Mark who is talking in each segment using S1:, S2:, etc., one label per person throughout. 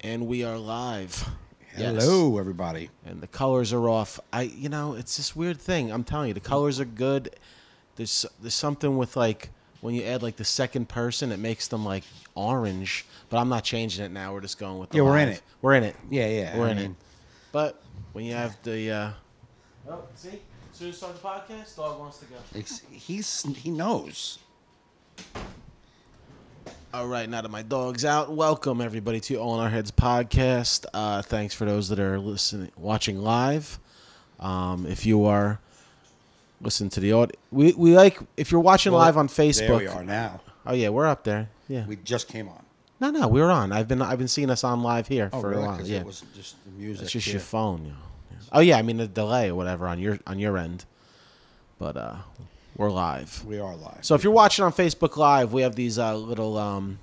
S1: And we are live.
S2: Hello, everybody.
S1: And the colors are off. It's this weird thing. I'm telling you, the colors are good. There's something with like when you add like the second person, it makes them like orange. But I'm not changing it now. We're just going with the
S2: we're
S1: live.
S2: in it.
S1: We're in it.
S2: Yeah.
S1: We're in it. But when you have the oh, see, as soon as you start the podcast, dog wants to go.
S2: He knows.
S1: All right, now that my dog's out, welcome everybody to All in Our Heads podcast. Thanks for those that are watching live. If you are listening to the audio, we like if you're watching live on Facebook.
S2: There we are now.
S1: Oh yeah, we're up there. Yeah,
S2: we just came on.
S1: No, we were on. I've been seeing us on live here for
S2: really?
S1: a while. Yeah,
S2: it wasn't just the music.
S1: it's just
S2: here.
S1: your phone. Yeah. Oh yeah, I mean the delay or whatever on your end, but we're live.
S2: We are live.
S1: So if you're watching on Facebook Live, we have these little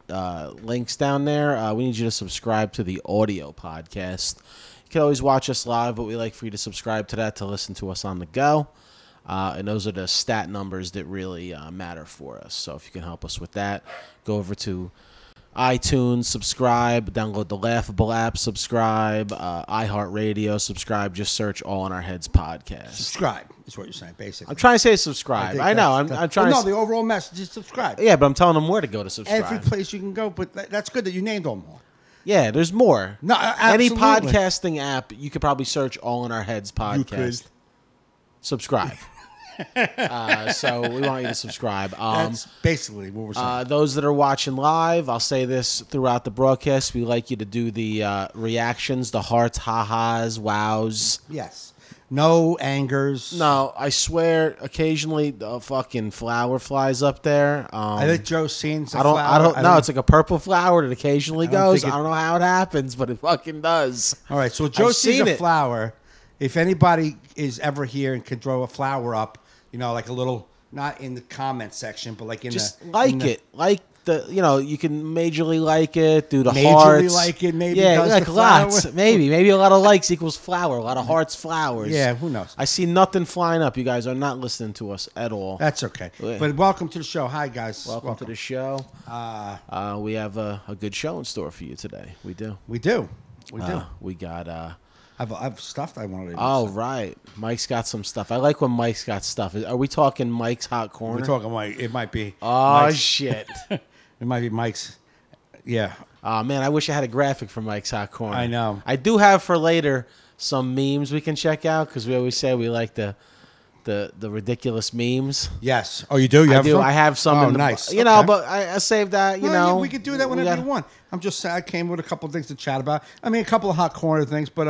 S1: links down there. We need you to subscribe to the audio podcast. You can always watch us live, but we like for you to subscribe to that to listen to us on the go. And those are the stat numbers that really matter for us. So if you can help us with that, go over to iTunes, subscribe, download the Laughable app, subscribe, iHeartRadio, subscribe. Just search All in Our Heads podcast.
S2: Subscribe is what you're saying, basically.
S1: I'm trying to say subscribe. I know. I'm trying to.
S2: No, the overall message is subscribe.
S1: Yeah, but I'm telling them where to go to subscribe.
S2: Every place you can go, but that's good that you named them all.
S1: Yeah, there's more.
S2: No,
S1: Any
S2: absolutely.
S1: podcasting app, you could probably search All in Our Heads podcast.
S2: You could.
S1: Subscribe. So we want you to subscribe.
S2: That's basically what we're saying.
S1: Those that are watching live, I'll say this throughout the broadcast. We like you to do the reactions, the hearts, ha-has, wows.
S2: Yes. No angers.
S1: No, I swear, occasionally the fucking flower flies up there.
S2: I think Joe's seen some
S1: I don't know. It's like a purple flower that occasionally goes. I don't know how it happens, but it fucking does.
S2: All right, so Joe
S1: I've
S2: sees
S1: seen
S2: a
S1: it.
S2: flower. If anybody is ever here and can throw a flower up, like a little, not in the comment section, but like in
S1: Just
S2: the...
S1: like
S2: in the,
S1: it. Like you can majorly like it, do the
S2: majorly
S1: hearts.
S2: like it, maybe
S1: Yeah,
S2: does
S1: like
S2: the flower.
S1: lots. Maybe a lot of likes equals flower. A lot of hearts, flowers.
S2: Yeah, who knows?
S1: I see nothing flying up. You guys are not listening to us at all.
S2: That's okay.
S1: Yeah.
S2: But welcome to the show. Hi, guys.
S1: Welcome to the show. We have a good show in store for you today. We do.
S2: We do.
S1: We got...
S2: I've stuff I wanted to
S1: Oh, right. Mike's got some stuff. I like when Mike's got stuff. Are we talking Mike's Hot Corner?
S2: We're talking Mike. It might be.
S1: Oh,
S2: Mike's,
S1: shit.
S2: It might be Mike's. Yeah.
S1: Oh, man, I wish I had a graphic for Mike's Hot Corner.
S2: I know.
S1: I do have for later some memes we can check out because we always say we like the ridiculous memes.
S2: Yes. Oh, you do? You have some?
S1: I have some.
S2: Oh,
S1: in the,
S2: nice.
S1: But I saved that,
S2: Well, we could do that whenever you want. I'm just saying I came with a couple of things to chat about. I mean, a couple of hot corner things, but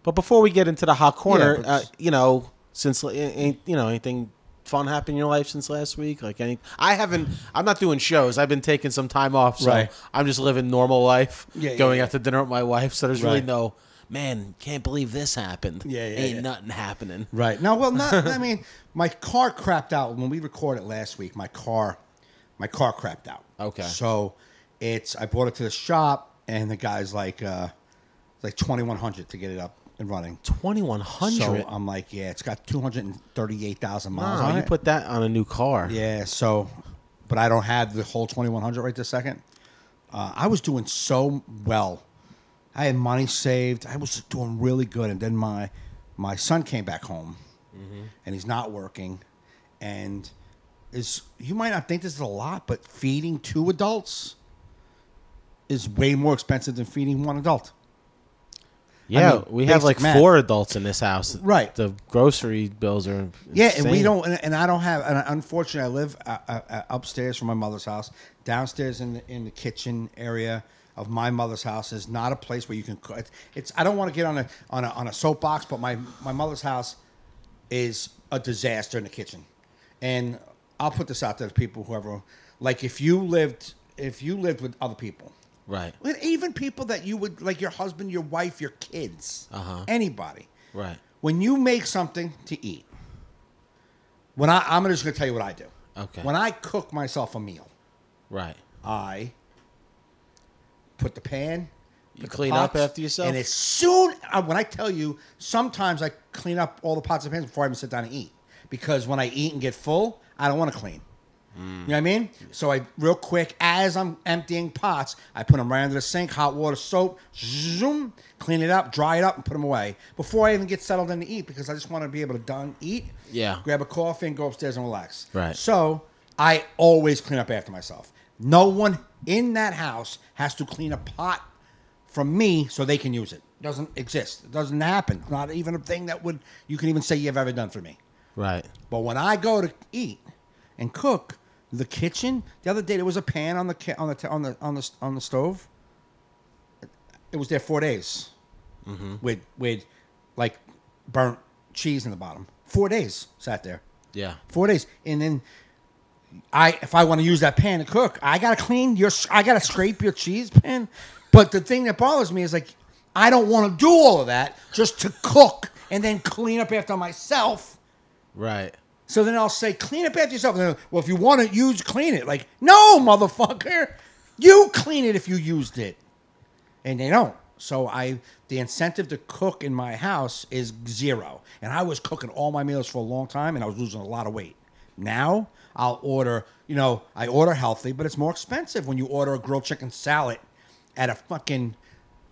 S1: But before we get into the hot corner,
S2: Yeah,
S1: since anything fun happened in your life since last week, I'm not doing shows. I've been taking some time off, so
S2: Right.
S1: I'm just living normal life, going
S2: yeah.
S1: out to dinner with my wife. So there's really
S2: Right.
S1: no, man, can't believe this happened. Ain't nothing happening.
S2: Right. No, well, not. I mean, my car crapped out when we recorded last week. My car crapped out.
S1: Okay.
S2: So I brought it to the shop, and the guy's like $2,100 to get it up and running.
S1: 2,100.
S2: So I'm like, yeah, it's got 238,000 miles on
S1: you
S2: it.
S1: put that on a new car.
S2: Yeah. So, but I don't have the whole 2,100 right this second. I was doing so well. I had money saved. I was doing really good, and then my son came back home, and he's not working, and you might not think this is a lot, but feeding 2 adults is way more expensive than feeding 1 adult.
S1: Yeah,
S2: I mean,
S1: we have like
S2: basic math.
S1: 4 adults in this house.
S2: Right.
S1: The grocery bills are
S2: Yeah,
S1: insane.
S2: and we don't, and I don't have. And unfortunately, I live upstairs from my mother's house. Downstairs in the kitchen area of my mother's house is not a place where you can cook. It's I don't want to get on a soapbox, but my mother's house is a disaster in the kitchen. And I'll put this out there to people, whoever, like if you lived with other people.
S1: Right.
S2: Even people that you would, like your husband, your wife, your kids, anybody.
S1: Right.
S2: When you make something to eat, I'm just going to tell you what I do.
S1: Okay.
S2: When I cook myself a meal,
S1: Right.
S2: I put the pan.
S1: You
S2: put the
S1: clean up
S2: pots,
S1: after yourself?
S2: And as soon, when I tell you, sometimes I clean up all the pots and pans before I even sit down and eat. Because when I eat and get full, I don't want to clean. You know what I mean? So I real quick, as I'm emptying pots, I put them right under the sink, hot water, soap, zoom, clean it up, dry it up, and put them away before I even get settled in to eat, because I just want to be able to eat,
S1: Yeah.
S2: grab a coffee, and go upstairs and relax.
S1: Right.
S2: So I always clean up after myself. No one in that house has to clean a pot from me so they can use it. It doesn't exist. It doesn't happen. It's not even a thing that you can even say you've ever done for me.
S1: Right.
S2: But when I go to eat and cook, the kitchen. The other day there was a pan on the stove. It was there 4 days, with like burnt cheese in the bottom. 4 days sat there.
S1: Yeah.
S2: 4 days, and then if I want to use that pan to cook, I gotta I gotta scrape your cheese pan. But the thing that bothers me is, like, I don't want to do all of that just to cook and then clean up after myself.
S1: Right.
S2: So then I'll say, clean up after yourself. And they're, well, if you want to clean it. Like, no, motherfucker. You clean it if you used it. And they don't. So the incentive to cook in my house is zero. And I was cooking all my meals for a long time, and I was losing a lot of weight. Now, I'll order, I order healthy, but it's more expensive when you order a grilled chicken salad at a fucking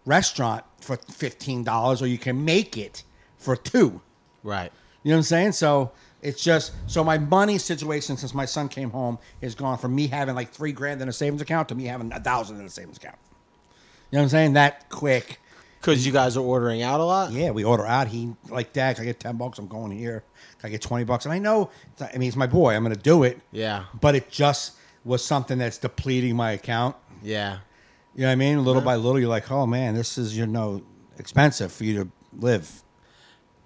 S2: restaurant for $15, or you can make it for $2.
S1: Right.
S2: You know what I'm saying? So it's just, so my money situation since my son came home has gone from me having like $3,000 in a savings account to me having $1,000 in a savings account. You know what I'm saying? That quick.
S1: Because you guys are ordering out a lot?
S2: Yeah, we order out. He like, Dad, can I get $10? I'm going here. Can I get $20? And I know, he's my boy. I'm going to do it.
S1: Yeah.
S2: But it just was something that's depleting my account.
S1: Yeah.
S2: You know what I mean? Little by little, you're like, oh man, this is expensive for you to live.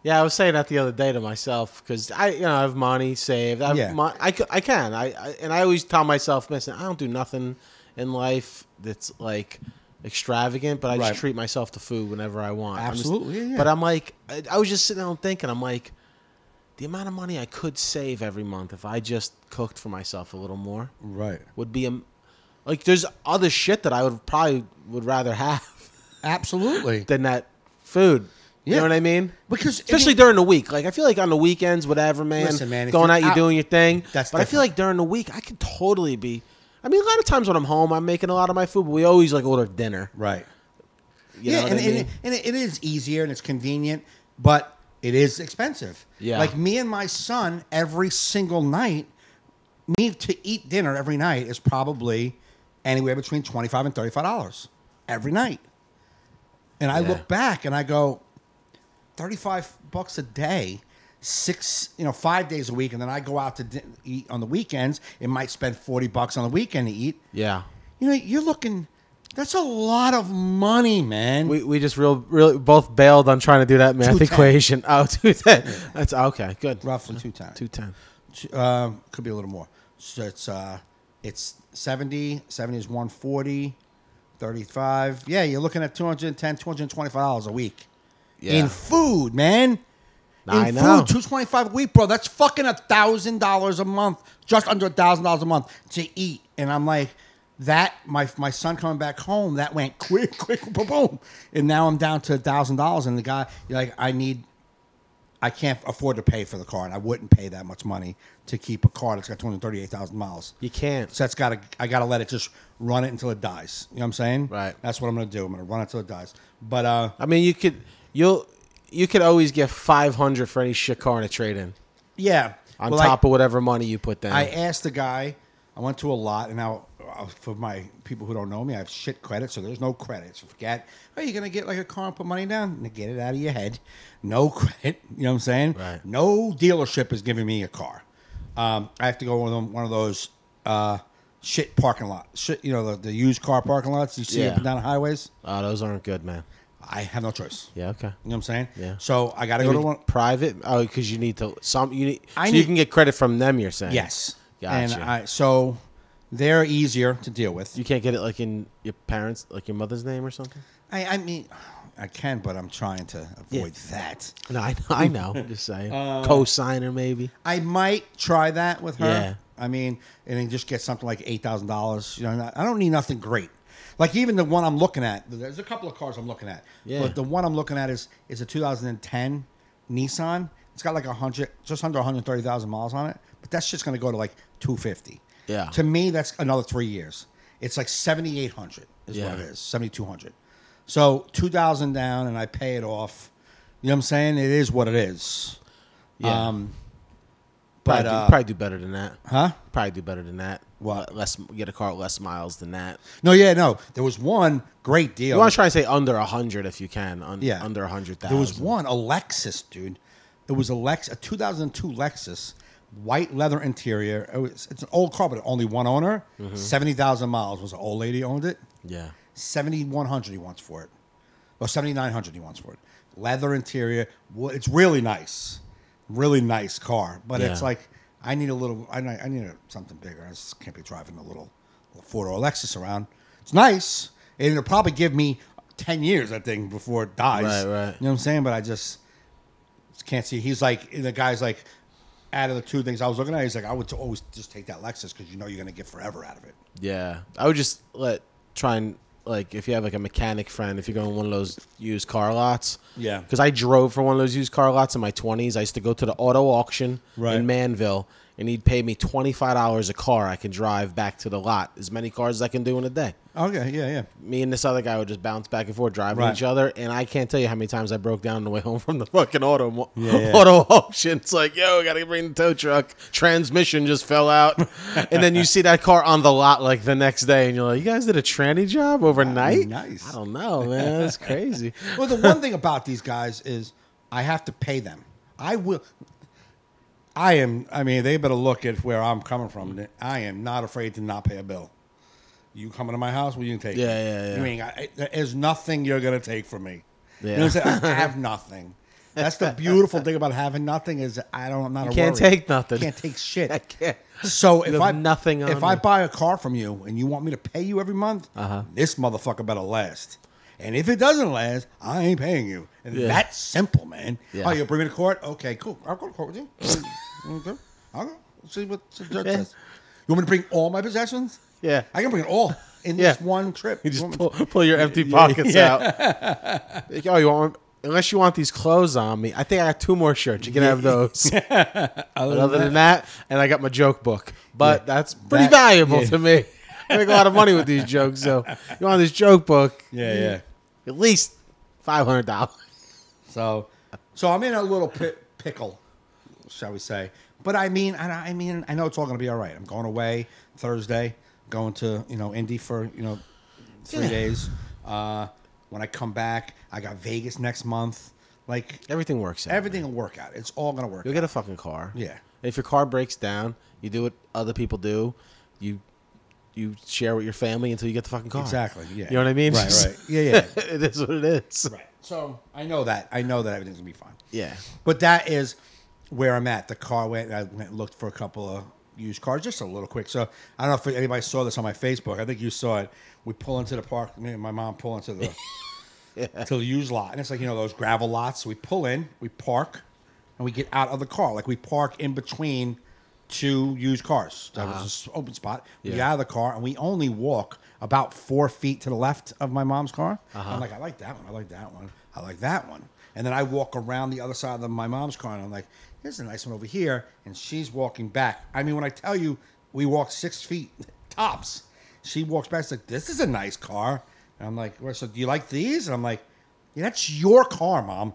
S1: Yeah, I was saying that the other day to myself, because I have money saved. I can. And I always tell myself, listen, I don't do nothing in life that's like extravagant, but I just treat myself to food whenever I want.
S2: Absolutely,
S1: But I'm like, I was just sitting down thinking, I'm like, the amount of money I could save every month if I just cooked for myself a little more,
S2: right,
S1: would be like, there's other shit that I would rather have,
S2: absolutely,
S1: than that food.
S2: Yeah.
S1: You know what I mean?
S2: Because
S1: especially during the week. Like, I feel like on the weekends, whatever, man.
S2: Listen, man,
S1: going out, you're doing your thing.
S2: That's
S1: but I feel like during the week, I could totally be. I mean, a lot of times when I'm home, I'm making a lot of my food, but we always like order dinner.
S2: Right.
S1: You know what I mean?
S2: And it is easier and it's convenient, but it is expensive.
S1: Yeah.
S2: Like me and my son, every single night, me to eat dinner every night is probably anywhere between $25 and $35 every night. And I look back and I go, $35 a day, 5 days a week, and then I go out to eat on the weekends. It might spend $40 on the weekend to eat.
S1: Yeah.
S2: You're looking. That's a lot of money, man.
S1: We just really both bailed on trying to do that math
S2: 210.
S1: equation. Oh, 210. That's okay. Good.
S2: Roughly 210.
S1: 210.
S2: Could be a little more. So it's 70. 70 is 140. 35. Yeah, you're looking at $210, $225 a week.
S1: Yeah.
S2: In food, man.
S1: I
S2: in
S1: know.
S2: food, $225 a week, bro. That's fucking $1,000 a month, just under $1,000 a month to eat. And I'm like, that my son coming back home, that went quick, boom, boom. And now I'm down to $1,000. And the guy, you're like, I can't afford to pay for the car, and I wouldn't pay that much money to keep a car that's got 238,000 miles.
S1: You can't.
S2: So I gotta let it just run it until it dies. You know what I'm saying?
S1: Right.
S2: That's what I'm gonna do. I'm gonna run it until it dies. But
S1: I mean, you could always get $500 for any shit car in a trade-in.
S2: yeah.
S1: On top of whatever money you put down.
S2: I asked the guy. I went to a lot, and now for my people who don't know me, I have shit credit, so there's no credit. So forget. Are you gonna get like a car and put money down? Get it out of your head. No credit. You know what I'm saying?
S1: Right.
S2: No dealership is giving me a car. I have to go with one of those shit parking lots. Shit, the used car parking lots you see up and down the highways.
S1: Oh, those aren't good, man.
S2: I have no choice.
S1: Yeah, okay.
S2: You know what I'm saying?
S1: Yeah.
S2: So I got to go to one.
S1: Private? Oh, because you need to you can get credit from them. You're saying?
S2: Yes.
S1: Gotcha.
S2: And so they're easier to deal with.
S1: You can't get it like in your parents, like your mother's name or something.
S2: I mean, I can, but I'm trying to avoid that.
S1: No, I know. I'm just saying. Co-signer maybe.
S2: I might try that with her.
S1: Yeah.
S2: I mean, and then just get something like $8,000. I don't need nothing great. Like even the one I'm looking at, there's a couple of cars I'm looking at.
S1: Yeah.
S2: But the one I'm looking at is a 2010 Nissan. It's got like just under 130,000 miles on it. But that shit's going to go to like 250.
S1: Yeah.
S2: To me, that's another 3 years. It's like 7,800 is
S1: Yeah.
S2: what it is. 7,200. So 2,000 down, and I pay it off. You know what I'm saying? It is what it is.
S1: Yeah.
S2: But
S1: probably do better than that.
S2: huh?
S1: Probably do better than that.
S2: What?
S1: Less, get a car with less miles than that.
S2: No, yeah, no. There was one great deal.
S1: You want to try and say under 100 if you can.
S2: Yeah.
S1: Under 100,000.
S2: There was one, a Lexus, dude. It was a 2002 Lexus, white leather interior. It's an old car, but only one owner. 70,000 miles. Was an old lady owned it.
S1: Yeah.
S2: 7,100 he wants for it, or 7,900 he wants for it. Leather interior. It's really nice car. But it's
S1: Yeah.
S2: like I need a little. I need something bigger. I just can't be driving a little four-door Lexus around. It's nice, and it'll probably give me 10 years, I think, before it dies.
S1: Right.
S2: You know what I'm saying? But I just can't see. He's like, the guy's like, out of the two things I was looking at, he's like, I would always just take that Lexus because you know you're going to get forever out of it.
S1: Yeah. I would just try and, like, if you have like a mechanic friend, if you go in one of those used car lots.
S2: Yeah.
S1: Because I drove for one of those used car lots in my 20s. I used to go to the auto auction
S2: Right.
S1: in Manville, and he'd pay me $25 a car. I can drive back to the lot as many cars as I can do in a day.
S2: Okay, yeah.
S1: Me and this other guy would just bounce back and forth driving
S2: Right.
S1: each other, and I can't tell you how many times I broke down on the way home from the fucking auto
S2: Yeah.
S1: auto auction. It's like, yo, gotta bring the tow truck. Transmission just fell out, and then you see that car on the lot like the next day, and you're like, you guys did a tranny job overnight?
S2: Nice.
S1: I don't know, man. That's crazy.
S2: Well, the one thing about these guys is I have to pay them. I mean, they better look at where I'm coming from. I am not afraid to not pay a bill. You coming to my house? Well, you can take it.
S1: Yeah.
S2: You ain't there's nothing you're going to take from me.
S1: Yeah.
S2: You know what I'm saying? I have nothing. That's the beautiful thing about having nothing is I'm not
S1: You can't take nothing.
S2: I can't take shit.
S1: I can't.
S2: So if
S1: have
S2: I
S1: nothing on
S2: if I
S1: you.
S2: buy a car from you and you want me to pay you every month,
S1: Uh-huh.
S2: this motherfucker better last. And if it doesn't last, I ain't paying you. And
S1: Yeah.
S2: that's simple, man.
S1: Yeah.
S2: Oh, you'll bring me to court? Okay, cool. I'll go to court with you. Okay. I'll go. See what the judge
S1: Yeah.
S2: says. You want me to bring all my possessions?
S1: Yeah.
S2: I can bring it all in
S1: Yeah.
S2: this one trip.
S1: You just pull your empty pockets out. Like, oh, you want? Unless you want these clothes on me, I think I got 2 more shirts. You can have those. Other than that, and I got my joke book, but that's pretty valuable to me. I make a lot of money with these jokes, so you want this joke book?
S2: Yeah.
S1: At least $500.
S2: So I'm in a little pickle, shall we say? But I mean, I know it's all going to be all right. I'm going away Thursday, going to Indy for 3 days. When I come back, I got Vegas next month. Like
S1: Everything works out.
S2: everything will work out. It's all going to work.
S1: You'll
S2: out.
S1: get a fucking car.
S2: Yeah.
S1: If your car breaks down, you do what other people do. You share with your family until you get the fucking car.
S2: Exactly. Yeah.
S1: You know what I mean?
S2: Right. Yeah.
S1: It is what it is.
S2: Right. So I know that everything's gonna be fine.
S1: Yeah.
S2: But that is where I'm at. The car I went and looked for a couple of used cars, just a little quick. So I don't know if anybody saw this on my Facebook. I think you saw it. We pull into the park. Me and my mom pull into the to the used lot, and it's like those gravel lots. So we pull in, we park, and we get out of the car. Like we park in between 2 used cars. That was an open spot. We get
S1: Yeah.
S2: out of the car, and we only walk about 4 feet to the left of my mom's car. I'm like, I like that one. I like that one. I like that one. And then I walk around the other side of my mom's car, and I'm like, here's a nice one over here. And she's walking back. I mean, when I tell you we walked 6 feet tops, she walks back. She's like, this is a nice car. And I'm like, well, so do you like these? And I'm like, yeah, that's your car, Mom.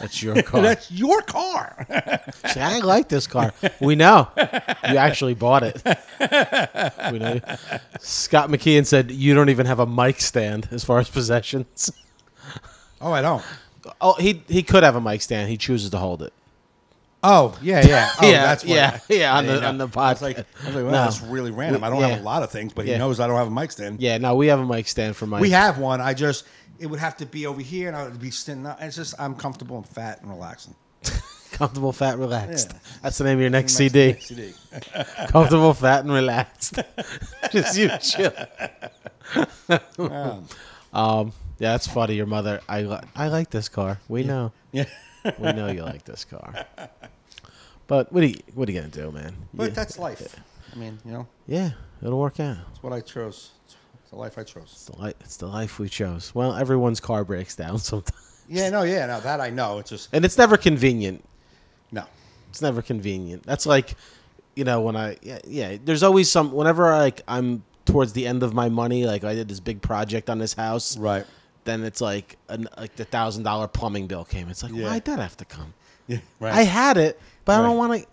S1: That's your car.
S2: That's your car.
S1: See, I like this car. We know. You actually bought it. We know. Scott McKeon said you don't even have a mic stand as far as possessions.
S2: Oh, I don't.
S1: Oh, he could have a mic stand. He chooses to hold it.
S2: Oh, yeah. Oh,
S1: Yeah,
S2: that's what
S1: yeah, on
S2: you
S1: the-
S2: know.
S1: on the
S2: I was like,
S1: podcast.
S2: well,
S1: No.
S2: that's really random. I don't
S1: Yeah.
S2: have a lot of things, but he
S1: Yeah.
S2: knows I don't have a mic stand.
S1: Yeah, no, we have a mic stand for Mike.
S2: We have one. It would have to be over here, and I would be sitting up. It's just, I'm comfortable and fat and relaxing.
S1: Comfortable, fat, relaxed.
S2: Yeah.
S1: That's the name of your next CD.
S2: CD.
S1: Comfortable, fat, and relaxed. Just you chill.
S2: Um,
S1: Yeah, that's funny. Your mother. I like this car. We know.
S2: yeah.
S1: We know you like this car. But what are you gonna do, man?
S2: But
S1: Yeah.
S2: that's life. I mean,
S1: Yeah, it'll work out.
S2: it's what I chose. It's the life I chose.
S1: It's the life we chose. Well, everyone's car breaks down sometimes,
S2: Yeah, no, that I know. It's just,
S1: and it's never convenient.
S2: no.
S1: It's never convenient. That's like you know, when there's always whenever I'm towards the end of my money, like I did this big project on this house,
S2: Right.
S1: then it's like the $1,000 plumbing bill came. It's like,
S2: Yeah.
S1: why'd that have to come?
S2: Yeah. Right.
S1: I had it, but I don't
S2: Right.
S1: want to.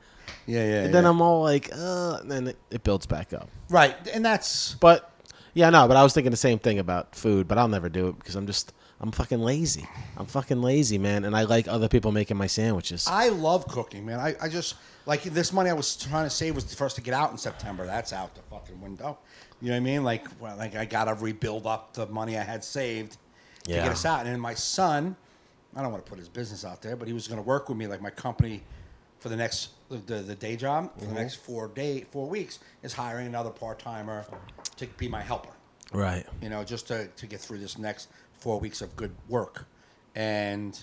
S2: Yeah.
S1: And then I'm all like, and then it builds back up.
S2: right, and that's
S1: But yeah, no, but I was thinking the same thing about food, but I'll never do it because I'm fucking lazy. I'm fucking lazy, man, and I like other people making my sandwiches.
S2: I love cooking, man. I just like this money I was trying to save was the first to get out in September. That's out the fucking window. You know what I mean? Like, well, like I gotta rebuild up the money I had saved to
S1: Yeah.
S2: get us out. And then my son, I don't want to put his business out there, but he was going to work with me, like my company, for the next the day job for the next 4 weeks is hiring another part timer to be my helper.
S1: Right.
S2: You know, just to get through this next 4 weeks of good work. And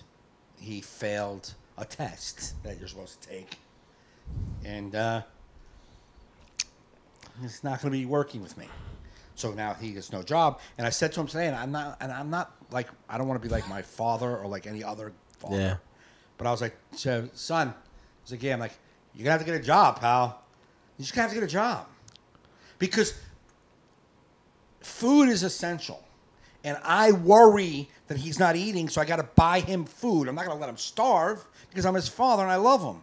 S2: he failed a test that you're supposed to take. And he's not going to be working with me. So now he gets no job. And I said to him today, and I'm not like, I don't want to be like my father or like any other father.
S1: Yeah.
S2: But I was like, so, son, I was like, yeah, I'm like, you're going to have to get a job, pal. You're just going to have to get a job. Because food is essential. And I worry that he's not eating, so I got to buy him food. I'm not going to let him starve because I'm his father and I love him.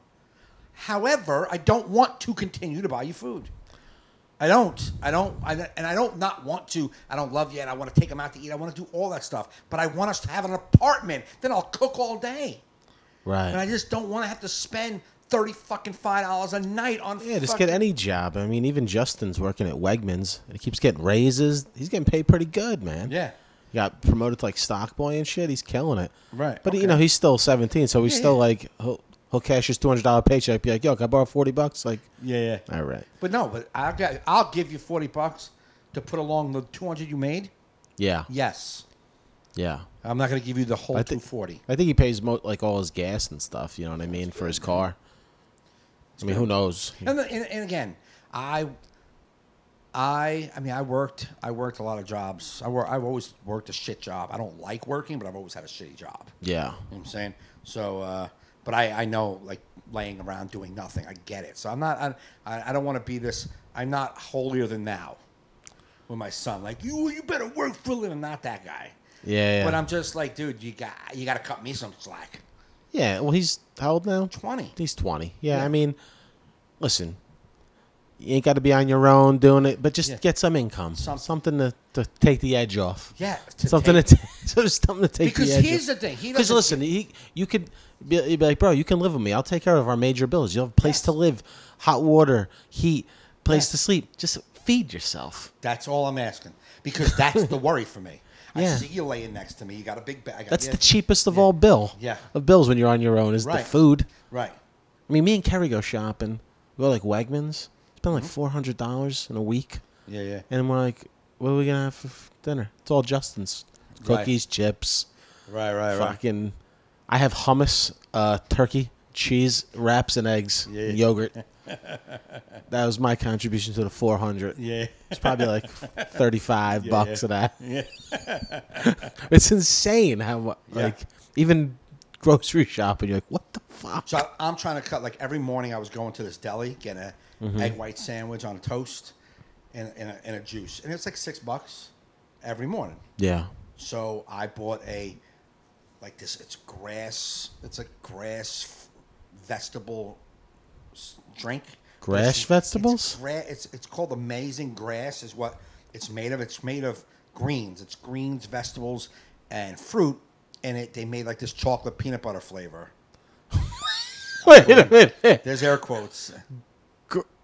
S2: However, I don't want to continue to buy you food. I don't not want to. I don't love you, and I want to take him out to eat. I want to do all that stuff. But I want us to have an apartment. Then I'll cook all day.
S1: Right.
S2: And I just don't want to have to spend $35 a night on.
S1: Yeah, just get any job. I mean, even Justin's working at Wegmans, and he keeps getting raises. He's getting paid pretty good, man.
S2: Yeah.
S1: He got promoted to like stock boy and shit. He's killing it.
S2: Right,
S1: But
S2: okay.
S1: you know, he's still 17, so he's still like he'll cash his $200 paycheck. Be like, yo, can I borrow $40? Like,
S2: Yeah.
S1: all right.
S2: But no, but I'll give you $40 to put along the $200 you made.
S1: Yeah.
S2: Yes.
S1: Yeah.
S2: I'm not going to give you the whole $240.
S1: I think he pays like all his gas and stuff. You know what I mean, for his car. I mean, who knows?
S2: And again, I mean, I worked a lot of jobs. I've always worked a shit job. I don't like working, but I've always had a shitty job.
S1: Yeah.
S2: You know what I'm saying? So, but I know, like, laying around doing nothing. I get it. So I don't want to be this. I'm not holier than thou with my son. Like, you better work for a living. I'm not that guy.
S1: Yeah.
S2: But I'm just like, dude, you got to cut me some slack.
S1: Yeah. Well, he's how old now?
S2: 20.
S1: He's 20. Yeah.
S2: Yeah.
S1: I mean, listen, you ain't got to be on your own doing it, but just get some income, something to take the edge off.
S2: Yeah.
S1: Something to take
S2: because
S1: the edge
S2: here's
S1: off.
S2: the thing.
S1: Because listen, you could be like, bro, you can live with me. I'll take care of our major bills. You'll have a place to live, hot water, heat, place to sleep. Just feed yourself.
S2: That's all I'm asking. Because that's the worry for me.
S1: Yeah.
S2: I see you laying next to me. You got a big bag.
S1: That's the cheapest of all of bills when you're on your own is the food.
S2: Right.
S1: I mean, me and Kerry go shopping. We go like Wegmans. Spend like $400 in a week.
S2: Yeah.
S1: And we're like, what are we going to have for dinner? It's all Justin's. Cookies, chips.
S2: Right.
S1: Fucking, I have hummus, turkey, cheese, wraps, and eggs, and yogurt. That was my contribution to the 400.
S2: Yeah.
S1: It's probably like $35 of that.
S2: Yeah.
S1: It's insane how like even grocery shopping. You're like, what the fuck?
S2: So I'm trying to cut, like, every morning I was going to this deli, getting an egg white sandwich on a toast and a juice. And it's like $6 every morning.
S1: Yeah.
S2: So I bought it's a grass vegetable drink.
S1: Grass vegetables?
S2: It's called Amazing Grass is what it's made of. It's made of greens. It's greens, vegetables, and fruit. And they made like this chocolate peanut butter flavor.
S1: Wait a minute.
S2: There's air quotes.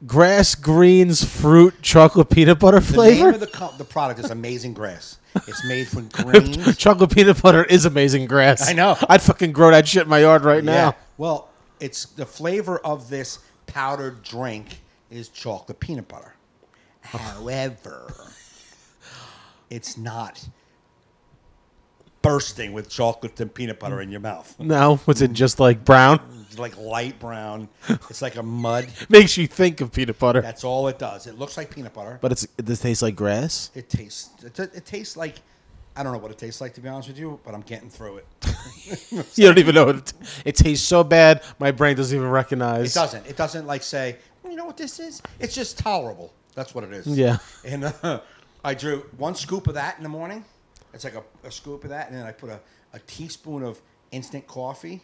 S1: Grass, greens, fruit, chocolate peanut butter flavor?
S2: The name of the product is Amazing Grass. It's made from greens.
S1: Chocolate peanut butter is amazing grass.
S2: I know.
S1: I'd fucking grow that shit in my yard right now.
S2: Yeah. Well, it's the flavor of this powdered drink is chocolate peanut butter. However, it's not bursting with chocolate and peanut butter in your mouth.
S1: No, was it just like brown?
S2: It's like light brown. It's like a mud.
S1: Makes you think of peanut butter.
S2: That's all it does. It looks like peanut butter.
S1: But it does taste like grass?
S2: It tastes like, I don't know what it tastes like, to be honest with you, but I'm getting through it.
S1: You don't even know it tastes so bad, my brain doesn't even recognize.
S2: It doesn't like say, know what this is? It's just tolerable. That's what it is.
S1: Yeah.
S2: And I drew 1 scoop of that in the morning. It's like a scoop of that, and then I put a teaspoon of instant coffee,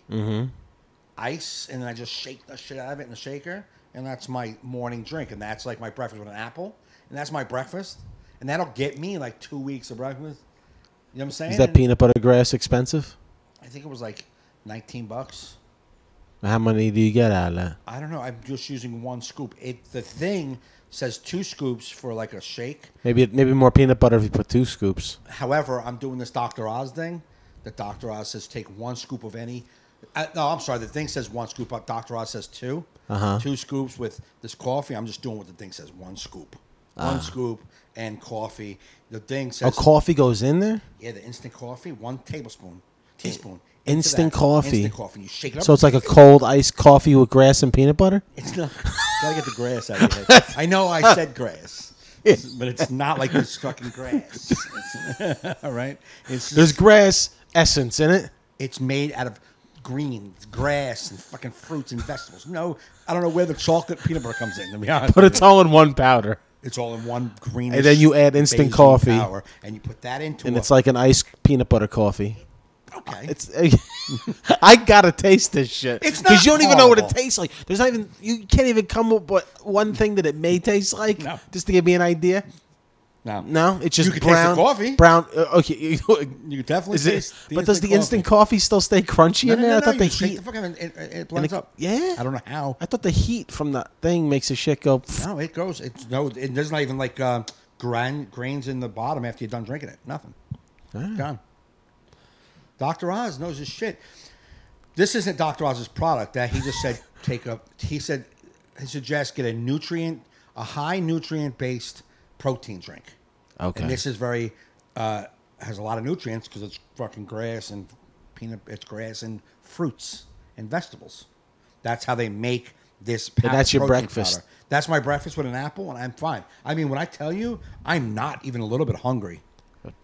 S2: ice, and then I just shake the shit out of it in the shaker, and that's my morning drink. And that's like my breakfast with an apple, and that's my breakfast. And that'll get me like 2 weeks of breakfast. You know what I'm saying?
S1: Is that peanut butter grass expensive?
S2: I think it was like $19.
S1: How many do you get out of that?
S2: I don't know. I'm just using 1 scoop. The thing says 2 scoops for like a shake.
S1: Maybe more peanut butter if you put 2 scoops.
S2: However, I'm doing this Dr. Oz thing. The Dr. Oz says take 1 scoop of any. No, I'm sorry. The thing says 1 scoop. Dr. Oz says 2. 2 scoops with this coffee. I'm just doing what the thing says. 1 scoop. 1 scoop and coffee. The thing says.
S1: Oh, coffee goes in there?
S2: Yeah, the instant coffee. 1 teaspoon.
S1: Instant coffee.
S2: Instant coffee. You shake it up.
S1: So it's like a cold iced coffee with grass and peanut butter?
S2: It's not. Gotta get the grass out of your head. I know I said grass, but it's not like this fucking grass. All right.
S1: There's grass essence in it.
S2: It's made out of greens, grass, and fucking fruits and vegetables. No, I don't know where the chocolate peanut butter comes in. To be honest,
S1: But it's all in one powder.
S2: it's all in one greenish.
S1: And then you add instant
S2: beigey
S1: coffee.
S2: powder, and you put that into.
S1: And it's like an iced peanut butter coffee.
S2: okay.
S1: It's I gotta taste this shit.
S2: It's not
S1: because you don't even know what it
S2: horrible.
S1: tastes like. There's not even you can't even come up with one thing that it may taste like.
S2: No.
S1: Just to give me an idea. No, it's just
S2: You can taste the
S1: brown
S2: coffee.
S1: Brown. Okay,
S2: you definitely
S1: is it?
S2: taste.
S1: But does the instant coffee still stay crunchy in there?
S2: No,
S1: I thought
S2: you
S1: the
S2: shake
S1: heat.
S2: the fucking it blends up.
S1: Yeah.
S2: I don't know how.
S1: I thought the heat from the thing makes the shit go.
S2: No, it goes. There's not even like grains in the bottom after you're done drinking it. Nothing. Gone. Dr. Oz knows his shit. This isn't Dr. Oz's product. That he just said he suggests get a high nutrient based protein drink.
S1: Okay.
S2: And this is very has a lot of nutrients because it's fucking grass and it's grass and fruits and vegetables. That's how they make this.
S1: And that's your
S2: protein
S1: breakfast.
S2: powder. That's my breakfast with an apple, and I'm fine. I mean, when I tell you, I'm not even a little bit hungry.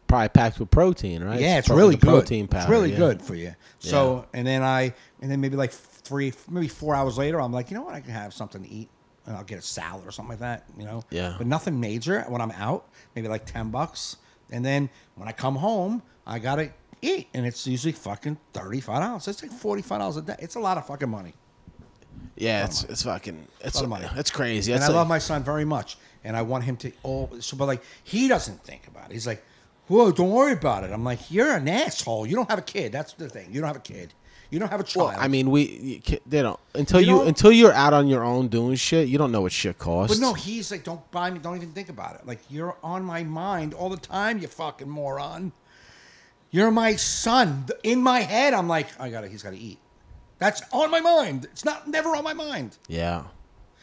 S1: Probably packed with protein, right?
S2: Yeah, it's really good.
S1: Protein powder.
S2: It's really
S1: yeah.
S2: good for you. So, and then maybe like 4 hours later, I'm like, you know what? I can have something to eat, and I'll get a salad or something like that. You know.
S1: Yeah.
S2: But nothing major when I'm out. Maybe like $10, and then when I come home, I gotta eat, and it's usually fucking $35. It's like $45 a day. It's a lot of fucking money.
S1: Yeah, it's fucking it's
S2: lot of money.
S1: It's crazy.
S2: And
S1: It's
S2: I
S1: like,
S2: love my son very much, and I want him to. But like he doesn't think about it. He's like, "Whoa, don't worry about it." I'm like, "You're an asshole. You don't have a kid. That's the thing. You don't have a kid. You don't have a child."
S1: well, I mean, they don't until you're out on your own doing shit. You don't know what shit costs.
S2: But no, he's like, "Don't buy me. Don't even think about it. Like you're on my mind all the time. You fucking moron. You're my son. In my head, I'm like, he's got to eat. That's on my mind. It's never on my mind.
S1: Yeah.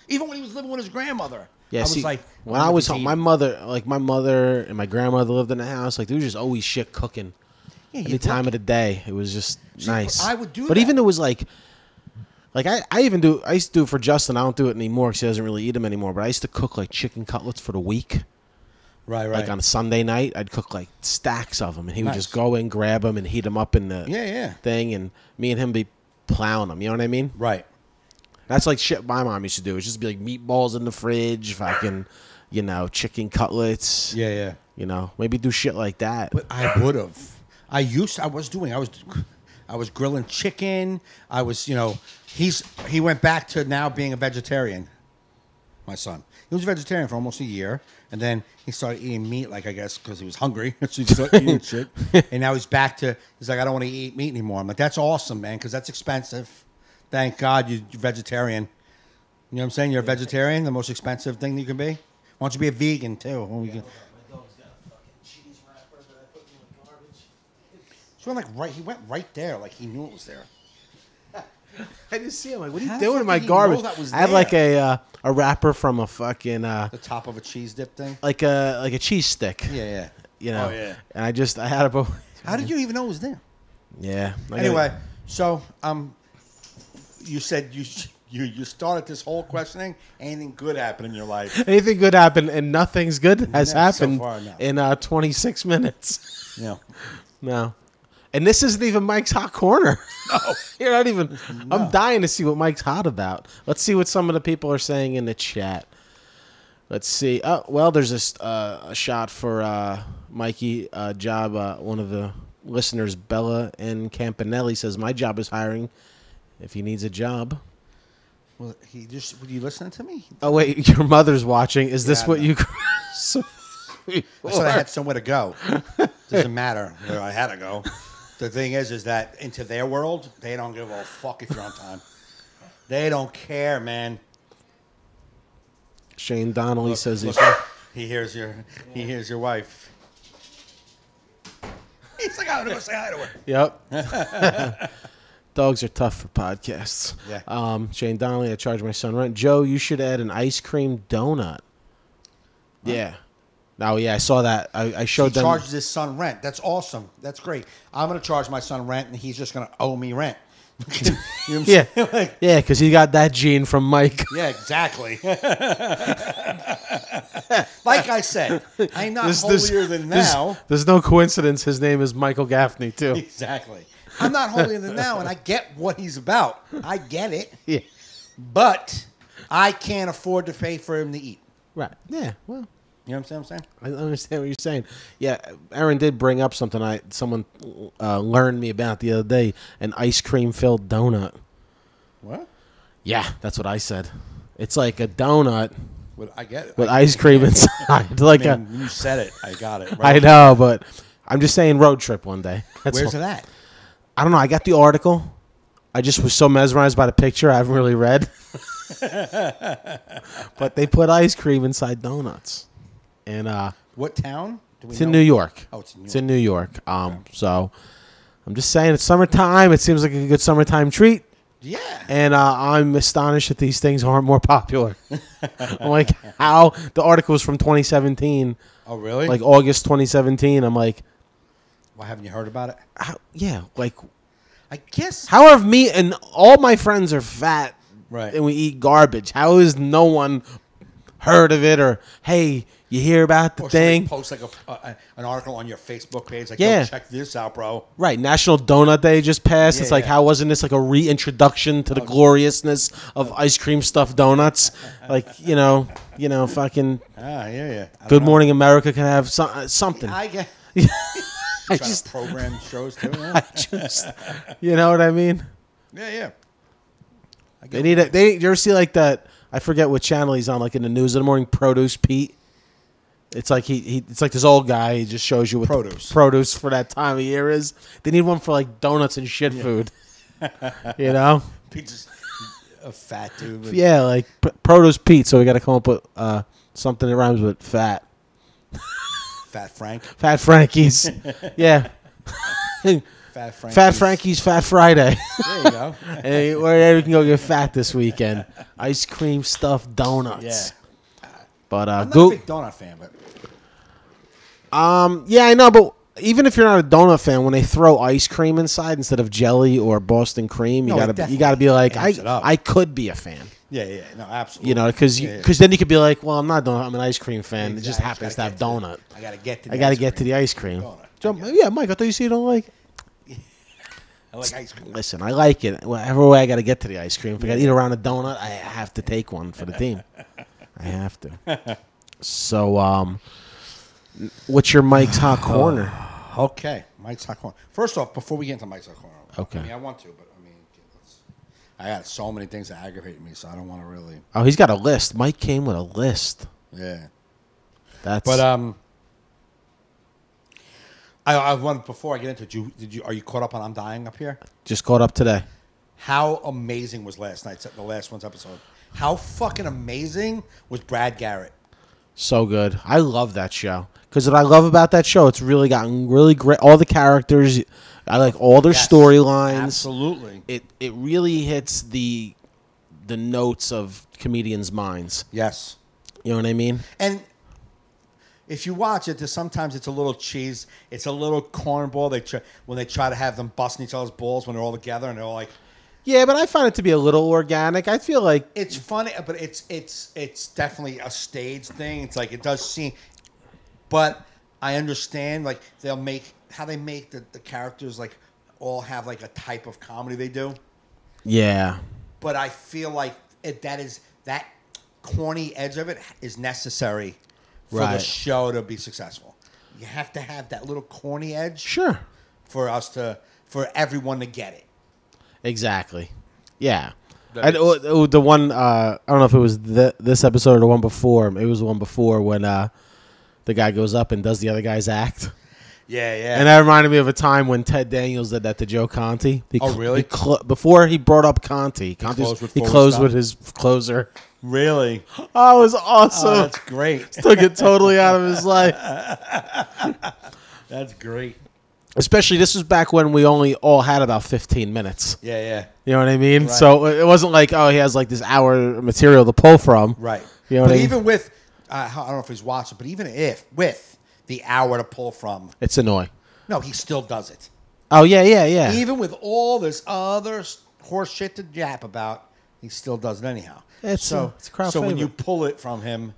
S2: Even when he was living with his grandmother.
S1: Yeah,
S2: I was
S1: see,
S2: like,
S1: when I was home, my mother and my grandmother lived in the house. Like there was just always shit cooking.
S2: Yeah,
S1: Any time of the day, it was just nice.
S2: I would do
S1: but
S2: that.
S1: even it was like I used to do it for Justin. I don't do it anymore because he doesn't really eat them anymore. But I used to cook like chicken cutlets for the week.
S2: Right.
S1: Like on a Sunday night, I'd cook like stacks of them, and he would
S2: Nice.
S1: just go in, grab them, and heat them up in the
S2: Yeah.
S1: thing, and me and him be plowing them. You know what I mean?
S2: Right.
S1: That's like shit my mom used to do. It's just be like meatballs in the fridge, fucking, chicken cutlets.
S2: Yeah.
S1: Maybe do shit like that.
S2: But I would have. I was grilling chicken. I was, he went back to now being a vegetarian. My son. He was a vegetarian for almost a year, and then he started eating meat, like I guess because he was hungry. So he started eating shit, and now he's like, I don't want to eat meat anymore. I'm like, that's awesome, man, because that's expensive. Thank God you're vegetarian. You know what I'm saying? You're a vegetarian, the most expensive thing you can be. Why don't you be a vegan too?
S1: My dog's got a fucking cheese wrapper that I put in the garbage.
S2: So he went right there, like he knew it was there.
S1: I just see him like, what are you
S2: How
S1: doing
S2: the
S1: in my
S2: fuck did he know
S1: garbage?
S2: that was
S1: I had like
S2: there?
S1: a wrapper from a fucking
S2: The top of a cheese dip thing.
S1: like a cheese stick.
S2: Yeah.
S1: Oh
S2: yeah.
S1: And I had a
S2: How did you even know it was there?
S1: yeah.
S2: Anyway, so you said you started this whole questioning. Anything good happened in your life?
S1: anything good happened, and nothing's good has
S2: No, so
S1: happened
S2: far, no.
S1: in 26 minutes.
S2: No.
S1: No. And this isn't even Mike's hot corner. No, you're not even. No. I'm dying to see what Mike's hot about. Let's see what some of the people are saying in the chat. Let's see. Oh, well, there's a shot for Mikey. Job. One of the listeners, Bella and Campanelli, says my job is hiring. If he needs a job.
S2: Well, were you listening to me?
S1: Oh wait, your mother's watching. Is this what you?
S2: I said I had somewhere to go. Doesn't matter where I had to go. The thing is that into their world, they don't give a fuck if you're on time. They don't care, man.
S1: Shane Donnelly says
S2: he hears your wife. He's like, I'm gonna go say hi to her.
S1: Yep. Dogs are tough for podcasts.
S2: Yeah.
S1: Shane Donnelly, I charge my son rent. Joe, you should add an ice cream donut. Yeah. Oh, yeah, I saw that. I showed them.
S2: He charges his son rent. That's awesome. That's great. I'm going to charge my son rent, and he's just going to owe me rent. You know what I'm saying? Like,
S1: yeah, because he got that gene from Mike.
S2: Yeah, exactly. Like I said, I'm not holier than thou.
S1: There's no coincidence his name is Michael Gaffney, too.
S2: Exactly. I'm not holier than thou, and I get what he's about. I get it.
S1: Yeah.
S2: But I can't afford to pay for him to eat.
S1: Right. Yeah, well.
S2: You know what I'm saying?
S1: I understand what you're saying. Yeah, Aaron did bring up something someone learned me about the other day, an ice cream filled donut.
S2: What?
S1: Yeah, that's what I said. It's like a donut
S2: I get it.
S1: with ice cream inside.
S2: You said it. I got it. Right?
S1: I know, but I'm just saying road trip one day.
S2: Where's it at?
S1: I don't know. I got the article. I just was so mesmerized by the picture. I haven't really read. But they put ice cream inside donuts. And
S2: what town?
S1: It's in New York.
S2: Oh, it's in New York.
S1: It's in New York. So I'm just saying it's summertime. It seems like a good summertime treat.
S2: Yeah.
S1: And I'm astonished that these things aren't more popular. I'm like, how? The article was from 2017.
S2: Oh, really?
S1: Like August 2017. I'm like,
S2: why haven't you heard about it?
S1: Yeah, like,
S2: I guess.
S1: How are me and all my friends are fat,
S2: right?
S1: And we eat garbage. How is no one heard of it? Or hey, you hear about the thing?
S2: Post like an article on your Facebook page, like,
S1: yeah,
S2: yo, check this out, bro.
S1: Right, National Donut Day just passed. Yeah, it's like, how wasn't this like a reintroduction to the gloriousness of ice cream stuffed donuts? Like, you know, fucking.
S2: Yeah.
S1: Good Morning America can have something.
S2: I get.
S1: I just
S2: program shows too. Yeah.
S1: I just, you know what I mean?
S2: Yeah.
S1: They need it. You ever see like that? I forget what channel he's on. Like in the news in the morning, Produce Pete. It's like it's like this old guy. He just shows you what produce for that time of year is. They need one for like donuts and shit food. You know,
S2: Pete's a fat dude.
S1: Yeah, like Produce Pete. So we got to come up with something that rhymes with fat.
S2: Fat Frank.
S1: Fat Frankie's. Yeah. Fat Frankie's Fat Friday.
S2: There you go.
S1: Hey, where you can go get fat this weekend. Ice cream stuffed donuts.
S2: Yeah.
S1: But
S2: I'm not a big donut fan, but
S1: yeah, I know, but even if you're not a donut fan, when they throw ice cream inside instead of jelly or Boston cream, you gotta be like, I could be a fan.
S2: Yeah, no, absolutely.
S1: You know, because then you could be like, well, I'm not donut, I'm an ice cream fan. Exactly. It just happens to have donut.
S2: I gotta get to
S1: the ice cream. Yeah, Mike, I thought you said you don't like.
S2: I like ice cream.
S1: Listen, I like it. Whatever way I got to get to the ice cream. If I got to eat around a donut, I have to take one for the team. I have to. So, what's your Mike's Hot Corner?
S2: Okay, Mike's Hot Corner. First off, before we get into Mike's Hot Corner,
S1: okay.
S2: I mean, I want to, but I got so many things that aggravate me, so I don't want to really.
S1: Oh, he's got a list. Mike came with a list.
S2: Yeah.
S1: But
S2: I wanted, before I get into it, are you caught up on I'm Dying up here?
S1: Just caught up today.
S2: How amazing was last one's episode? How fucking amazing was Brad Garrett?
S1: So good. I love that show. Because what I love about that show, it's really gotten really great. All the characters, I like all their storylines.
S2: Absolutely.
S1: It really hits the notes of comedians' minds.
S2: Yes.
S1: You know what I mean?
S2: And if you watch it, sometimes it's a little cheese. It's a little cornball. When they try to have them busting each other's balls when they're all together and they're all like.
S1: Yeah, but I find it to be a little organic. I feel like
S2: it's funny, but it's definitely a stage thing. It's like it does seem, but I understand. Like they'll make how they make the characters like all have like a type of comedy they do.
S1: Yeah.
S2: But I feel like that corny edge of it is necessary for the
S1: Right.
S2: show to be successful. You have to have that little corny edge
S1: Sure.
S2: for everyone to get it.
S1: Exactly. Yeah.
S2: That
S1: The one I don't know if it was this episode or the one before. It was the one before when the guy goes up and does the other guy's act.
S2: Yeah, yeah.
S1: And that reminded me of a time when Ted Daniels did that to Joe Conti.
S2: Really?
S1: Before he brought up Conti, he closed with his closer.
S2: Really?
S1: Oh, it was awesome.
S2: Oh, that's great.
S1: Took it totally out of his life.
S2: That's great.
S1: Especially this was back when we only all had about 15 minutes.
S2: Yeah, yeah.
S1: You know what I mean?
S2: Right.
S1: So it wasn't like, oh, he has like this hour material to pull from.
S2: Right.
S1: You know
S2: but
S1: what I mean?
S2: even with, I don't know if he's watching, but even with the hour to pull from,
S1: It's annoying.
S2: no, he still does it.
S1: Oh, yeah.
S2: Even with all this other horse shit to yap about, he still does it anyhow.
S1: It's a crowd
S2: so when
S1: favorite.
S2: you pull it from him,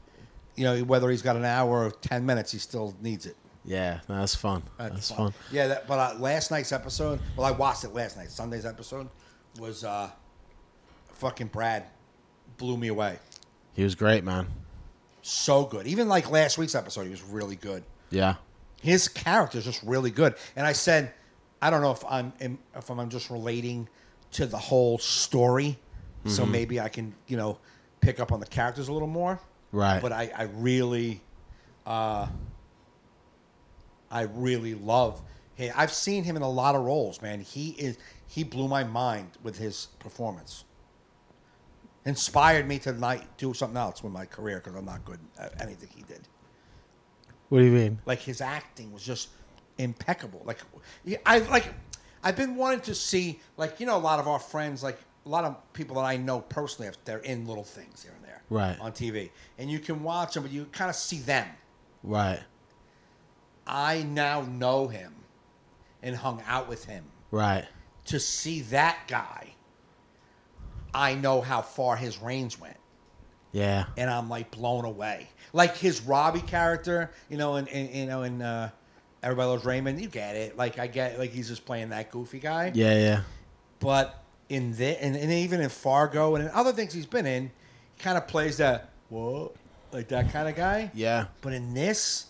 S2: you know, whether he's got an hour or 10 minutes, he still needs it.
S1: Yeah, that's fun. That's fun.
S2: Yeah, but last night's episode, well, I watched it last night. Sunday's episode was fucking Brad blew me away.
S1: He was great, man.
S2: So good. Even like last week's episode, he was really good.
S1: Yeah.
S2: His character's just really good. And I said, I don't know if I'm just relating to the whole story, so maybe I can pick up on the characters a little more.
S1: Right.
S2: But I really love him. I've seen him in a lot of roles, man. He blew my mind with his performance. Inspired me to do something else with my career because I'm not good at anything he did.
S1: What do you mean?
S2: Like his acting was just impeccable. Like I've been wanting to see a lot of our friends, like a lot of people that I know personally, they're in little things here and there,
S1: Right.
S2: on TV, and you can watch them, but you kind of see them.
S1: Right.
S2: I now know him and hung out with him.
S1: Right.
S2: To see that guy, I know how far his range went.
S1: Yeah.
S2: And I'm like blown away. Like his Robbie character, in Everybody Loves Raymond, you get it. Like I get, like he's just playing that goofy guy.
S1: Yeah.
S2: But in this, and even in Fargo and in other things he's been in, he kind of plays that like that kind of guy.
S1: Yeah.
S2: But in this,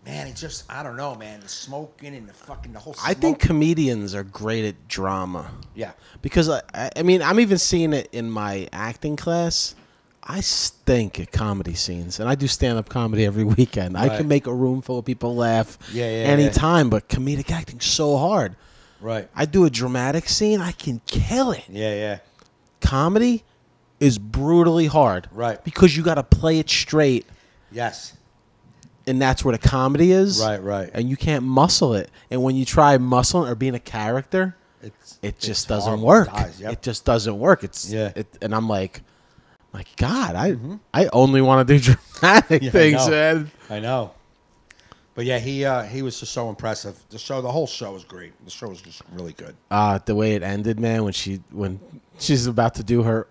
S2: man, it's just, I don't know, man. The smoking and the whole.
S1: I think comedians are great at drama.
S2: Yeah.
S1: Because I mean, I'm even seeing it in my acting class. I stink at comedy scenes, and I do stand-up comedy every weekend.
S2: Right.
S1: I can make a room full of people laugh
S2: Yeah,
S1: anytime, but comedic acting's so hard.
S2: Right.
S1: I do a dramatic scene, I can kill it.
S2: Yeah.
S1: Comedy is brutally hard.
S2: Right.
S1: Because you got to play it straight,
S2: Yes.
S1: and that's where the comedy is.
S2: Right.
S1: And you can't muscle it. And when you try muscling or being a character, it just doesn't work. It just doesn't work. And I'm like, my God, I only want to do dramatic things, man.
S2: I know. But yeah, he was just so impressive. The whole show was great. The show was just really good.
S1: The way it ended, man, when she's about to do her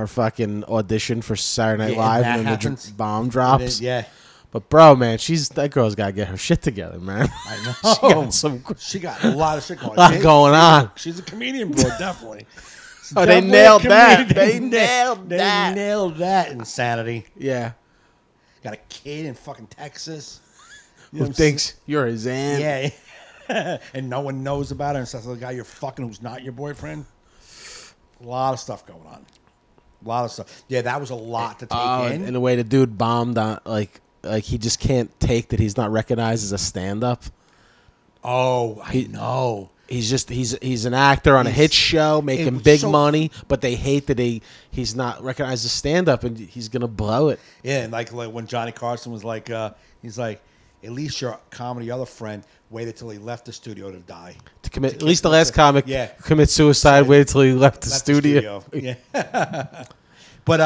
S1: fucking audition for Saturday Night Live, and then the bomb drops.
S2: Yeah.
S1: But bro, man, that girl's got to get her shit together, man.
S2: I know. She got a lot of shit going on.
S1: Going on.
S2: She's a comedian, bro, definitely.
S1: Oh, they nailed that. They nailed that.
S2: They nailed that insanity.
S1: Yeah.
S2: Got a kid in fucking Texas.
S1: Who thinks you're his aunt.
S2: Yeah. And no one knows about it. And stuff. The guy you're fucking who's not your boyfriend. A lot of stuff going on. A lot of stuff. Yeah, that was a lot to take in.
S1: And the way the dude bombed on, like he just can't take that he's not recognized as a stand-up.
S2: Oh, I know.
S1: He's an actor on a hit show making big money, but they hate that he's not recognized as stand-up, and he's gonna blow it.
S2: Yeah, and like when Johnny Carson was like, he's like, at least your comedy other friend waited till he left the studio to die.
S1: To commit, at least the last comic
S2: Yeah.
S1: commit suicide waited till he left the studio.
S2: Yeah. But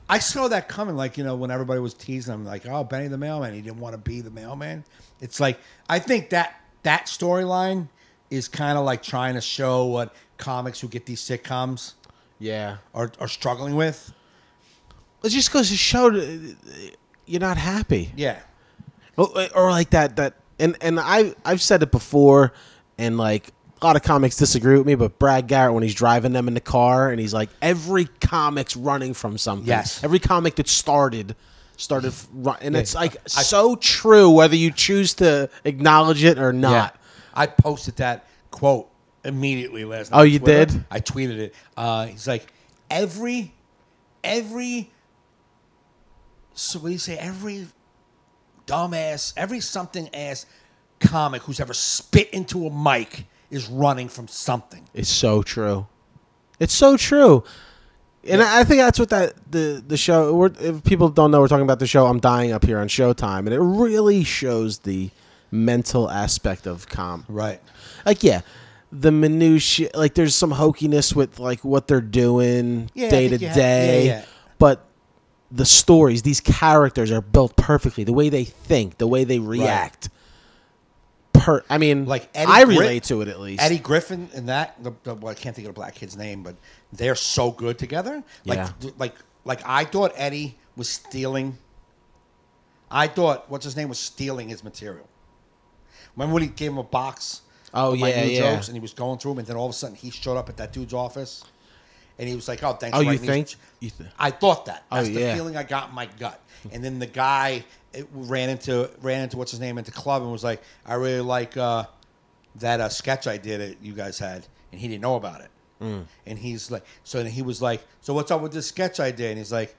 S2: I saw that coming, like, when everybody was teasing him, like, oh, Benny the Mailman, he didn't want to be the mailman. It's like, I think that storyline is kind of like trying to show what comics who get these sitcoms are struggling with.
S1: It just goes to show you're not happy.
S2: Yeah.
S1: Or like that and I've said it before, and like a lot of comics disagree with me, but Brad Garrett, when he's driving them in the car and he's like, every comic's running from something.
S2: Yes.
S1: Every comic that started and it's like so true whether you choose to acknowledge it or not.
S2: I posted that quote immediately last night.
S1: Oh, you did?
S2: I tweeted it. He's like, every so what do you say? Every dumbass, every something ass comic who's ever spit into a mic is running from something.
S1: It's so true. It's so true. And I think that's what the show. If people don't know, we're talking about the show I'm Dying Up Here on Showtime, and it really shows the mental aspect of
S2: Right.
S1: Like, yeah, the minutiae. Like, there's some hokiness with like what they're doing day to day, but the stories, these characters are built perfectly. The way they think, the way they react. I mean,
S2: like
S1: I relate to it at least.
S2: Eddie Griffin and that. Well, I can't think of the black kid's name, but they're so good together. Like I thought Eddie was stealing. I thought what's his name was stealing his material. Remember when he gave him a box?
S1: Oh,
S2: of my new
S1: yeah.
S2: jokes, and he was going through them, and then all of a sudden he showed up at that dude's office, and he was like, "Oh, thanks."
S1: Oh,
S2: for
S1: you
S2: writing
S1: think?
S2: these." I thought that. That's the
S1: yeah.
S2: feeling I got in my gut. And then the guy ran into what's his name at the club and was like, "I really like that sketch I did that you guys had," and he didn't know about it. And he's like, so then he was like, "So what's up with this sketch I did?" And he's like,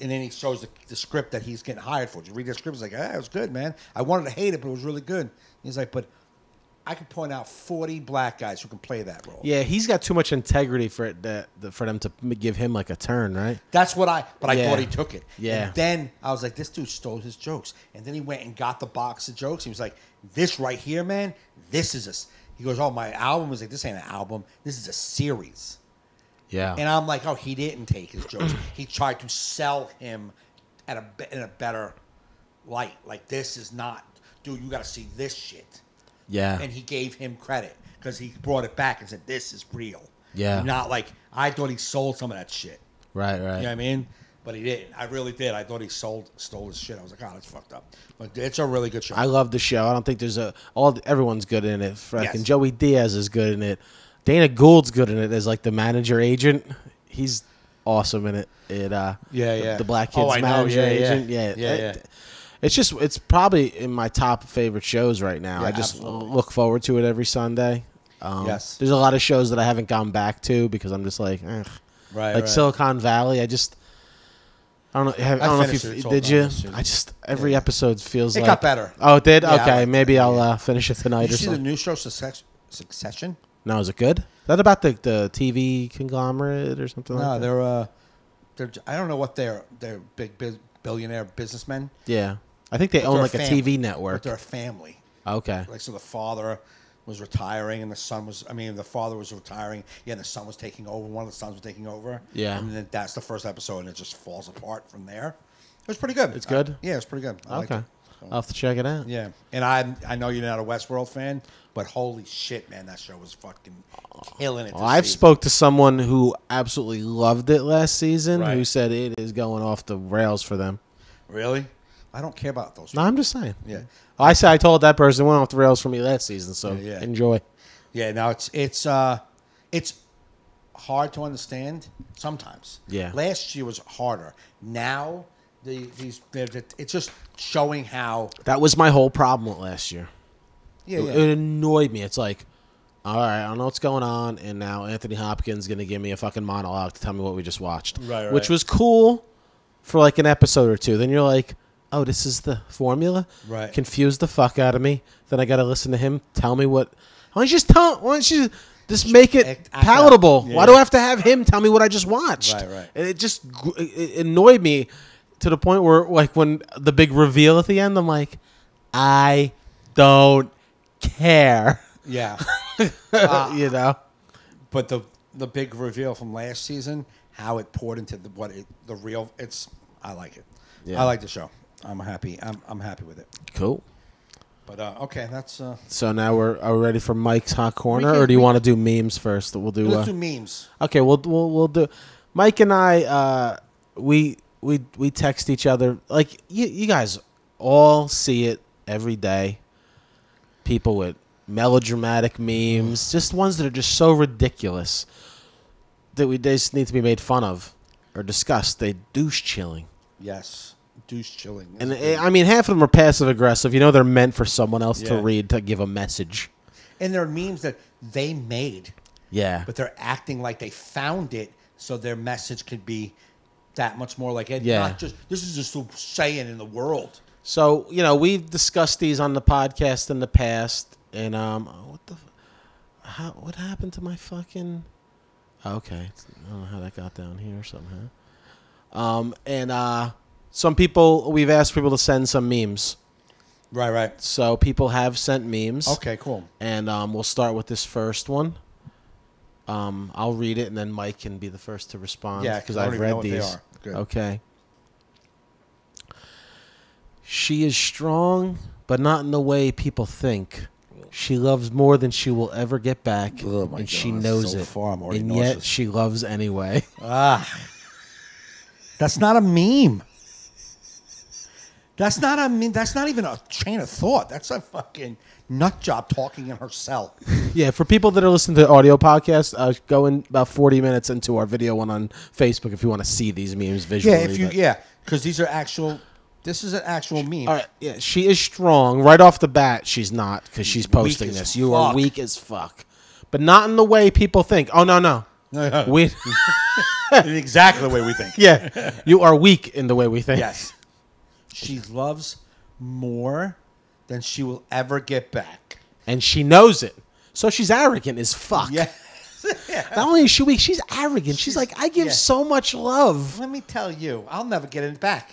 S2: and then he shows the script that he's getting hired for. Did you read the script? He's like, "Ah, it was good, man. I wanted to hate it, but it was really good." He's like, "But I could point out 40 black guys who can play that role."
S1: Yeah, he's got too much integrity for them to give him like a turn, right?
S2: That's what I thought he took it.
S1: Yeah.
S2: And then I was like, this dude stole his jokes. And then he went and got the box of jokes. He was like, this right here, man, this is he goes, "Oh, my album." Was like, "This ain't an album. This is a series."
S1: Yeah.
S2: And I'm like, oh, he didn't take his jokes. He tried to sell him in a better light. Like, this is not, dude, you got to see this shit.
S1: Yeah.
S2: And he gave him credit because he brought it back and said, this is real.
S1: Yeah.
S2: Not like, I thought he sold some of that shit.
S1: Right.
S2: You know what I mean? But he didn't. I really did. I thought he stole his shit. I was like, oh, that's fucked up. But it's a really good show.
S1: I love the show. I don't think there's everyone's good in it. Fucking
S2: Yes.
S1: Joey Diaz is good in it. Dana Gould's good in it as like the manager agent. He's awesome in it. The black kid's manager agent. Yeah. It's probably in my top favorite shows right now.
S2: Yeah,
S1: I just
S2: absolutely.
S1: look forward to it every Sunday.
S2: Yes.
S1: There's a lot of shows that I haven't gone back to because I'm just like,
S2: Right.
S1: Silicon Valley. I don't know. I don't know if
S2: finished
S1: you
S2: it. It's all
S1: did.
S2: done
S1: You?
S2: this season.
S1: I just every episode feels
S2: It
S1: like
S2: got better.
S1: Oh, it did.
S2: Yeah, I
S1: Okay,
S2: like
S1: maybe
S2: it.
S1: I'll finish it tonight
S2: Did you
S1: or
S2: see the
S1: something.
S2: new show, Succession?
S1: No, is it good? Is that about the TV conglomerate or something like that?
S2: No, they're I don't know what they're big billionaire businessmen.
S1: Yeah, I think they
S2: But
S1: own
S2: they're
S1: like a
S2: family.
S1: TV
S2: But
S1: network.
S2: they're a family.
S1: Okay.
S2: Like, so the father was retiring and the father was retiring. Yeah, and the son was taking over. One of the sons was taking over.
S1: Yeah.
S2: And then that's the first episode, and it just falls apart from there. It was pretty good.
S1: It's good?
S2: Yeah, it's pretty good. I liked
S1: Okay.
S2: it. So,
S1: I'll have to check it out.
S2: yeah, and I know you're not a Westworld fan, but holy shit, man, that show was fucking killing it.
S1: Well, I've spoke to someone who absolutely loved it last season,
S2: Right.
S1: who said it is going off the rails for them.
S2: Really? I don't care about those.
S1: No, I'm just saying.
S2: Yeah.
S1: I told that person it went off the rails for me last season, so
S2: Yeah.
S1: enjoy.
S2: Yeah, now it's hard to understand sometimes.
S1: Yeah.
S2: Last year was harder. Now it's just showing how.
S1: That was my whole problem with last year.
S2: Yeah,
S1: It annoyed me. It's like, all right, I don't know what's going on, and now Anthony Hopkins is going to give me a fucking monologue to tell me what we just watched.
S2: Right.
S1: Which was cool for like an episode or two. Then you're like, oh, this is the formula?
S2: Right.
S1: Confused the fuck out of me. Then I got to listen to him tell me what. Why don't you just make it
S2: Act
S1: palatable?
S2: out. Yeah.
S1: Why do I have to have him tell me what I just watched?
S2: Right.
S1: And it annoyed me to the point where, like, when the big reveal at the end, I'm like, I don't care.
S2: Yeah.
S1: You know?
S2: But the big reveal from last season, how it poured into the real. I like it.
S1: Yeah.
S2: I like the show. I'm happy. I'm happy with it.
S1: Cool.
S2: But okay, that's.
S1: So now are we ready for Mike's Hot Corner,
S2: can-
S1: or do you
S2: we-
S1: want to do memes first? We'll do.
S2: Let's do memes.
S1: Okay, we'll do. Mike and I, we text each other like you guys all see it every day. people with melodramatic memes, just ones that are just so ridiculous that they just need to be made fun of or discussed. They douche chilling.
S2: Yes. Douche chilling.
S1: And I mean, half of them are passive aggressive. You know, they're meant for someone else to read, to give a message.
S2: And there are memes that they made.
S1: Yeah.
S2: But they're acting like they found it so their message could be that much more like it.
S1: Yeah.
S2: Not just, this is just a saying in the world.
S1: So, you know, we've discussed these on the podcast in the past. And, what happened to my fucking... Okay. I don't know how that got down here somehow. Some people, we've asked people to send some memes.
S2: Right.
S1: So people have sent memes.
S2: Okay, cool.
S1: And we'll start with this first one. I'll read it, and then Mike can be the first to respond.
S2: Yeah,
S1: because
S2: I
S1: I've
S2: don't even know
S1: read
S2: what they
S1: these.
S2: are. Good.
S1: Okay. She is strong, but not in the way people think. She loves more than she will ever get back,
S2: Oh my
S1: and she
S2: God,
S1: knows
S2: so
S1: it.
S2: far I'm already
S1: And yet
S2: nauseous.
S1: she loves anyway.
S2: That's not a meme. That's not a meme. That's not even a chain of thought. That's a fucking nut job talking in herself.
S1: Yeah, for people that are listening to the audio podcast, go in about 40 minutes into our video one on Facebook if you want to see these memes visually.
S2: Because these are actual. This is an actual meme.
S1: All right, yeah, she is strong. Right off the bat, she's not because she's posting
S2: Weak as
S1: this. You are
S2: fuck.
S1: weak as fuck. But not in the way people think. Oh, no. We,
S2: Exactly the way we think.
S1: yeah, you are weak in the way we think.
S2: Yes. She loves more than she will ever get back.
S1: And she knows it. So she's arrogant as fuck.
S2: Yeah.
S1: Not only is she weak, she's arrogant. She's like, I give so much love.
S2: Let me tell you, I'll never get it back.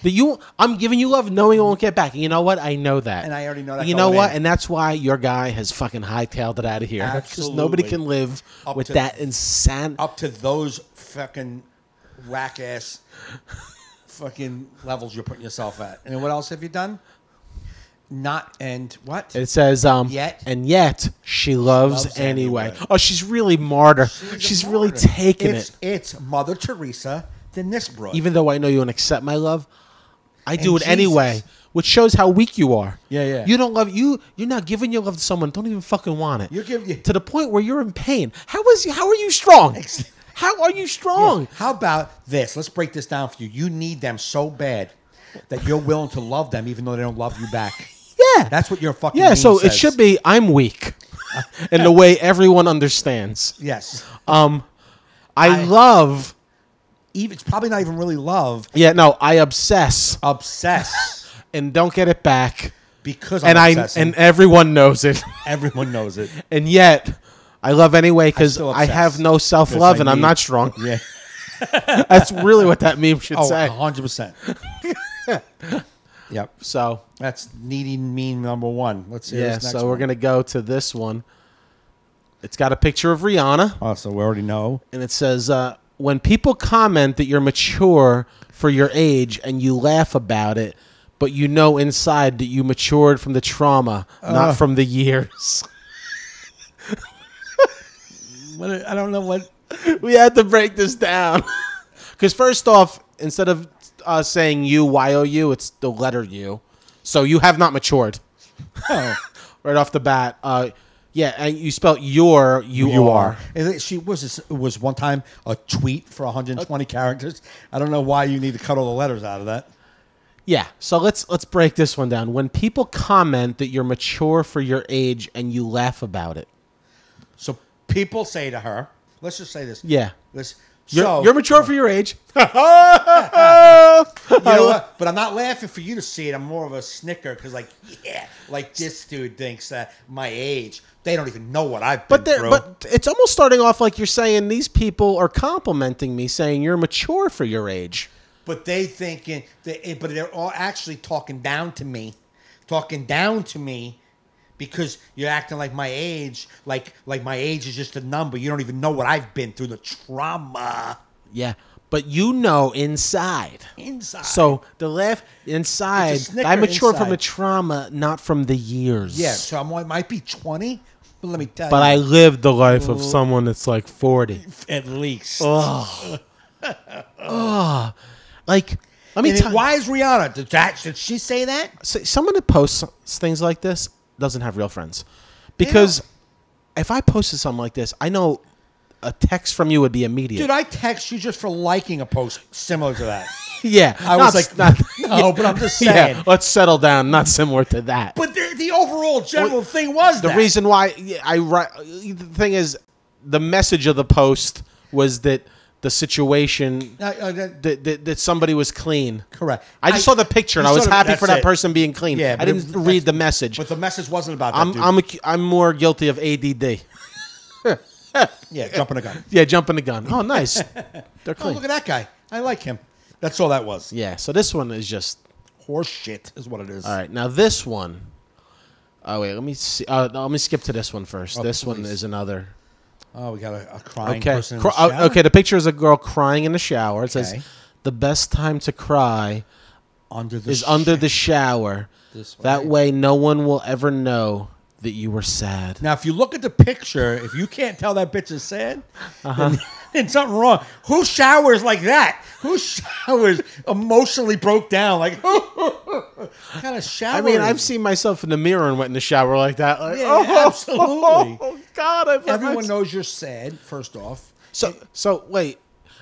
S1: I'm giving you love knowing I won't get back. And you know what? I know that.
S2: And I already know that.
S1: You know
S2: going
S1: what?
S2: in.
S1: And that's why your guy has fucking hightailed it out of here. Because
S2: Absolutely.
S1: nobody can live
S2: Up
S1: with
S2: to-
S1: that insane.
S2: Up to those fucking whack ass fucking levels you're putting yourself at. And what else have you done? Not and what?
S1: It says,
S2: Yet.
S1: and yet she loves anyway. Oh, she's really martyr. She's really taking it.
S2: It's Mother Teresa than this bro.
S1: Even though I know you don't accept my love, I do it
S2: Jesus.
S1: anyway, which shows how weak you are.
S2: Yeah.
S1: You don't love you're not giving your love to someone. Don't even fucking want it.
S2: You
S1: to the point where you're in pain. How are you strong? How are you strong?
S2: How about this? Let's break this down for you. You need them so bad that you're willing to love them even though they don't love you back.
S1: Yeah.
S2: That's what your fucking
S1: Yeah,
S2: meme
S1: so
S2: says.
S1: it should be I'm weak. In the way everyone understands.
S2: Yes.
S1: I love
S2: It's probably not even really love.
S1: Yeah, no, I obsess
S2: Obsess.
S1: and don't get it back.
S2: Because I'm obsessing.
S1: And everyone knows it.
S2: Everyone knows it.
S1: And yet I love anyway because
S2: still
S1: I
S2: obsess.
S1: have no self-love
S2: Because I
S1: and I'm
S2: need-
S1: not strong.
S2: Yeah.
S1: That's really what that meme should
S2: Oh,
S1: say.
S2: 100%. Yep.
S1: So,
S2: That's needy meme number one. Let's see.
S1: yeah,
S2: this next
S1: so we're
S2: one.
S1: going to go to this one. It's got a picture of Rihanna,
S2: Oh, so we already know.
S1: and it says, when people comment that you're mature for your age and you laugh about it, but you know inside that you matured from the trauma, not from the years.
S2: I don't know what.
S1: We had to break this down. Because first off, instead of saying U-Y-O-U, it's the letter U. So you have not matured.
S2: Oh.
S1: Right off the bat. Yeah, and you spelled your, you are.
S2: And she was. It was one time a tweet for 120 characters. I don't know why you need to cut all the letters out of that.
S1: Yeah, so let's break this one down. When people comment that you're mature for your age and you laugh about it.
S2: So people say to her, let's just say this.
S1: Yeah.
S2: You're
S1: You're mature for your age.
S2: You know what? But I'm not laughing for you to see it. I'm more of a snicker because, like this dude thinks that my age. They don't even know what I've been through.
S1: But it's almost starting off like you're saying these people are complimenting me, saying you're mature for your age.
S2: But they thinking, but they're all actually talking down to me, because you're acting like my age, like my age is just a number. You don't even know what I've been through, the trauma.
S1: Yeah, but you know inside. So the laugh inside,
S2: It's a snicker
S1: I mature from
S2: inside.
S1: the trauma, not from the years.
S2: Yeah, so I might be 20, but let me tell
S1: But
S2: you.
S1: I lived the life of someone that's like 40.
S2: At least.
S1: Like, let me
S2: And
S1: tell you.
S2: why is Rihanna? Did she say that?
S1: Someone that posts things like this, doesn't have real friends. Because if I posted something like this, I know a text from you would be immediate.
S2: Dude, I text you just for liking a post similar to that.
S1: Yeah.
S2: I was like, no, but I'm just saying.
S1: Yeah, let's settle down. Not similar to that.
S2: But the overall general thing was
S1: the
S2: that.
S1: reason why the thing is, the message of the post was that the situation that somebody was clean.
S2: Correct.
S1: I just saw the picture and I was happy for that person being clean.
S2: Yeah,
S1: I didn't read the message.
S2: But the message wasn't about that.
S1: I'm more guilty of ADD.
S2: Yeah, jumping a gun.
S1: Yeah, jumping the gun. Oh, nice. They're
S2: Oh,
S1: clean.
S2: look at that guy. I like him. That's all that was.
S1: Yeah. So this one is just
S2: Horse shit is what it is.
S1: all right. Now this one. Oh wait, let me see. No, let me skip to this one first.
S2: Oh,
S1: this one
S2: please.
S1: is another.
S2: Oh, we got a crying
S1: Okay.
S2: person in the shower?
S1: Okay. The picture is a girl crying in the shower. It says,
S2: Okay.
S1: "The best time to cry
S2: Under the
S1: is under the shower.
S2: This way.
S1: That way, no one will ever know that you were sad."
S2: Now, if you look at the picture, if you can't tell that bitch is sad, then something wrong. Who showers like that? Who showers emotionally broke down? Like, what kind of shower?
S1: I mean,
S2: is
S1: I've
S2: it?
S1: seen myself in the mirror and went in the shower like that. Like,
S2: Yeah, absolutely.
S1: Oh God!
S2: Everyone knows you're sad, first off.
S1: So wait.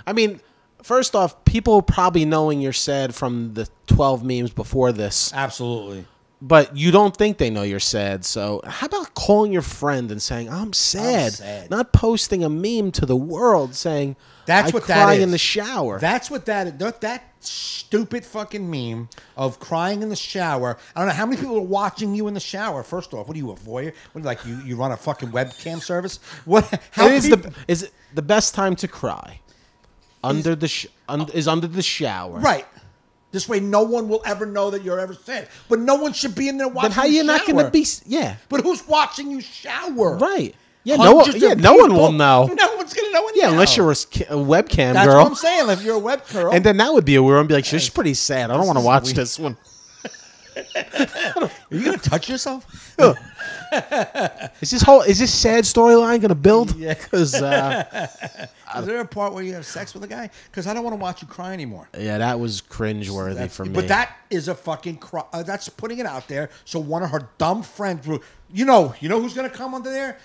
S1: I mean, first off, people probably knowing you're sad from the 12 memes before this,
S2: Absolutely.
S1: but you don't think they know you're sad. So how about calling your friend and saying, "I'm sad,"
S2: sad.
S1: not posting a meme to the world saying,
S2: That's
S1: "I
S2: what
S1: cry
S2: that is.
S1: in the shower."
S2: That's what that stupid fucking meme of crying in the shower. I don't know how many people are watching you in the shower. First off, what are you, a voyeur? What, like you run a fucking webcam service? What? How
S1: It is
S2: people-
S1: is it the best time to cry? Under the shower.
S2: Right. This way, no one will ever know that you're ever sad. But no one should be in there watching.
S1: Then how
S2: you
S1: you not
S2: shower.
S1: going to be? Yeah.
S2: But who's watching you shower?
S1: Right. Yeah. No one.
S2: Hundreds
S1: Yeah.
S2: of
S1: No one
S2: people.
S1: will know.
S2: No one's gonna know.
S1: Yeah,
S2: anyhow.
S1: unless you're a webcam
S2: That's
S1: girl.
S2: what I'm saying. If you're a web girl,
S1: And then that would be a weird one. Be like, she's pretty sad. I don't want to
S2: is
S1: watch
S2: weird.
S1: this one.
S2: are you gonna touch yourself?
S1: Is this sad storyline going to build? Yeah. Because
S2: Is there a part where you have sex with a guy? Because I don't want to watch you cry anymore.
S1: yeah, that was cringeworthy for me.
S2: But that is a fucking that's putting it out there. So one of her dumb friends, you know who's gonna come under there?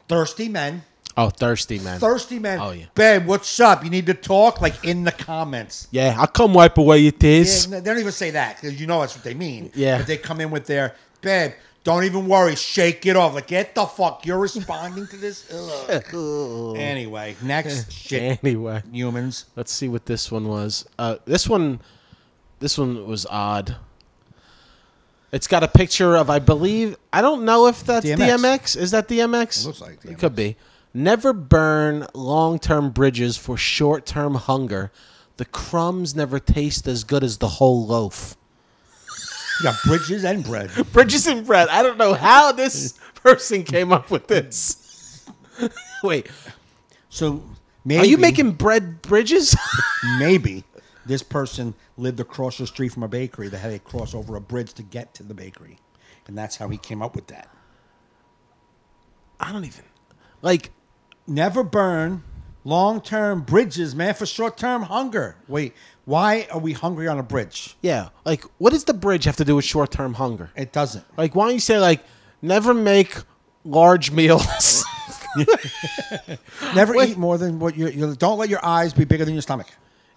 S2: Thirsty men.
S1: thirsty man.
S2: Thirsty men.
S1: Oh, yeah.
S2: Babe, what's up? You need to talk, like in the comments.
S1: Yeah, I'll come wipe away your tears.
S2: Yeah, they don't even say that because you know that's what they mean.
S1: Yeah.
S2: But they come in with their, babe, don't even worry, shake it off. Like, get the fuck, you're responding to this? Ugh. Anyway, next shit.
S1: Anyway,
S2: Humans.
S1: let's see what this one was. This one was odd. It's got a picture of, I believe, I don't know if that's
S2: DMX.
S1: DMX. Is that DMX?
S2: It looks like
S1: It
S2: DMX.
S1: could be. Never burn long-term bridges for short-term hunger. The crumbs never taste as good as the whole loaf.
S2: You got bridges and bread.
S1: Bridges and bread. I don't know how this person came up with this. Wait,
S2: So maybe
S1: are you making bread bridges?
S2: maybe this person lived across the street from a bakery that had to cross over a bridge to get to the bakery. And that's how he came up with that.
S1: I don't even like.
S2: Never burn long-term bridges, man, for short-term hunger. Wait, why are we hungry on a bridge?
S1: Yeah, like what does the bridge have to do with short-term hunger?
S2: It doesn't.
S1: Like, why don't you say like never make large meals?
S2: Never
S1: Wait.
S2: eat more than what you don't let your eyes be bigger than your stomach.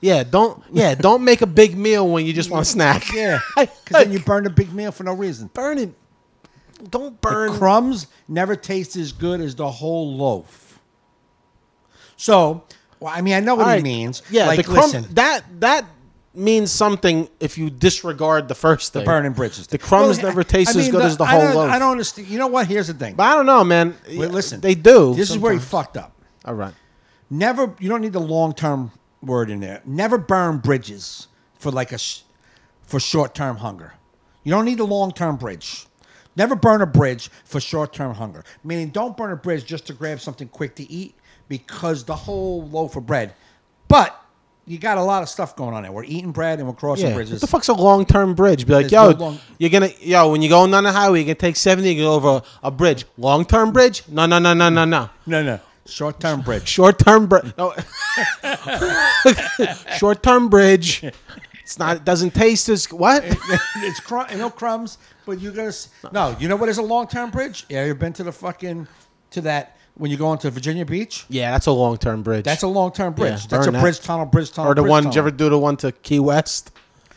S1: don't make a big meal when you just want a snack.
S2: Yeah, because then you burn a big meal for no reason.
S1: burn it. Don't burn.
S2: Crumbs never taste as good as the whole loaf. So, well, I mean, I know what
S1: All
S2: he
S1: right.
S2: means.
S1: Yeah,
S2: like,
S1: the crumb
S2: listen,
S1: that means something if you disregard the first thing.
S2: burning bridges.
S1: The crumbs
S2: Well,
S1: never taste
S2: I
S1: as
S2: mean,
S1: good as the whole loaf.
S2: I don't understand. You know what? Here's the thing.
S1: But I don't know, man.
S2: Wait, listen.
S1: They do.
S2: This is where he
S1: sometimes.
S2: fucked up.
S1: All right.
S2: Never. You don't need the long-term word in there. Never burn bridges for like for short-term hunger. You don't need a long-term bridge. Never burn a bridge for short-term hunger. Meaning, don't burn a bridge just to grab something quick to eat because the whole loaf of bread. But you got a lot of stuff going on there. We're eating bread and we're crossing
S1: Yeah.
S2: bridges.
S1: What the fuck's a long-term bridge? Be like,
S2: There's
S1: yo,
S2: no long-
S1: when you're going down the highway, you can take 70 and go over a bridge. Long-term bridge? No.
S2: No. Short-term bridge.
S1: Short-term bridge. No. Short-term bridge. It's not. It doesn't taste as what?
S2: It's no crumbs, but you gotta. No, you know what is a long-term bridge? Yeah, you've been to the to that when you go into Virginia Beach.
S1: Yeah, that's a long-term bridge.
S2: That's a long-term bridge.
S1: Yeah,
S2: That's a
S1: burn
S2: bridge tunnel.
S1: Or the one. Did you ever do the one to Key West?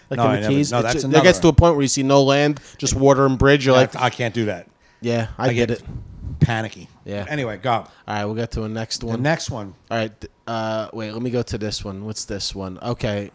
S1: Like
S2: No, I
S1: in the
S2: never-
S1: Keys?
S2: no, that's
S1: It
S2: another.
S1: gets to a point where you see no land, just water and bridge. You're like,
S2: I can't do that.
S1: yeah, I get it.
S2: Panicky.
S1: Yeah.
S2: Anyway, go.
S1: All right, we'll get to a next
S2: The
S1: one.
S2: next one.
S1: All right, wait, let me go to this one. What's this one? Okay.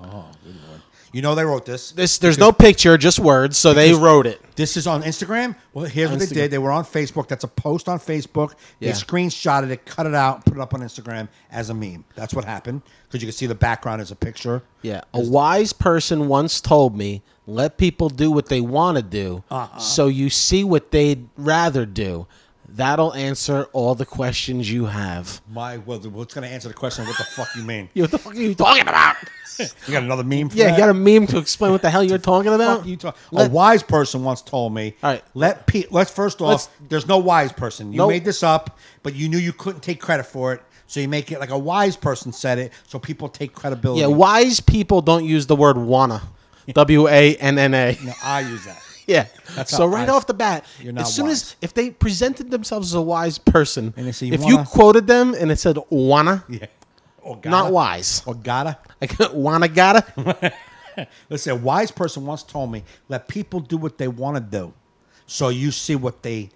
S2: Oh, good one. You know they wrote this.
S1: There's no picture, just words, so they wrote it.
S2: This is on Instagram. Well, here's what they
S1: Instagram.
S2: did. They were on Facebook. That's a post on Facebook. They
S1: Yeah.
S2: screenshotted it, cut it out, put it up on Instagram as a meme. That's what happened because you can see the background as a picture.
S1: Yeah, a wise person once told me, "Let people do what they want to do, so you see what they'd rather do. That'll answer all the questions you have."
S2: What's going to answer the question? What the fuck you mean?
S1: What the fuck are you talking about?
S2: You got another meme? For
S1: Yeah,
S2: that?
S1: you got a meme to explain what the hell you're talking about?
S2: Fuck you a wise person once told me.
S1: All right.
S2: Let's first off. There's no wise person. You
S1: Nope.
S2: made this up, but you knew you couldn't take credit for it, so you make it like a wise person said it, so people take credibility.
S1: Yeah, wise people don't use the word wanna. WANNA.
S2: No, I use that.
S1: Yeah.
S2: That's
S1: So
S2: how
S1: right
S2: I-
S1: off the bat,
S2: You're not
S1: as soon
S2: wise.
S1: as if they presented themselves as a wise person,
S2: And they say,
S1: if
S2: "You
S1: you
S2: wanna-"
S1: quoted them and it said wanna,
S2: Yeah. Or gotta.
S1: not wise.
S2: Or gotta.
S1: Like wanna gotta.
S2: Let's say a wise person once told me, "Let people do what they want to do, so you see what they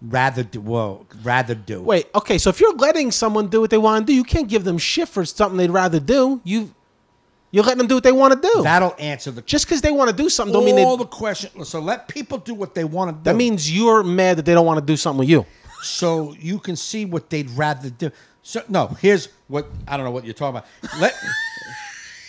S2: rather do." Well, rather do.
S1: Wait, okay, so if you're letting someone do what they want to do, you can't give them shit for something they'd rather do. You're letting them do what they want to do.
S2: That'll answer the
S1: Just because they want to do something don't mean
S2: all
S1: they,
S2: the question. So let people do what they want to do.
S1: that means you're mad that they don't want to do something with you.
S2: so you can see what they'd rather do. So no, here's what I don't know what you're talking about.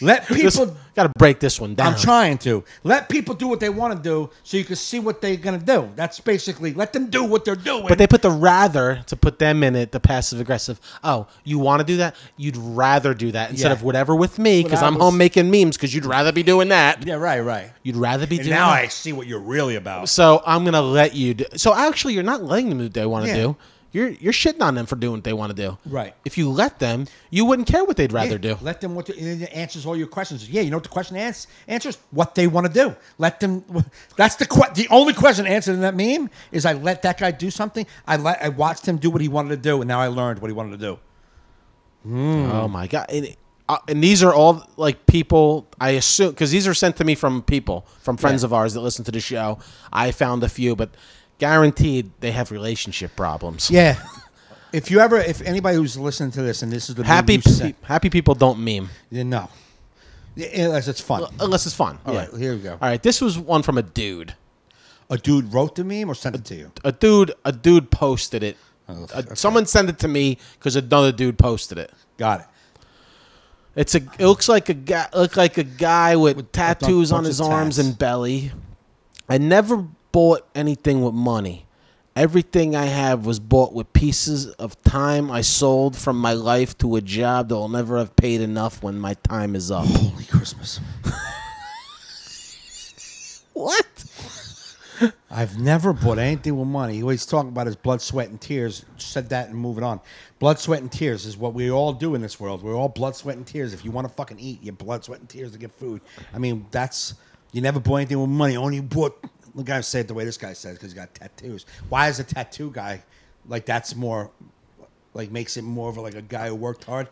S2: Let people.
S1: Got to break this one down.
S2: I'm trying to let people do what they want to do, so you can see what they're gonna do. That's basically let them do what they're doing.
S1: But they put the rather to put them in it, the passive aggressive. Oh, you want to do that? You'd rather do that instead
S2: Yeah.
S1: of whatever with me because
S2: But I
S1: I'm
S2: was-
S1: home making memes because you'd rather be doing that.
S2: yeah, right.
S1: You'd rather be
S2: And
S1: doing
S2: now
S1: that.
S2: I see what you're really about.
S1: So I'm going to let you do. So actually, you're not letting them do what they want to
S2: Yeah.
S1: do. You're shitting on them for doing what they want to do.
S2: Right.
S1: If you let them, you wouldn't care what they'd rather
S2: Yeah,
S1: do.
S2: Let them and it answers all your questions. Yeah, you know what the question answers? What they want to do. Let them. That's the only question answered in that meme is I let that guy do something. I watched him do what he wanted to do, and now I learned what he wanted to do.
S1: Oh my god! And these are all like people. I assume because these are sent to me from people, from friends
S2: Yeah.
S1: of ours that listen to the show. I found a few, but guaranteed they have relationship problems.
S2: Yeah. If anybody who's listening to this and this is the
S1: Happy
S2: meme you sent,
S1: happy people don't meme
S2: then no. Yeah, unless it's fun.
S1: unless it's fun.
S2: All
S1: yeah.
S2: right, here we go.
S1: All right, this was one from a dude.
S2: A dude wrote the meme or sent it to you?
S1: A dude posted it.
S2: Oh, okay.
S1: Someone sent it to me because another dude posted it.
S2: Got it.
S1: It looks like a guy with tattoos
S2: bunch
S1: on his
S2: of
S1: arms
S2: tats.
S1: and belly. I never bought anything with money. Everything I have was bought with pieces of time I sold from my life to a job that will never have paid enough when my time is up.
S2: Holy Christmas.
S1: What?
S2: I've never bought anything with money. He always talking about his blood, sweat, and tears. Said that and moving on. Blood, sweat, and tears is what we all do in this world. We're all blood, sweat, and tears. If you want to fucking eat, you blood, sweat, and tears to get food. I mean, you never bought anything with money. Only bought. The guy said it the way this guy says because he got tattoos. Why is a tattoo guy like that's more like makes it more of like a guy who worked hard?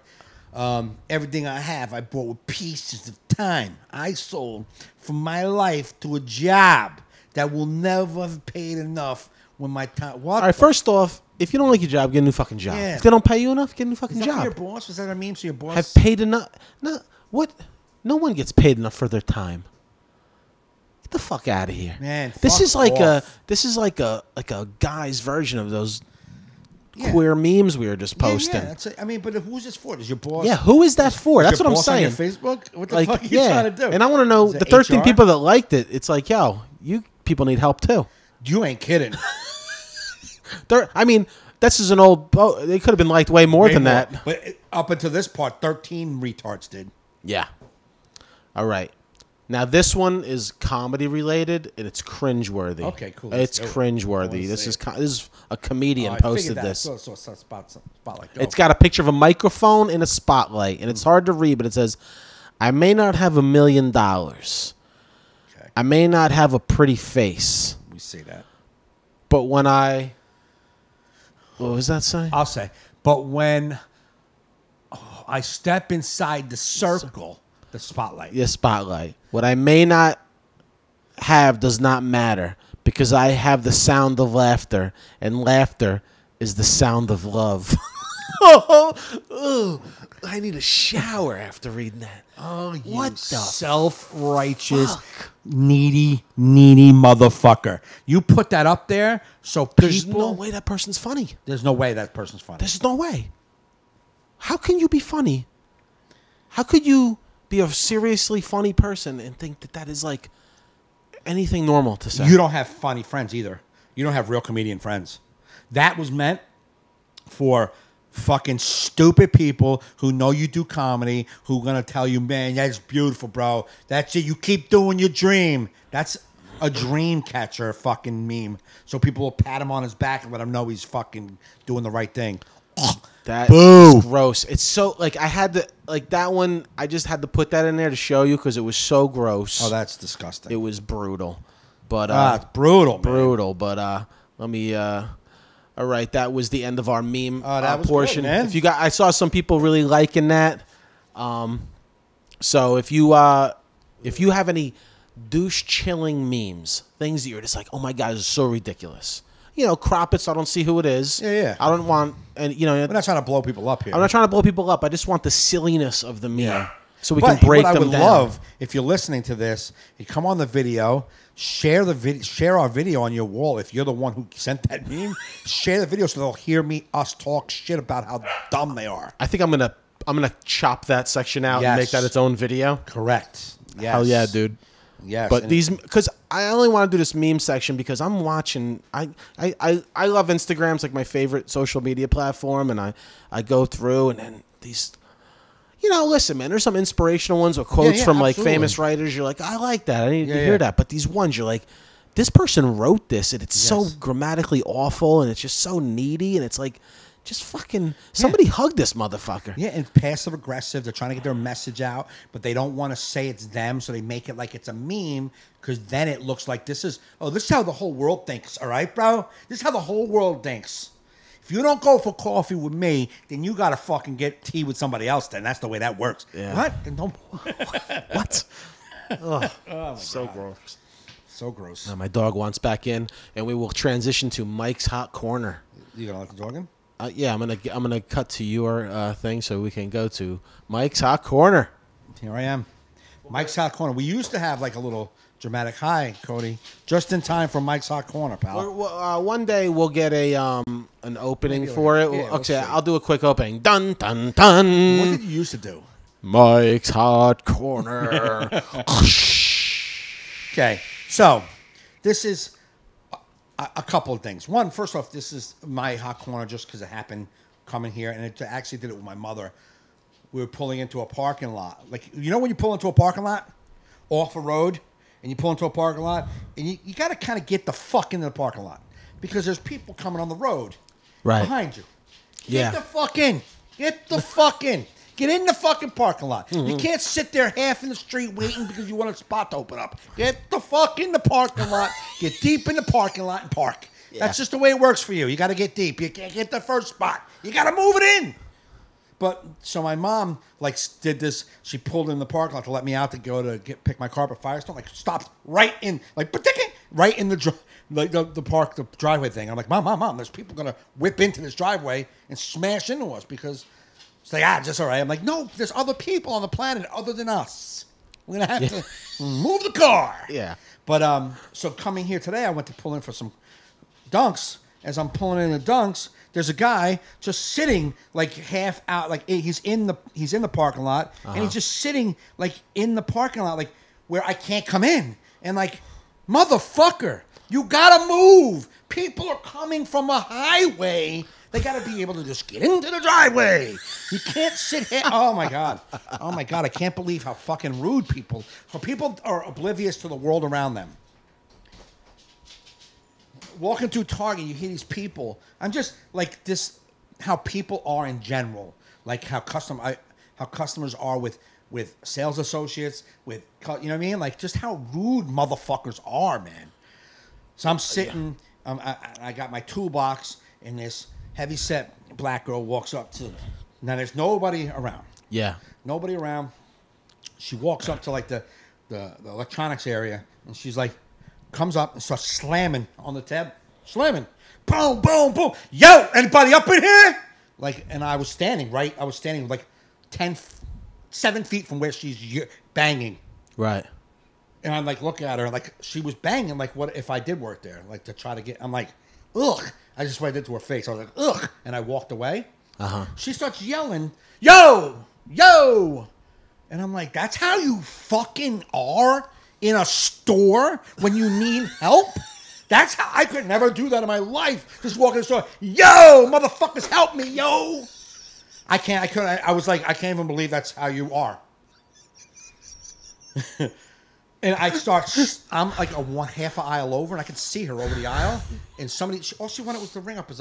S2: Everything I have, I bought with pieces of time I sold from my life to a job that will never have paid enough when my time. What?
S1: All right, first off, if you don't like your job, get a new fucking job.
S2: Yeah.
S1: If they don't pay you enough, get a new fucking
S2: Is that for
S1: job.
S2: your boss? Was that a meme? So your boss
S1: Have paid enough. No, what? No one gets paid enough for their time. Get the fuck out of here,
S2: Man,
S1: This
S2: fuck
S1: is like
S2: off.
S1: a guy's version of those
S2: Yeah.
S1: queer memes we were just posting.
S2: Yeah, that's it. I mean, but who's this for? Is your boss?
S1: Yeah, who is that for?
S2: is
S1: That's
S2: your
S1: what I'm
S2: boss on your
S1: saying.
S2: Facebook? What the
S1: Like,
S2: fuck are you
S1: yeah,
S2: trying to do?
S1: and I want to know
S2: Is it
S1: the 13
S2: HR?
S1: people that liked it. It's like, yo, you people need help too.
S2: You ain't kidding.
S1: I mean, this is an old. Oh, they could have been liked way more than that.
S2: But up until this part, 13 retards did.
S1: Yeah. All right. Now this one is comedy related and it's cringeworthy.
S2: Okay, cool.
S1: It's
S2: Let's do it.
S1: cringeworthy.
S2: I
S1: This
S2: wanna
S1: is a comedian
S2: I
S1: posted
S2: figured that.
S1: this.
S2: So spotlight. Go.
S1: It's got a picture of a microphone and a spotlight, and it's hard to read, but it says, I may not have $1 million.
S2: Okay.
S1: I may not have a pretty face.
S2: We say that.
S1: But when what was that saying?
S2: I'll say. But when I step inside the circle, the spotlight.
S1: Your spotlight. What I may not have does not matter because I have the sound of laughter, and laughter is the sound of love. Oh, I need a shower after reading that.
S2: Oh, you
S1: what the
S2: self-righteous,
S1: fuck?
S2: needy motherfucker. You put that up there so people...
S1: There's no way that person's funny.
S2: There's no way that person's funny.
S1: There's no way. How can you be funny? How could you be a seriously funny person and think that that is like anything normal to say?
S2: You don't have funny friends either. You don't have real comedian friends. That was meant for fucking stupid people who know you do comedy, who are going to tell you, man, that's beautiful, bro. That's it. You keep doing your dream. That's a dream catcher fucking meme. So people will pat him on his back and let him know he's fucking doing the right thing.
S1: That
S2: Boo.
S1: is gross. It's so, like, I had to, like, that one, I just had to put that in there to show you because it was so gross.
S2: Oh, that's disgusting.
S1: It was brutal. But,
S2: it's brutal, man.
S1: brutal. But, let me, all right, that was the end of our meme
S2: that was
S1: portion.
S2: good, man.
S1: If you got, I saw some people really liking that. So if you have any douche chilling memes, things that you're just like, oh my god, this is so ridiculous. You know, crop it so I don't see who it is.
S2: Yeah.
S1: I don't want, and you know,
S2: We're not trying to blow people up here.
S1: I'm not trying to blow people up. I just want the silliness of the meme, so we
S2: But
S1: can break
S2: what
S1: them
S2: I would
S1: down.
S2: love, if you're listening to this, you come on the video, share our video on your wall. If you're the one who sent that meme, share the video so they'll hear us talk shit about how dumb they are.
S1: I think I'm gonna chop that section out and make that its own video.
S2: Correct. Yes.
S1: Hell yeah, dude.
S2: Yes.
S1: But
S2: and
S1: these, because I only want to do this meme section because I'm watching. I love Instagram. It's like my favorite social media platform, and I go through and then these. You know, listen, man. There's some inspirational ones or quotes from like
S2: absolutely.
S1: famous writers. You're like, I like that. I need to
S2: Yeah,
S1: hear
S2: yeah.
S1: that. But these ones, you're like, this person wrote this, and it's so
S2: Yes.
S1: grammatically awful, and it's just so needy, and it's like, just fucking somebody hug this motherfucker.
S2: Yeah, and passive aggressive. They're trying to get their message out, but they don't want to say it's them, so they make it like it's a meme because then it looks like this is how the whole world thinks. All right, bro, this is how the whole world thinks. If you don't go for coffee with me, then you gotta fucking get tea with somebody else. Then that's the way that works.
S1: Yeah.
S2: What? Then don't.
S1: What? Oh, so gross.
S2: So gross.
S1: Now my dog wants back in, and we will transition to Mike's Hot Corner.
S2: You gonna let the dog in?
S1: Yeah, I'm gonna cut to your thing so we can go to Mike's Hot Corner.
S2: Here I am. Mike's Hot Corner. We used to have like a little dramatic hi, Cody, just in time for Mike's Hot Corner, pal.
S1: One day we'll get a an opening
S2: Maybe
S1: for
S2: like-
S1: it.
S2: yeah, we'll
S1: Okay,
S2: see.
S1: I'll do a quick opening. Dun dun
S2: What
S1: dun.
S2: did you used to do?
S1: Mike's Hot Corner.
S2: Okay, so this is a couple of things. One, first off, this is my hot corner just because it happened coming here, and it actually did it with my mother. We were pulling into a parking lot. Like, you know when you pull into a parking lot off a road, and you pull into a parking lot, and you got to kind of get the fuck into the parking lot because there's people coming on the road
S1: Right.
S2: behind you.
S1: Yeah.
S2: Get the fuck in. Get the fuck in. Get in the fucking parking lot.
S1: Mm-hmm.
S2: You can't sit there half in the street waiting because you want a spot to open up. Get the fuck in the parking lot. Get deep in the parking lot and park.
S1: Yeah.
S2: That's just the way it works for you. You got to get deep. You can't get the first spot. You got to move it in. But so my mom like did this. She pulled in the parking lot to let me out to go to pick my car up at Firestone. Like stopped right in, like right in the driveway thing. I'm like, mom, there's people gonna whip into this driveway and smash into us because it's like just all right. I'm like, no, there's other people on the planet other than us. We're gonna have to move the car.
S1: Yeah.
S2: But so coming here today, I went to pull in for some dunks. As I'm pulling in the dunks, there's a guy just sitting like half out, like he's in the parking lot, and he's just sitting like in the parking lot, like where I can't come in, and like, motherfucker, you gotta move. People are coming from a highway. They gotta be able to just get into the driveway. You can't sit here. Oh my god, I can't believe how fucking rude people are oblivious to the world around them. Walking through Target, you hear these people. I'm just like this. How people are in general, like how customers are with with sales associates, with, you know what I mean? Like, just how rude motherfuckers are, man. So I'm sitting, I got my toolbox, and this heavy-set black girl walks up to, now there's nobody around.
S1: Yeah.
S2: Nobody around. She walks up to, like, the electronics area, and she's like, comes up and starts slamming on the tab. Slamming. Boom, boom, boom. Yo, anybody up in here? Like, and I was standing, like 7 feet from where she's banging.
S1: Right.
S2: And I'm like, look at her, like, she was banging, like, what if I did work there? Like, to try to get, I'm like, ugh. I just what I did to her face. I was like, ugh. And I walked away.
S1: Uh-huh.
S2: She starts yelling, yo, yo. And I'm like, that's how you fucking are in a store when you need help? That's how I could never do that in my life. Just walk in the store, yo, motherfuckers, help me, yo. I was like, I can't even believe that's how you are. And I'm like half an aisle over, and I could see her over the aisle. And all she wanted was to ring up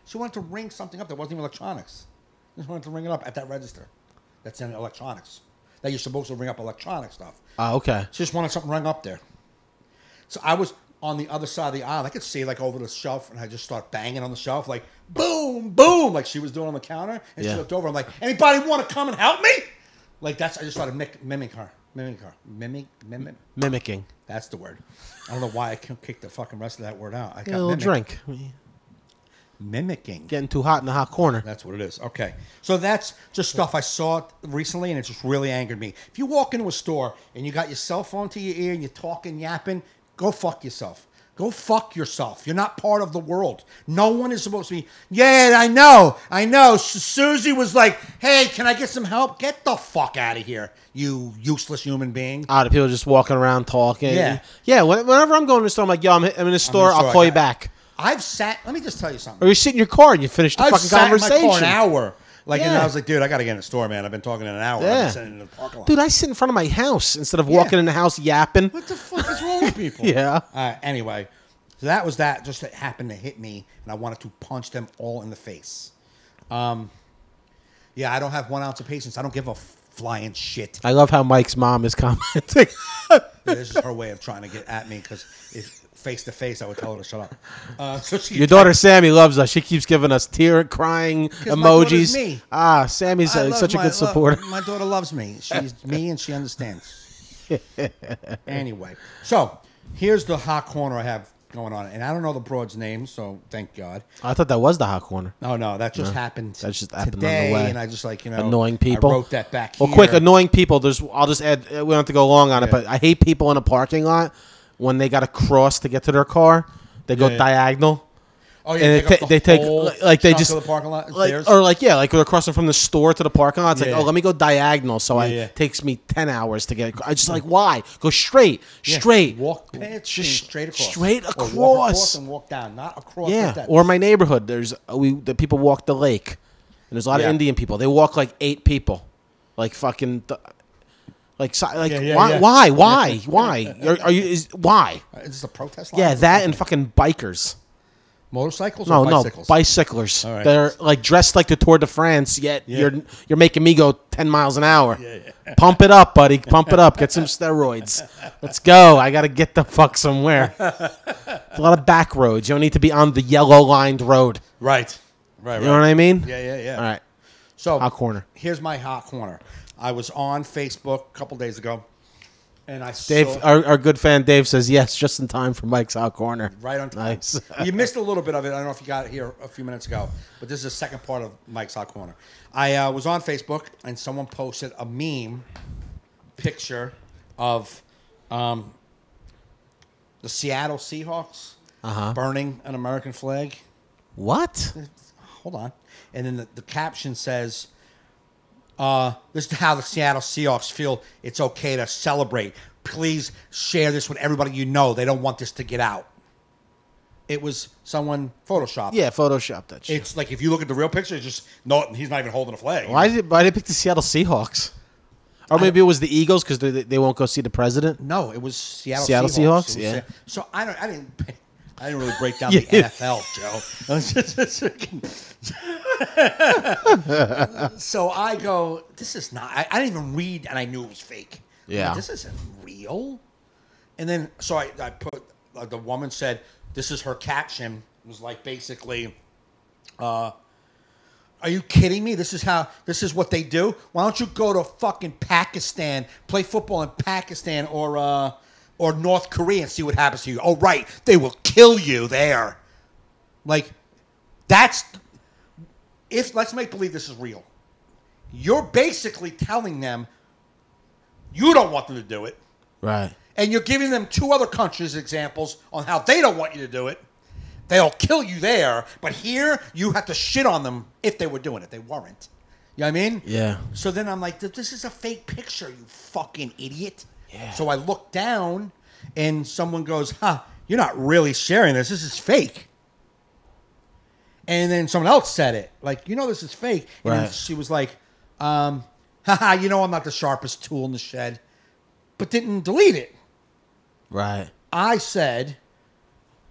S2: she wanted to ring something up that wasn't even electronics. She just wanted to ring it up at that register. That's in electronics. That you're supposed to ring up electronic stuff.
S1: Oh, okay.
S2: She just wanted something rung up there. So I was on the other side of the aisle. I could see, like, over the shelf, and I just start banging on the shelf, like, boom, boom, like she was doing on the counter. And she looked over. I'm like, anybody want to come and help me? Like, I just started mimicking her. Mimicking. That's the word. I don't know why I can't kick the fucking rest of that word out. I got
S1: a little drink.
S2: Mimicking.
S1: Getting too hot in the hot corner.
S2: That's what it is. Okay. So that's just stuff I saw recently, and it just really angered me. If you walk into a store and you got your cell phone to your ear and you're talking, yapping, go fuck yourself. Go fuck yourself. You're not part of the world. No one is supposed to be, yeah, I know. Susie was like, hey, can I get some help? Get the fuck out of here, you useless human being.
S1: The people just walking around talking.
S2: Yeah.
S1: Yeah, whenever I'm going to the store, I'm like, yo, I'm in the store, I'll call you back.
S2: Let me just tell you something.
S1: Or you sit in your car and you finish the fucking conversation.
S2: I've sat in my car an hour. And I was like, dude, I got to get in the store, man. I've been talking in an hour.
S1: Yeah.
S2: I've been sitting in the parking lot.
S1: Dude, I sit in front of my house instead of walking in the house yapping.
S2: What the fuck is wrong with people?
S1: Yeah.
S2: Anyway, so that was that. Just it happened to hit me, and I wanted to punch them all in the face. Yeah, I don't have 1 ounce of patience. I don't give a flying shit.
S1: I love how Mike's mom is commenting.
S2: This is her way of trying to get at me, because if face to face, I would tell her to shut up.
S1: Your daughter Sammy loves us. She keeps giving us crying emojis.
S2: Me.
S1: Sammy's such a good supporter.
S2: My daughter loves me. She's me, and she understands. Anyway, so here's the hot corner I have going on, and I don't know the broad's name, so thank God.
S1: I thought that was the hot corner.
S2: No, that just happened.
S1: That just happened
S2: today,
S1: on the way.
S2: and I just
S1: annoying people.
S2: I wrote that back.
S1: Well,
S2: here.
S1: quick, annoying people. I'll just add. We don't have to go long on it, but I hate people in a parking lot when they got to cross to get to their car. They go diagonal.
S2: Oh yeah,
S1: and they take they just
S2: the parking lot,
S1: like they're crossing from the store to the parking lot. It's like, let me go diagonal, so it takes me 10 hours to get. I just like, why go straight,
S2: walk just
S1: straight across,
S2: or walk across and walk down, not across.
S1: Yeah, or my neighborhood. There's the people walk the lake, and there's a lot of Indian people. They walk like 8 people, like fucking. Why? Are you? Why?
S2: Is this a protest line?
S1: Yeah, that and fucking bikers.
S2: Motorcycles?
S1: No,
S2: or bicycles?
S1: Bicyclers.
S2: All right.
S1: They're like dressed like the Tour de France, yet you're making me go 10 miles an hour. Pump it up, buddy. Pump it up. Get some steroids. Let's go. I got to get the fuck somewhere. There's a lot of back roads. You don't need to be on the yellow lined road.
S2: Right.
S1: You know what I mean?
S2: Yeah.
S1: All right.
S2: So
S1: hot corner.
S2: Here's my hot corner. I was on Facebook a couple days ago, and I
S1: Dave,
S2: saw...
S1: our good fan Dave says, yes, just in time for Mike's hot corner.
S2: Right on time.
S1: Nice.
S2: You missed a little bit of it. I don't know if you got it here a few minutes ago, but this is the second part of Mike's hot corner. I was on Facebook, and someone posted a meme picture of the Seattle Seahawks burning an American flag.
S1: What?
S2: Hold on. And then the caption says... this is how the Seattle Seahawks feel. It's okay to celebrate. Please share this with everybody you know. They don't want this to get out. It was someone photoshopped.
S1: Yeah, photoshopped that shit.
S2: It's like if you look at the real picture, it's just he's not even holding a flag.
S1: Why did they pick the Seattle Seahawks? Or maybe it was the Eagles because they won't go see the president.
S2: No, it was Seattle
S1: Seahawks. Yeah.
S2: So I I didn't really break down the NFL, Joe. I was just so I go, this is not. I didn't even read, and I knew it was fake.
S1: Yeah.
S2: Like, this isn't real. And then, so I put, the woman said, this is her caption. It was like basically, are you kidding me? This is what they do? Why don't you go to fucking Pakistan, play football in Pakistan or North Korea and see what happens to you? Oh, right. They will kill you there. Like, let's make believe this is real. You're basically telling them you don't want them to do it.
S1: Right.
S2: And you're giving them two other countries examples on how they don't want you to do it. They'll kill you there, but here you have to shit on them if they were doing it. They weren't. You know what I mean?
S1: Yeah.
S2: So then I'm like, this is a fake picture, you fucking idiot.
S1: Yeah.
S2: So I look down and someone goes, you're not really sharing this. This is fake. And then someone else said it. Like, this is fake. And then she was like, I'm not the sharpest tool in the shed. But didn't delete it.
S1: Right.
S2: I said,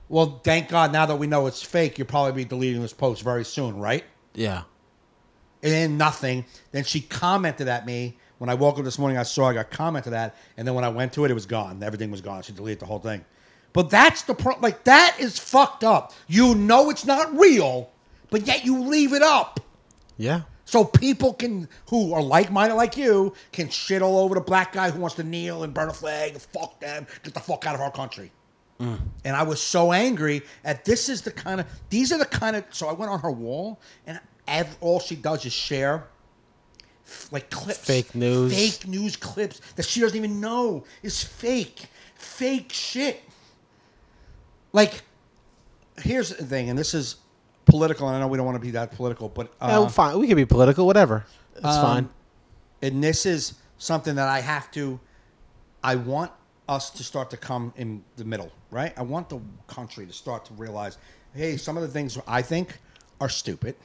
S2: well, thank God now that we know it's fake, you'll probably be deleting this post very soon, right?
S1: Yeah.
S2: And then nothing. Then she commented at me. When I woke up this morning, I got commented at. And then when I went to it, it was gone. Everything was gone. She deleted the whole thing. But that's the problem. Like, that is fucked up. You know it's not real, but yet you leave it up.
S1: Yeah.
S2: So people who are like-minded like you can shit all over the black guy who wants to kneel and burn a flag. Fuck them. Get the fuck out of our country. And I was so angry at these are the kind of, so I went on her wall and all she does is share like clips.
S1: Fake news.
S2: Fake news clips that she doesn't even know is fake. Fake shit. Like, here's the thing, and this is political, and I know we don't want to be that political, but...
S1: fine. We can be political, whatever. It's fine.
S2: And this is something that I want us to start to come in the middle, right? I want the country to start to realize, hey, some of the things I think are stupid.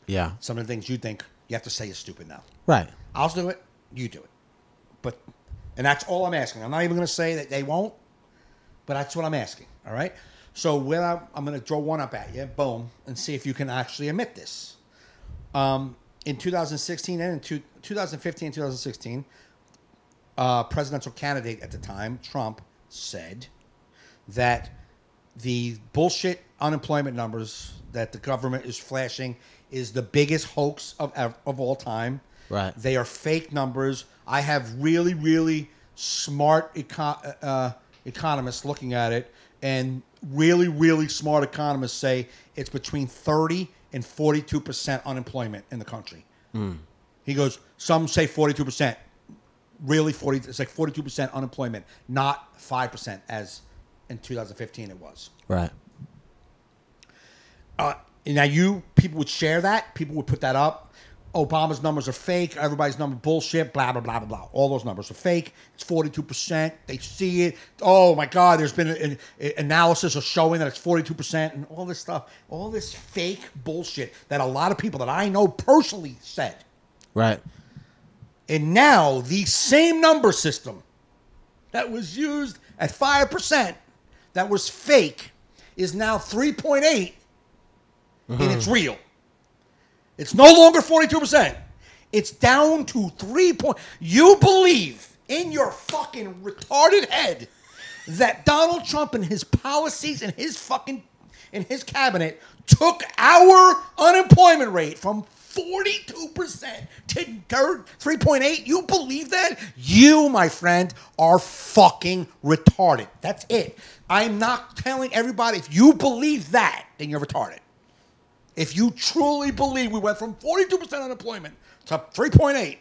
S1: Yeah.
S2: Some of the things you think you have to say is stupid now.
S1: Right.
S2: I'll do it. You do it. And that's all I'm asking. I'm not even going to say that they won't, but that's what I'm asking, all right? So I'm going to throw one up at you, boom, and see if you can actually admit this. In 2016 and in 2015 and 2016, presidential candidate at the time, Trump, said that the bullshit unemployment numbers that the government is flashing is the biggest hoax of all time.
S1: Right.
S2: They are fake numbers. I have really, really smart economists looking at it, and really, really smart economists say it's between 30 and 42% unemployment in the country. He goes, some say 42%. Really, it's like 42% unemployment, not 5% as in 2015 it was.
S1: Right.
S2: Now, people would share that. People would put that up. Obama's numbers are fake. Everybody's number bullshit. Blah, blah, blah, blah, blah. All those numbers are fake. It's 42%. They see it. Oh, my God. There's been an analysis of showing that it's 42% and all this stuff. All this fake bullshit that a lot of people that I know personally said.
S1: Right.
S2: And now the same number system that was used at 5% that was fake is now 3.8 and it's real. It's no longer 42%. It's down to 3 point. You believe in your fucking retarded head that Donald Trump and his policies and his cabinet took our unemployment rate from 42% to 3.8? You believe that? You, my friend, are fucking retarded. That's it. I'm not telling everybody. If you believe that, then you're retarded. If you truly believe we went from 42% unemployment to 3.8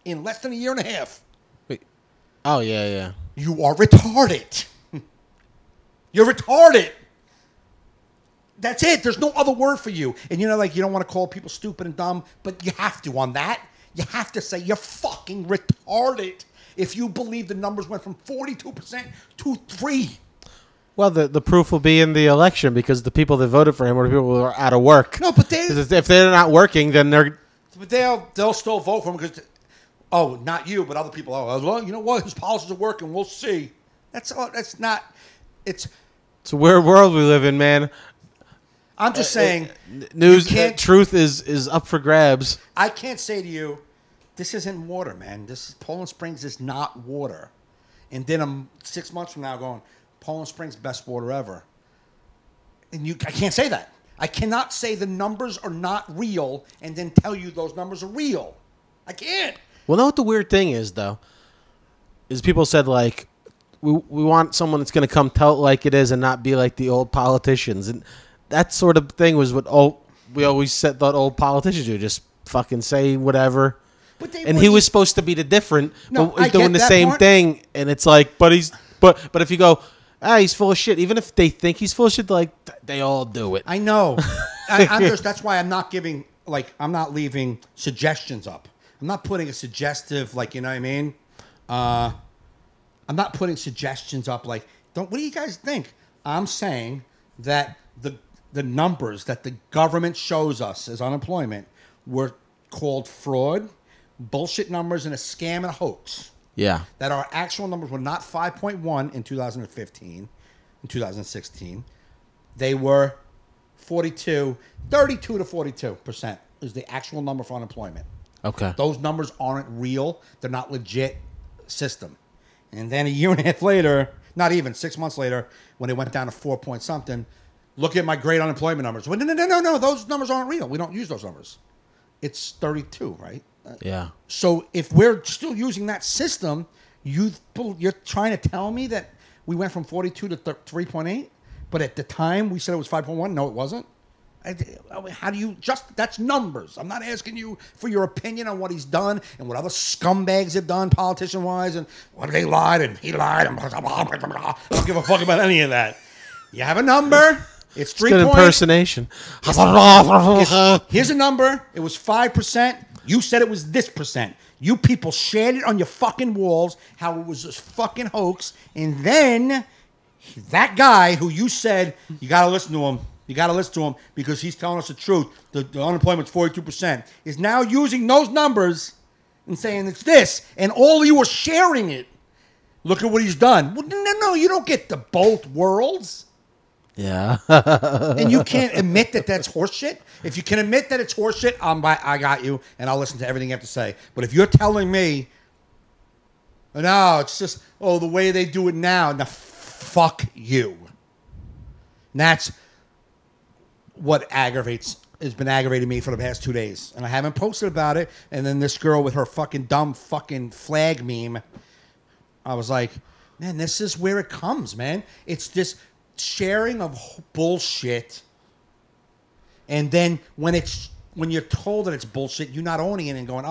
S2: in less than a year and a half.
S1: Wait. Oh, yeah.
S2: You are retarded. You're retarded. That's it. There's no other word for you. And you don't want to call people stupid and dumb, but you have to on that. You have to say you're fucking retarded if you believe the numbers went from 42% to 3%.
S1: Well, the proof will be in the election because the people that voted for him were the people who are out of work.
S2: No, but
S1: if they're not working, then they're...
S2: But they'll still vote for him because... Oh, not you, but other people. Oh, well, you know what? His policies are working. We'll see. That's not...
S1: It's a weird world we live in, man.
S2: I'm just saying,
S1: News,
S2: you can't-
S1: truth is up for grabs.
S2: I can't say to you, this isn't water, man. Poland Springs is not water. And then I'm 6 months from now going, Poland Springs, best water ever. And I can't say that. I cannot say the numbers are not real and then tell you those numbers are real. I can't.
S1: Well, know what the weird thing is, though? Is people said, like, we want someone that's going to come tell it like it is and not be like the old politicians. And that sort of thing was what we always thought old politicians do. Just fucking say whatever. And he was supposed to be the different,
S2: No,
S1: but he's
S2: I
S1: doing
S2: get
S1: the
S2: that
S1: same
S2: part.
S1: thing. And it's like, but if you go, he's full of shit. Even if they think he's full of shit, like, they all do it.
S2: I know. That's why I'm not giving, like, I'm not leaving suggestions up. I'm not putting a suggestive, like, you know what I mean? I'm not putting suggestions up like, what do you guys think? I'm saying that the numbers that the government shows us as unemployment were called fraud, bullshit numbers, and a scam and a hoax.
S1: Yeah.
S2: That our actual numbers were not 5.1 in 2015, in 2016. They were 32 to 42% is the actual number for unemployment.
S1: Okay.
S2: Those numbers aren't real. They're not legit system. And then a year and a half later, not even 6 months later, when it went down to 4 point something, look at my great unemployment numbers. Well, no, those numbers aren't real. We don't use those numbers. It's 32, right?
S1: Yeah.
S2: So if we're still using that system, you're trying to tell me that we went from 42 to 3.8, but at the time we said it was 5.1. No, it wasn't. How do you that's numbers. I'm not asking you for your opinion on what he's done and what other scumbags have done politician-wise and what they lied and he lied. And I don't give a fuck about any of that. You have a number. It's 3
S1: Good
S2: points.
S1: impersonation.
S2: Here's a number. It was 5%. You said it was this percent. You people shared it on your fucking walls, how it was a fucking hoax. And then that guy who you said, you got to listen to him. You got to listen to him because he's telling us the truth. The unemployment's 42%. Is now using those numbers and saying it's this. And all you were sharing it. Look at what he's done. Well, no, you don't get the both worlds.
S1: Yeah.
S2: And you can't admit that that's horseshit. If you can admit that it's horseshit, I got you, and I'll listen to everything you have to say. But if you're telling me, no, it's just, the way they do it now, fuck you. And that's what has been aggravating me for the past 2 days. And I haven't posted about it. And then this girl with her fucking dumb fucking flag meme, I was like, man, this is where it comes, man. It's this sharing of bullshit, and then when you're told that it's bullshit, you're not owning it and going,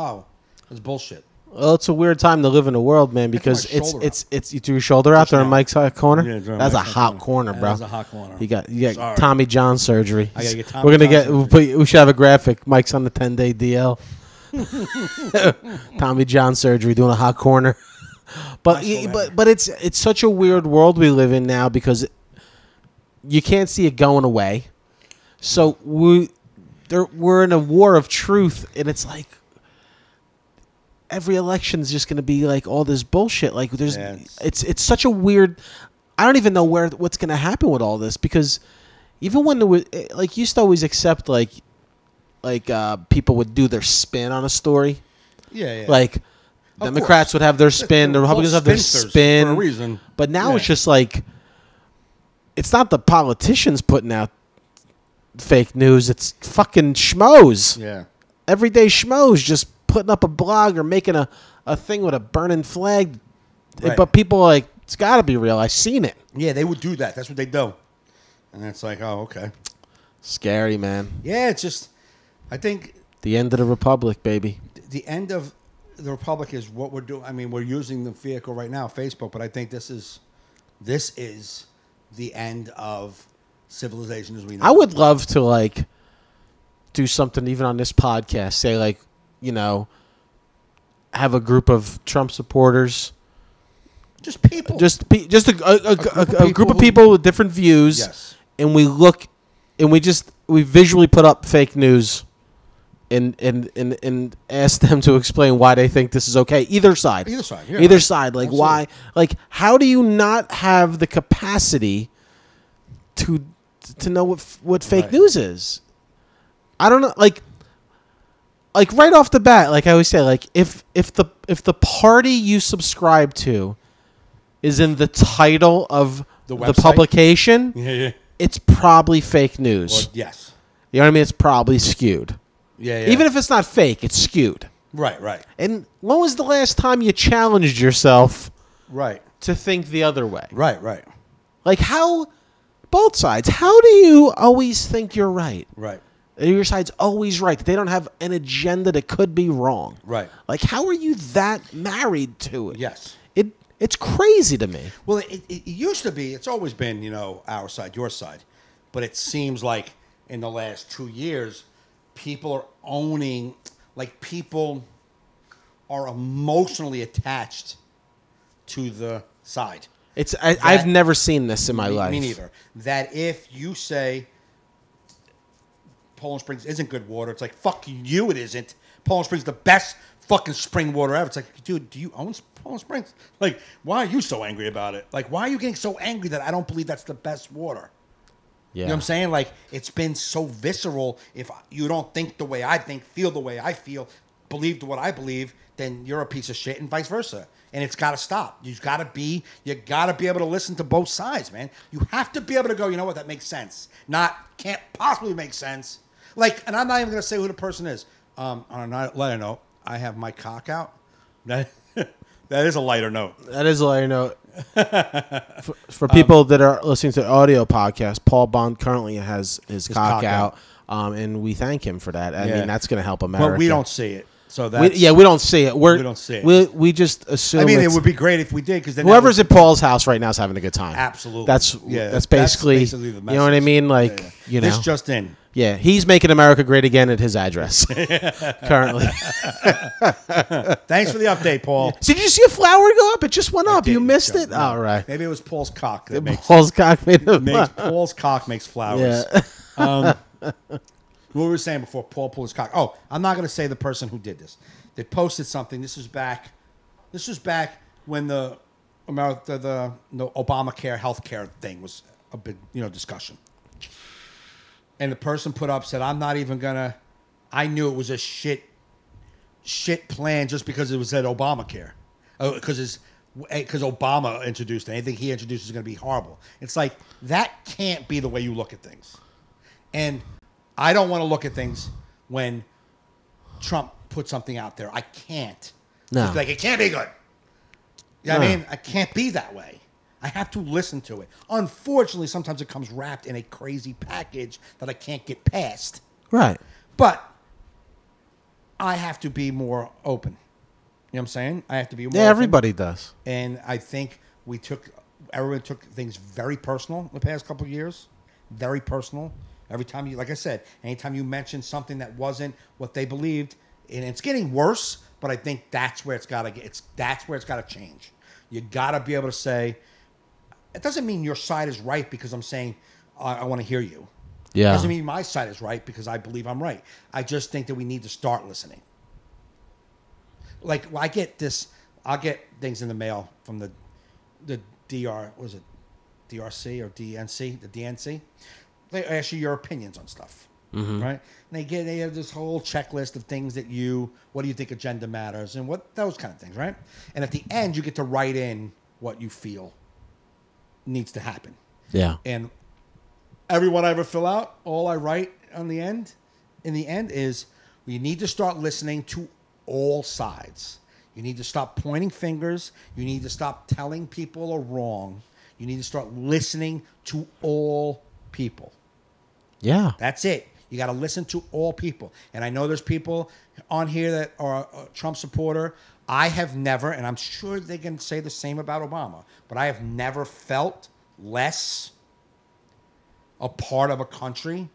S2: it's bullshit.
S1: Well, it's a weird time to live in the world, man, because it's you threw your shoulder out there in Mike's corner.
S2: Yeah,
S1: that's a hot corner, bro.
S2: That's a hot corner.
S1: You got
S2: Sorry.
S1: Tommy John surgery.
S2: I gotta get Tommy
S1: We're gonna
S2: John
S1: get. We should have a graphic. Mike's on the 10-day DL. Tommy John surgery, doing a hot corner. But it's such a weird world we live in now because you can't see it going away. So we're in a war of truth, and it's like every election is just going to be like all this bullshit. Like it's such a weird. I don't even know what's going to happen with all this because even when there was, like, you used to always accept like people would do their spin on a story.
S2: Yeah.
S1: Like Democrats would have their spin, the Republicans have their spin
S2: for a reason.
S1: But now it's just like it's not the politicians putting out fake news. It's fucking schmoes.
S2: Yeah.
S1: Everyday schmoes just putting up a blog or making a thing with a burning flag.
S2: Right.
S1: But people are like, it's got to be real. I've seen it.
S2: Yeah, they would do that. That's what they do. And it's like, okay.
S1: Scary, man.
S2: Yeah, it's just, I think
S1: The end of the republic, baby.
S2: the end of the republic is what we're doing. I mean, we're using the vehicle right now, Facebook, but I think this is the end of civilization as we know.
S1: I would love to like do something even on this podcast. Say like, have a group of Trump supporters,
S2: just people,
S1: just a group of people with different views,
S2: yes,
S1: and we look, and we visually put up fake news, and ask them to explain why they think this is okay. Either side,
S2: yeah,
S1: either side. Like
S2: absolutely.
S1: why? Like how do you not have the capacity to know what fake
S2: Right.
S1: news is. I don't know, like right off the bat, like I always say, like if the party you subscribe to is in the title of
S2: The
S1: the
S2: website?
S1: publication,
S2: Yeah.
S1: it's probably fake news.
S2: Or, yes.
S1: You know what I mean? It's probably skewed.
S2: Yeah.
S1: Even if it's not fake, it's skewed.
S2: Right.
S1: And when was the last time you challenged yourself
S2: Right.
S1: to think the other way?
S2: Right.
S1: Like how, both sides, how do you always think you're right?
S2: Right.
S1: Your side's always right. They don't have an agenda that could be wrong.
S2: Right.
S1: Like how are you that married to it?
S2: Yes.
S1: It's crazy to me.
S2: Well, it used to be. It's always been, our side, your side, but it seems like in the last 2 years, people are owning. Like people are emotionally attached to the side.
S1: I've never seen this in my life.
S2: Me neither. That if you say Poland Springs isn't good water, it's like, fuck you, it isn't. Poland Springs is the best fucking spring water ever. It's like, dude, do you own Poland Springs? Like, why are you so angry about it? Like, why are you getting so angry that I don't believe that's the best water?
S1: Yeah.
S2: You know what I'm saying? Like, it's been so visceral. If you don't think the way I think, feel the way I feel, believe what I believe, then you're a piece of shit, and vice versa. And it's got to stop. You got to be able to listen to both sides, man. You have to be able to go, you know what, that makes sense. Can't possibly make sense. Like, and I'm not even going to say who the person is. On a lighter note, I have my cock out. That is a lighter note.
S1: That is a lighter note. For people that are listening to the audio podcast, Paul Bond currently has his cock out. And we thank him for that. I mean, that's going to help America.
S2: But we don't see it. So
S1: we don't see it. We
S2: don't see it.
S1: We just assume.
S2: I mean, it would be great if we did, because then
S1: whoever's at Paul's house right now is having a good time.
S2: Absolutely.
S1: That's basically
S2: the message.
S1: You know what I mean? Like, you know,
S2: this just in.
S1: Yeah, he's making America great again at his address currently.
S2: Thanks for the update, Paul.
S1: Did you see a flower go up? It just went up. You missed it.
S2: No.
S1: All right.
S2: Maybe it was Paul's cock that makes
S1: Paul's cock made a
S2: Paul's cock makes flowers.
S1: Yeah.
S2: What we were saying before, Paul pulled his cock. Oh, I'm not going to say the person who did this. They posted something. This was back when the Obamacare healthcare thing was a big, discussion. And the person put up, said, I'm not even going to, I knew it was a shit plan just because it was at Obamacare. Because Obama introduced it. Anything he introduces is going to be horrible. It's like, that can't be the way you look at things. And I don't want to look at things when Trump put something out there. I can't.
S1: No.
S2: It's like, it can't be good. You know what I mean? I can't be that way. I have to listen to it. Unfortunately, sometimes it comes wrapped in a crazy package that I can't get past.
S1: Right.
S2: But I have to be more open. You know what I'm saying? I have to be more
S1: Yeah,
S2: open.
S1: everybody does.
S2: And I think everyone took things very personal the past couple of years. Very personal. Every time like I said, anytime you mention something that wasn't what they believed, and it's getting worse, but I think that's where it's got to change. You got to be able to say, it doesn't mean your side is right because I'm saying I want to hear you.
S1: Yeah.
S2: It doesn't mean my side is right because I believe I'm right. I just think that we need to start listening. Like, I'll get things in the mail from the DR, what was it, DRC or DNC, the DNC. They ask you your opinions on stuff, right? And they have this whole checklist of things that what do you think agenda matters, and what those kind of things, right? And at the end, you get to write in what you feel needs to happen.
S1: Yeah.
S2: And everyone I ever fill out, all I write in the end is, we need to start listening to all sides. You need to stop pointing fingers. You need to stop telling people are wrong. You need to start listening to all people.
S1: Yeah.
S2: That's it. You got to listen to all people. And I know there's people on here that are a Trump supporter. I have never, and I'm sure they can say the same about Obama, but I have never felt less a part of a country.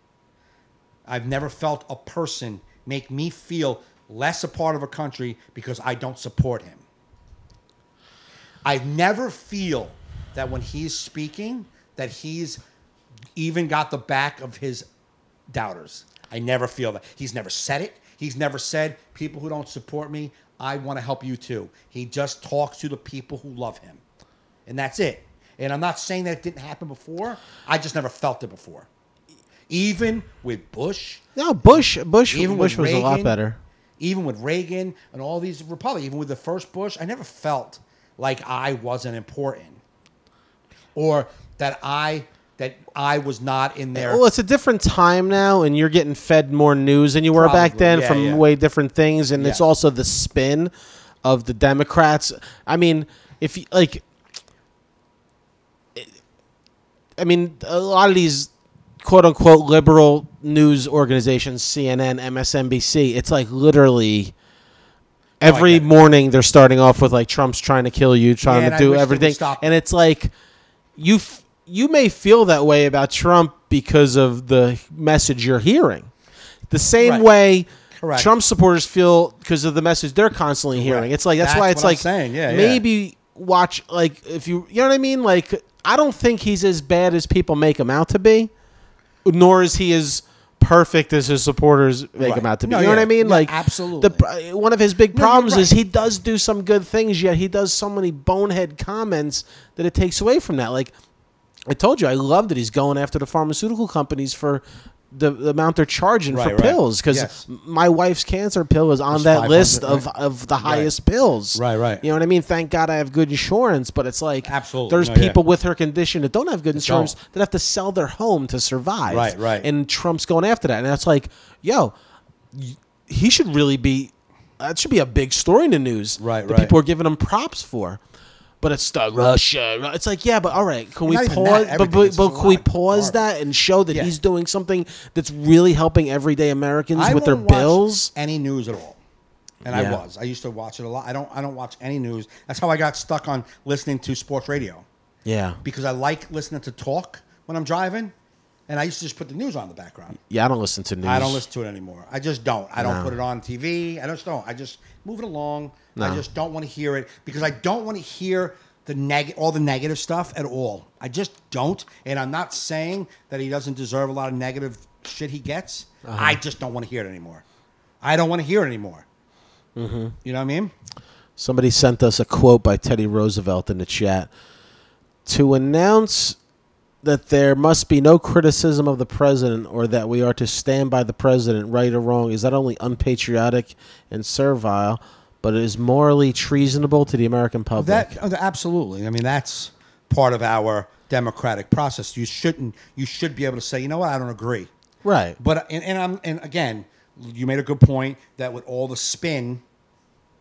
S2: I've never felt a person make me feel less a part of a country because I don't support him. I never feel that when he's speaking that he's even got the back of his doubters. I never feel that. He's never said it. He's never said, people who don't support me, I want to help you too. He just talks to the people who love him. And that's it. And I'm not saying that it didn't happen before. I just never felt it before. Even with Bush.
S1: No, Bush was
S2: Reagan,
S1: a lot better.
S2: Even with Reagan and all these Republicans, even with the first Bush, I never felt like I wasn't important. Or that I was not in there.
S1: Well, it's a different time now, and you're getting fed more news than you were back then from way different things, and it's also the spin of the Democrats. I mean, if you, like, I mean, a lot of these quote unquote liberal news organizations, CNN, MSNBC, it's like literally every morning they're starting off with like Trump's trying to kill you, trying to do everything, and it's like you may feel that way about Trump because of the message you're hearing. The same way Trump supporters feel because of the message they're constantly hearing. It's like that's why it's like
S2: saying.
S1: Maybe watch, like, if you know what I mean? Like, I don't think he's as bad as people make him out to be, nor is he as perfect as his supporters make him out to be. You know what I mean? Like,
S2: absolutely.
S1: One of his big problems is he does do some good things, yet he does so many bonehead comments that it takes away from that. Like, I told you, I love that he's going after the pharmaceutical companies for the amount they're charging for pills, because my wife's cancer pill is on that list of the highest pills.
S2: Right.
S1: You know what I mean? Thank God I have good insurance, but it's like
S2: absolutely
S1: there's people with her condition that don't have good insurance that have to sell their home to survive.
S2: Right.
S1: And Trump's going after that, and that's like, yo, he should really be. That should be a big story in the news. That people are giving him props for. But it's the Russia. It's like, yeah, but all right, can we pause? But can we pause that and show that he's doing something that's really helping everyday Americans with their bills?
S2: Any news at all? And I used to watch it a lot. I don't watch any news. That's how I got stuck on listening to sports radio.
S1: Yeah,
S2: because I like listening to talk when I'm driving, and I used to just put the news on in the background.
S1: Yeah, I don't listen to news.
S2: I don't listen to it anymore. I just don't. I don't put it on TV. I just don't. I just move it along. No. I just don't want to hear it because I don't want to hear all the negative stuff at all. I just don't. And I'm not saying that he doesn't deserve a lot of negative shit he gets. I just don't want to hear it anymore. I don't want to hear it anymore. Mm-hmm. You know what I mean?
S1: Somebody sent us a quote by Teddy Roosevelt in the chat. To announce that there must be no criticism of the president or that we are to stand by the president, right or wrong, is not only unpatriotic and servile, but it is morally treasonable to the American public.
S2: Absolutely. I mean, that's part of our democratic process. You should be able to say, you know what, I don't agree.
S1: Right.
S2: But and again, you made a good point that with all the spin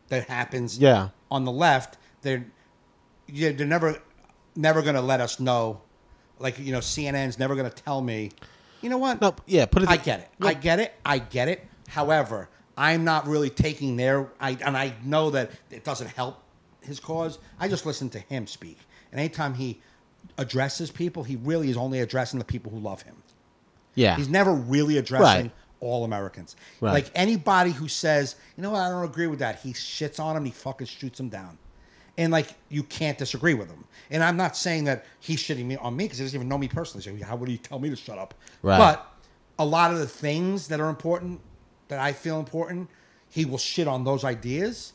S2: that happens on the left, they're never going to let us know. Like, you know, CNN's never going to tell me, you know what?
S1: No, yeah, put it.
S2: I get it. I get it. However, I'm not really taking and I know that it doesn't help his cause. I just listen to him speak. And anytime he addresses people, he really is only addressing the people who love him.
S1: Yeah.
S2: He's never really addressing all Americans.
S1: Right.
S2: Like anybody who says, you know what, I don't agree with that, he shits on him, he fucking shoots him down. And like, you can't disagree with him. And I'm not saying that he's shitting on me because he doesn't even know me personally. So how would he tell me to shut up?
S1: Right.
S2: But a lot of the things that are important, that I feel important, he will shit on those ideas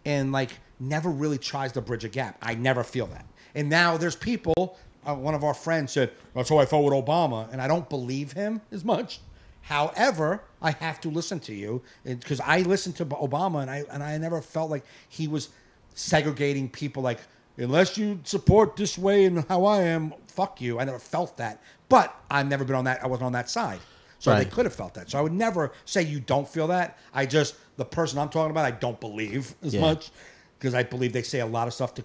S2: and like never really tries to bridge a gap. I never feel that. And now there's people, one of our friends said, that's how I felt with Obama. And I don't believe him as much. However, I have to listen to you because I listened to Obama and I never felt like he was segregating people like, unless you support this way and how I am, fuck you. I never felt that. But I've never been on that. I wasn't on that side. So they could have felt that. So I would never say you don't feel that. The person I'm talking about, I don't believe as much because I believe they say a lot of stuff to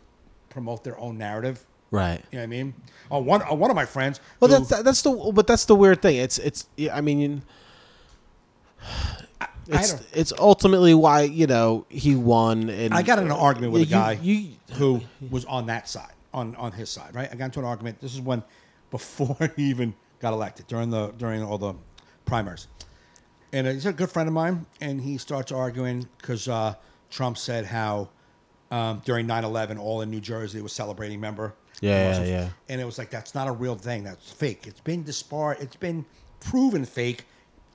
S2: promote their own narrative.
S1: Right.
S2: You know what I mean? One of my friends.
S1: Well, that's the weird thing. I mean, it's ultimately why, you know, he won. And
S2: I got in an argument with a guy who was on that side, on his side, right? I got into an argument. This is before he even got elected, during all the primaries. And he's a good friend of mine, and he starts arguing because Trump said how during 9/11, all in New Jersey was celebrating, remember?
S1: Yeah.
S2: And it was like, that's not a real thing. That's fake. It's been proven fake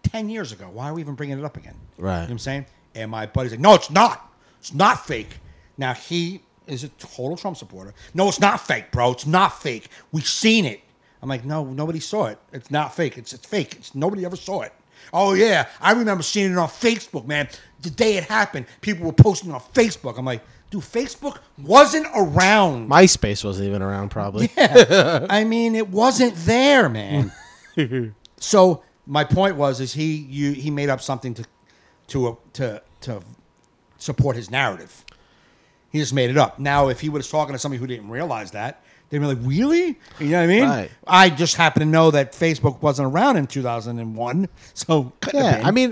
S2: 10 years ago. Why are we even bringing it up again?
S1: Right.
S2: You know what I'm saying? And my buddy's like, no, it's not. It's not fake. Now, he is a total Trump supporter. No, it's not fake, bro. It's not fake. We've seen it. I'm like, no, nobody saw it. It's not fake. It's fake. Nobody ever saw it. Oh, yeah. I remember seeing it on Facebook, man. The day it happened, people were posting it on Facebook. I'm like, dude, Facebook wasn't around.
S1: MySpace wasn't even around, probably.
S2: Yeah. I mean, it wasn't there, man. So my point is he made up something to support his narrative. He just made it up. Now, if he was talking to somebody who didn't realize that, they'd be like, really? You know what I mean?
S1: Right.
S2: I just happen to know that Facebook wasn't around in 2001. So,
S1: Yeah, I mean,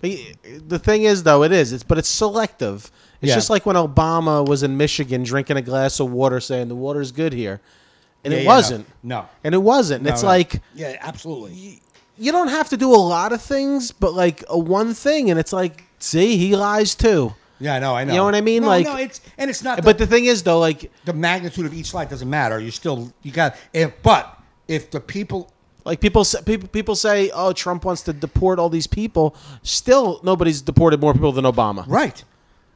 S1: the thing is, though, but it's selective. It's
S2: Yeah.
S1: just like when Obama was in Michigan drinking a glass of water saying the water's good here. And
S2: Yeah,
S1: it
S2: yeah,
S1: wasn't.
S2: no.
S1: And it wasn't.
S2: No,
S1: It's
S2: no.
S1: like,
S2: Yeah, absolutely.
S1: you don't have to do a lot of things, but like a one thing, and it's like, see, he lies too.
S2: Yeah, I know.
S1: You know what I mean?
S2: No,
S1: Like-
S2: no, it's not.
S1: But the thing is, though, like
S2: the magnitude of each slide doesn't matter. You got. If the people,
S1: Like people say, oh, Trump wants to deport all these people. Still, nobody's deported more people than Obama.
S2: right?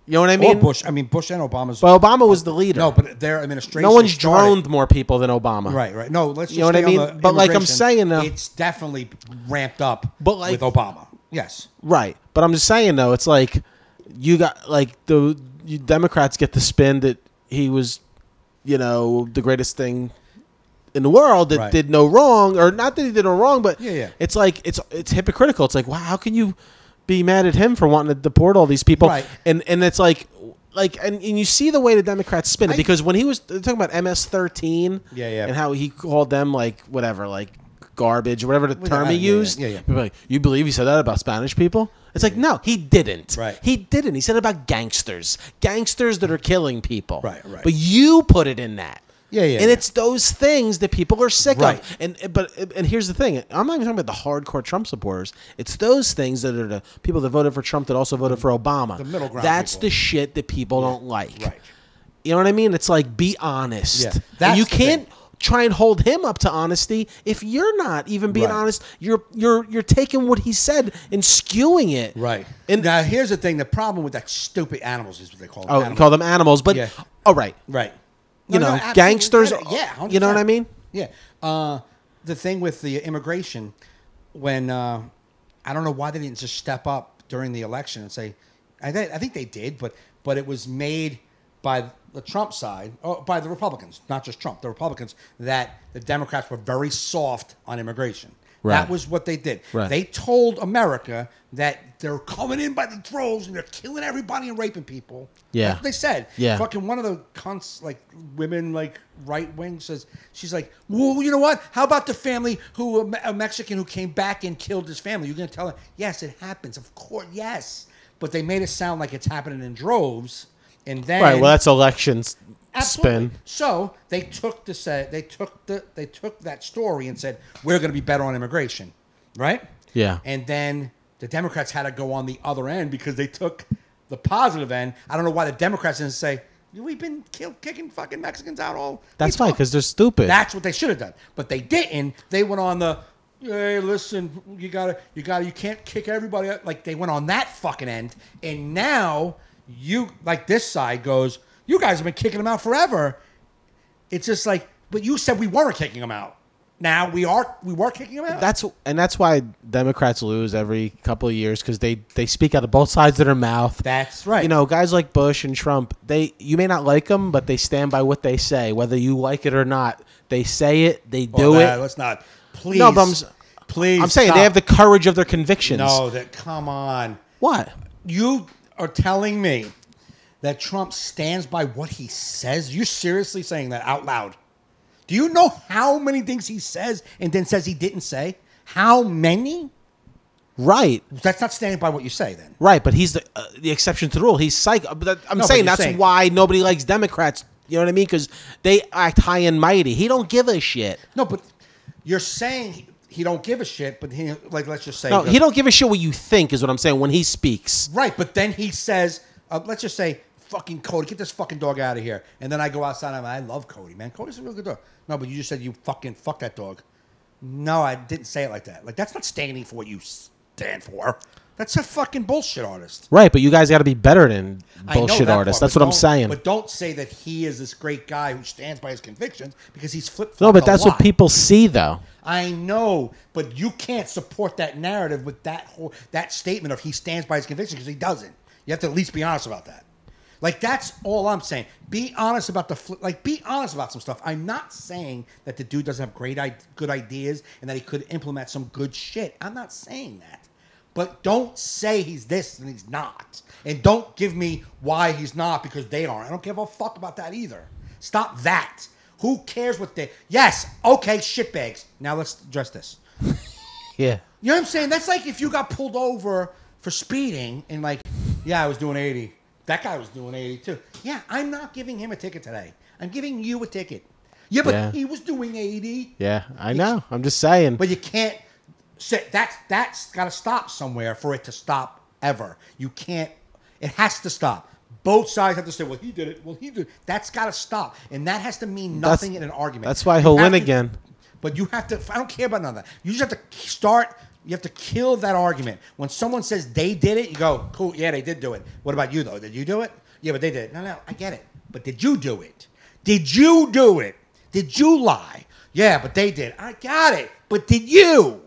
S1: You know what I
S2: Or
S1: mean?
S2: Bush. I mean, Bush and Obama's.
S1: But Obama was the leader.
S2: no, but their administration.
S1: No one's
S2: started-
S1: droned more people than Obama.
S2: Right. No, let's just
S1: You know what I
S2: stay on
S1: mean?
S2: the
S1: But like I'm
S2: immigration.
S1: saying, though,
S2: it's definitely ramped up.
S1: But like-
S2: with Obama, yes.
S1: right. But I'm just saying though, it's like you got like you Democrats get the spin that he was, the greatest thing in the world that
S2: Right.
S1: did no wrong, or not that he did no wrong, but
S2: Yeah.
S1: it's like it's hypocritical. It's like, wow, how can you be mad at him for wanting to deport all these people?
S2: Right.
S1: And it's like and you see the way the Democrats spin it,
S2: I-
S1: because when he was talking about MS-13
S2: Yeah, yeah.
S1: and how he called them like whatever, like garbage or whatever the term he
S2: yeah,
S1: used,
S2: yeah.
S1: people are like, you believe he said that about Spanish people? It's like, no, he didn't.
S2: Right.
S1: He didn't. He said it about gangsters that are killing people.
S2: Right.
S1: But you put it in that.
S2: Yeah, yeah,
S1: And
S2: yeah.
S1: it's those things that people are sick
S2: Right.
S1: of. And here's the thing. I'm not even talking about the hardcore Trump supporters. It's those things that are the people that voted for Trump that also voted for Obama.
S2: The middle ground
S1: That's
S2: people.
S1: the shit that people don't like.
S2: Right.
S1: You know what I mean? It's like, be honest.
S2: Yeah.
S1: And
S2: That's
S1: you
S2: the
S1: can't
S2: thing.
S1: try and hold him up to honesty if you're not even being
S2: Right.
S1: honest. You're taking what he said and skewing it.
S2: Right.
S1: And
S2: Now, here's the thing. The problem with that stupid animals is what they call them.
S1: oh,
S2: animals.
S1: call them animals, but
S2: Yeah.
S1: all right.
S2: Right.
S1: You know,
S2: absolutely.
S1: gangsters.
S2: Yeah,
S1: you know what I
S2: 100%.
S1: mean?
S2: Yeah. The thing with the immigration, when I don't know why they didn't just step up during the election and say, I think they did, but it was made by the Trump side, or by the Republicans, not just Trump, the Republicans, that the Democrats were very soft on immigration.
S1: Right.
S2: That was what they did.
S1: Right.
S2: They told America that they're coming in by the droves and they're killing everybody and raping people.
S1: Yeah.
S2: That's what they said.
S1: Yeah.
S2: Fucking one of the cunts, like women, like right wing, says, she's like, well, you know what? How about the family a Mexican who came back and killed his family? You're going to tell her, yes, it happens. Of course, yes. But they made it sound like it's happening in droves. And then.
S1: Right. Well, that's elections
S2: Absolutely.
S1: spin.
S2: So they took that story and said, we're going to be better on immigration, right?
S1: Yeah.
S2: And then the Democrats had to go on the other end because they took the positive end. I don't know why the Democrats didn't say, we've been kicking fucking Mexicans out all.
S1: That's fine, because they're stupid.
S2: That's what they should have done, but they didn't. They went on the, hey, listen, you can't kick everybody out. Like they went on that fucking end, and now this side goes, you guys have been kicking them out forever. It's just like, but you said we weren't kicking them out. Now we were kicking them out.
S1: That's why Democrats lose every couple of years, because they speak out of both sides of their mouth.
S2: That's right.
S1: You know, guys like Bush and Trump, you may not like them, but they stand by what they say, whether you like it or not. They say it, they do it.
S2: Let's not. Please.
S1: No, but
S2: please.
S1: I'm saying
S2: stop.
S1: they have the courage of their convictions.
S2: No, come on.
S1: What?
S2: You are telling me that Trump stands by what he says? You're seriously saying that out loud? Do you know how many things he says and then says he didn't say? How many?
S1: Right.
S2: That's not standing by what you say then.
S1: Right, but he's the exception to the rule. He's psycho. I'm
S2: No, but
S1: saying
S2: you're
S1: that's
S2: saying-
S1: why nobody likes Democrats. You know what I mean? Because they act high and mighty. He don't give a shit.
S2: No, but you're saying he don't give a shit, but let's just say.
S1: No, he don't give a shit what you think is what I'm saying when he speaks.
S2: Right, but then he says, let's just say, fucking Cody, get this fucking dog out of here. And then I go outside and I love Cody, man. Cody's a real good dog. No, but you just said you fucking fuck that dog. No, I didn't say it like that. Like, that's not standing for what you stand for. That's a fucking bullshit artist.
S1: Right, but you guys got to be better than
S2: I know
S1: bullshit
S2: that
S1: artists.
S2: part,
S1: That's
S2: but
S1: what I'm
S2: don't-
S1: saying.
S2: But don't say that he is this great guy who stands by his convictions because he's flip-flopped
S1: No, but
S2: a
S1: that's
S2: lot.
S1: what people see, though.
S2: I know, but you can't support that narrative with that statement of he stands by his convictions because he doesn't. You have to at least be honest about that. Like, that's all I'm saying. Be honest about be honest about some stuff. I'm not saying that the dude doesn't have good ideas and that he could implement some good shit. I'm not saying that. But don't say he's this and he's not. And don't give me why he's not because they aren't. I don't give a fuck about that either. Stop that. Who cares what they... Yes, okay, shitbags. Now let's address this.
S1: Yeah.
S2: You know what I'm saying? That's like if you got pulled over for speeding and like, yeah, I was doing 80. That guy was doing 80 too. Yeah, I'm not giving him a ticket today. I'm giving you a ticket. Yeah, but
S1: Yeah.
S2: he was doing 80.
S1: Yeah, I know. I'm just saying.
S2: But you can't say that's got to stop somewhere for it to stop ever. You can't. It has to stop. Both sides have to say, well, he did it. Well, he did. That's got to stop. And that has to mean nothing in an argument.
S1: That's why
S2: You
S1: he'll
S2: have
S1: win
S2: to-
S1: again.
S2: But you have to, I don't care about none of that. You just have to start, you have to kill that argument. When someone says they did it, you go, cool, yeah, they did do it. What about you, though? Did you do it? Yeah, but they did it. No, I get it. But did you do it? Did you do it? Did you lie? Yeah, but they did. I got it. But did you?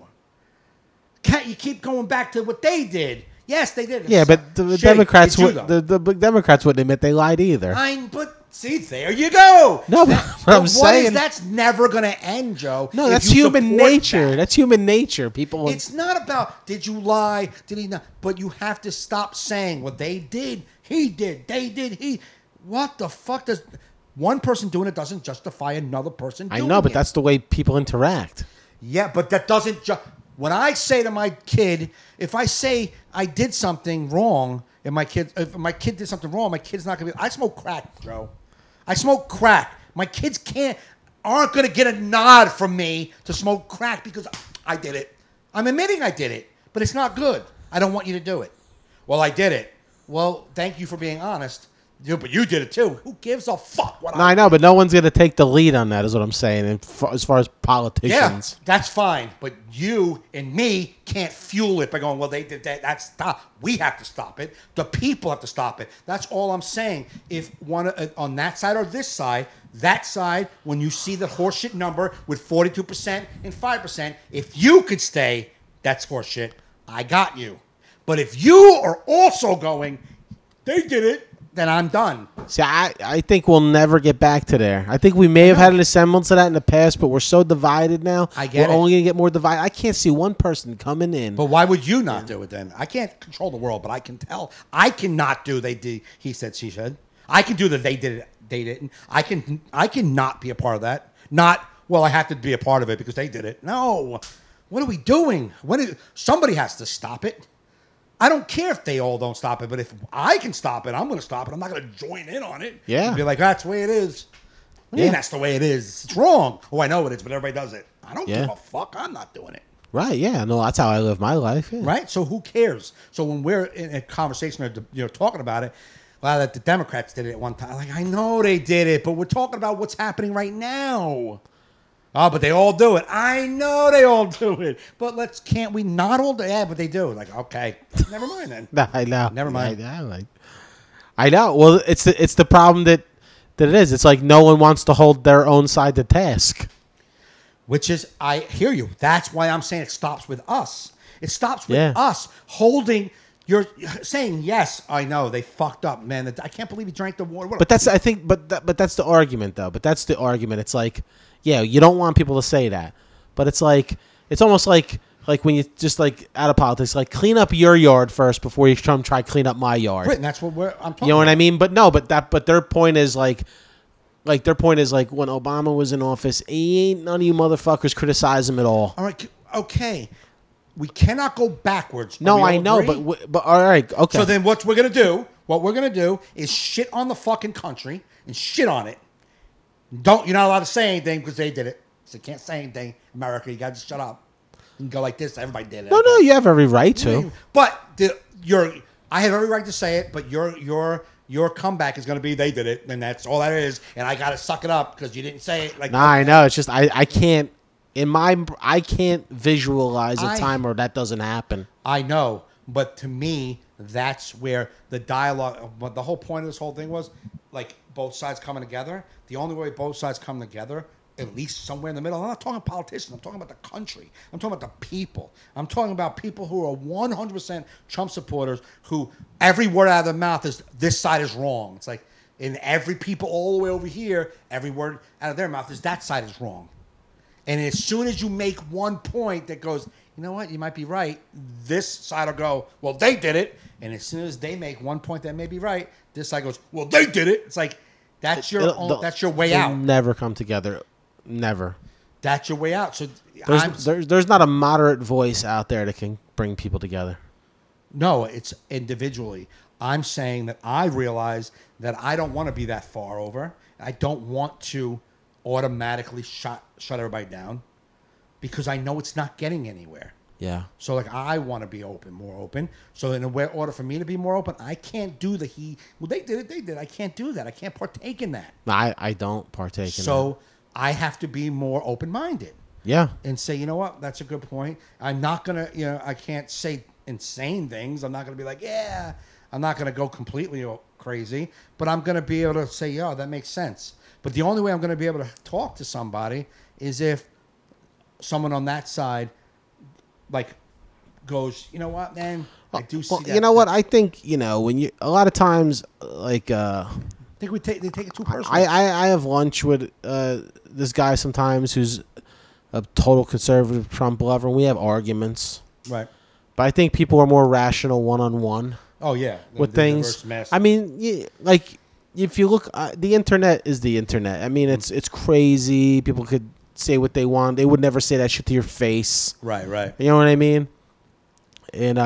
S2: Can't you keep going back to what they did? Yes, they did.
S1: Yeah, but the
S2: Shitty.
S1: Democrats
S2: Did you,
S1: would
S2: though?
S1: the Democrats wouldn't admit they lied either.
S2: But see, there you go.
S1: No, but what I'm saying-
S2: that's never going to end, Joe.
S1: No,
S2: if
S1: that's
S2: you
S1: human
S2: support
S1: nature.
S2: that.
S1: That's human nature. People.
S2: It's not about did you lie, did he not? But you have to stop saying, well, they did, he did, they did, he. What the fuck does one person doing it doesn't justify another person
S1: I
S2: doing
S1: know, but
S2: it.
S1: that's the way people interact.
S2: Yeah, but that doesn't when I say to my kid, if I say I did something wrong, if my kid did something wrong, my kid's not gonna be. I smoke crack, Joe. I smoke crack. My kids aren't gonna get a nod from me to smoke crack because I did it. I'm admitting I did it, but it's not good. I don't want you to do it. Well, I did it. Well, thank you for being honest. Yeah, but you did it too. Who gives a fuck what
S1: No, I know, but no one's gonna take the lead on that. Is what I'm saying. And as far as
S2: Yeah,
S1: politicians,
S2: that's fine. But you and me can't fuel it by going, well, they did that. That's stop. We have to stop it. The people have to stop it. That's all I'm saying. If one on that side or this side, that side, when you see the horseshit number with 42% and 5%, if you could stay, that's horseshit. I got you. But if you are also going, they did it, then I'm done.
S1: see, I think we'll never get back to there. I think we may have had an semblance of that in the past, but we're so divided now.
S2: I get
S1: we're
S2: it.
S1: only gonna get more divided. I can't see one person coming in.
S2: But why would you not do it then? I can't control the world, but I can tell. I cannot do they did. He said, she said. I can do the they did it. They didn't. I can not be a part of that. Not well. I have to be a part of it because they did it. No. What are we doing? Somebody has to stop it. I don't care if they all don't stop it, but if I can stop it, I'm going to stop it. I'm not going to join in on it.
S1: Yeah.
S2: And be like, that's the way it is. What do you mean that's the way it is? It's wrong. Oh, I know it is, but everybody does it. I don't
S1: Yeah.
S2: give a fuck. I'm not doing it.
S1: Right? Yeah. No, that's how I live my life. Yeah.
S2: Right? So who cares? So when we're in a conversation or talking about it, well, that the Democrats did it at one time. Like, I know they did it, but we're talking about what's happening right now. Oh, but they all do it. I know they all do it. But can't we not all do it? Yeah, but they do. Like, okay. Never mind then.
S1: No, I know.
S2: Never mind.
S1: I know. Well, it's the problem that it is. It's like no one wants to hold their own side to task.
S2: Which is, I hear you. That's why I'm saying it stops with us. It stops with
S1: Yeah.
S2: us holding. You're saying, yes, I know, they fucked up, man. I can't believe he drank the water.
S1: But that's I think. But that's the argument, though. But that's the argument. It's like, yeah, you don't want people to say that, but it's like it's almost like when you just like out of politics, like clean up your yard first before you try to clean up my yard.
S2: Right, and that's what I'm talking
S1: You know what
S2: about.
S1: I mean? But no, but their point is like their point is like when Obama was in office, he ain't none of you motherfuckers criticize him at all.
S2: All right, okay. We cannot go backwards.
S1: No,
S2: Do we
S1: I
S2: all
S1: know,
S2: agree?
S1: but all right, okay.
S2: So then what we're going to do is shit on the fucking country and shit on it. You're not allowed to say anything because they did it. So you can't say anything. America, you got to shut up. You can go like this. Everybody did it.
S1: no, you have every right to.
S2: But I have every right to say it, but your comeback is going to be they did it, and that's all that is. And I got to suck it up because you didn't say it. Like,
S1: Nah, I know. It's just I can't. I can't visualize a
S2: I-
S1: time where that doesn't happen.
S2: I know, but to me, that's where the dialogue. But the whole point of this whole thing was like both sides coming together. The only way both sides come together, at least somewhere in the middle. I'm not talking politicians. I'm talking about the country. I'm talking about the people. I'm talking about people who are 100% Trump supporters. Who every word out of their mouth is this side is wrong. It's like in every people all the way over here, every word out of their mouth is that side is wrong. And as soon as you make one point that goes, you know what, you might be right, this side will go, well, they did it. And as soon as they make one point that may be right, this side goes, well, they did it. It's like, that's your way
S1: They'll
S2: out.
S1: never come together. Never.
S2: That's your way out. So
S1: There's not a moderate voice out there that can bring people together.
S2: no, it's individually. I'm saying that I realize that I don't want to be that far over. I don't want to automatically shut everybody down because I know it's not getting anywhere.
S1: Yeah.
S2: So like I want to be more open. So in order for me to be more open, I can't do well they did it. I can't do that. I can't partake in that.
S1: I don't partake in that.
S2: So I have to be more open-minded
S1: Yeah.
S2: and say, you know what, that's a good point. I'm not going to, I can't say insane things. I'm not going to be like, yeah, I'm not going to go completely crazy, but I'm going to be able to say, yeah, that makes sense. But the only way I'm going to be able to talk to somebody is if someone on that side like goes, you know what, man, I do see that.
S1: You know what? I think, when you a lot of times like
S2: I think they take it too personally.
S1: I have lunch with this guy sometimes who's a total conservative Trump lover, and we have arguments.
S2: Right.
S1: But I think people are more rational one-on-one
S2: Oh yeah.
S1: with things. I mean, like if you look, the internet is the internet. I mean, it's crazy. People could say what they want. They would never say that shit to your face.
S2: Right.
S1: You know what I mean? And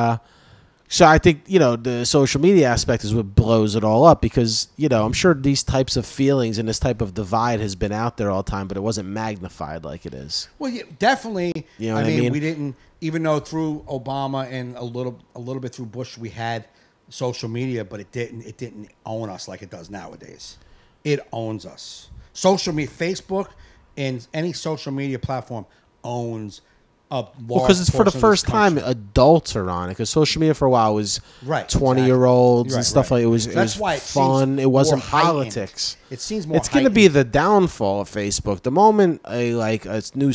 S1: so I think, the social media aspect is what blows it all up because, I'm sure these types of feelings and this type of divide has been out there all the time, but it wasn't magnified like it is.
S2: Well, yeah, definitely.
S1: You know what I mean?
S2: We didn't, even though through Obama and a little bit through Bush, we had social media, but it didn't own us like it does nowadays. It owns us. Social media, Facebook and any social media platform owns a large
S1: because it's for the
S2: portion of
S1: first
S2: this
S1: time
S2: country.
S1: adults are on it. Because social media for a while was
S2: Right,
S1: 20-year-olds and
S2: exactly.
S1: stuff like it was.
S2: So
S1: It
S2: that's
S1: was
S2: why it
S1: fun.
S2: seems
S1: It wasn't
S2: more heightened.
S1: politics.
S2: It seems more.
S1: It's going to be the downfall of Facebook. The moment it's new,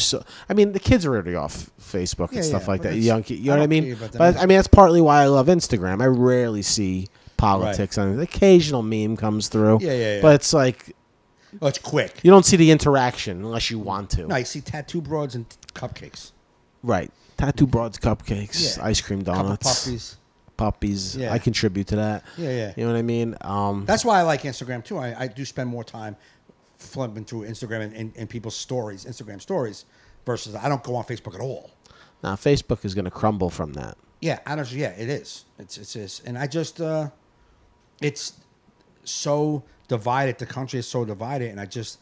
S1: I mean, the kids are already off Facebook and stuff like
S2: but
S1: that.
S2: it's-
S1: Young kids, you know what I
S2: don't
S1: mean?
S2: care about them
S1: But
S2: either.
S1: I mean, that's partly why I love Instagram. I rarely see politics on it. The occasional meme comes through.
S2: Yeah.
S1: But it's like
S2: Oh, it's quick.
S1: you don't see the interaction unless you want to.
S2: No, you see tattoo broads and cupcakes.
S1: Right. Tattoo broads, cupcakes,
S2: Yeah.
S1: ice cream
S2: Couple
S1: donuts.
S2: puppies. Yeah.
S1: I contribute to that.
S2: Yeah.
S1: You know what I mean?
S2: That's why I like Instagram too. I do spend more time flipping through Instagram and people's stories, Instagram stories, versus I don't go on Facebook at all.
S1: Now Facebook is going to crumble from that.
S2: Yeah, yeah, it is. It's and I just it's so divided. The country is so divided, and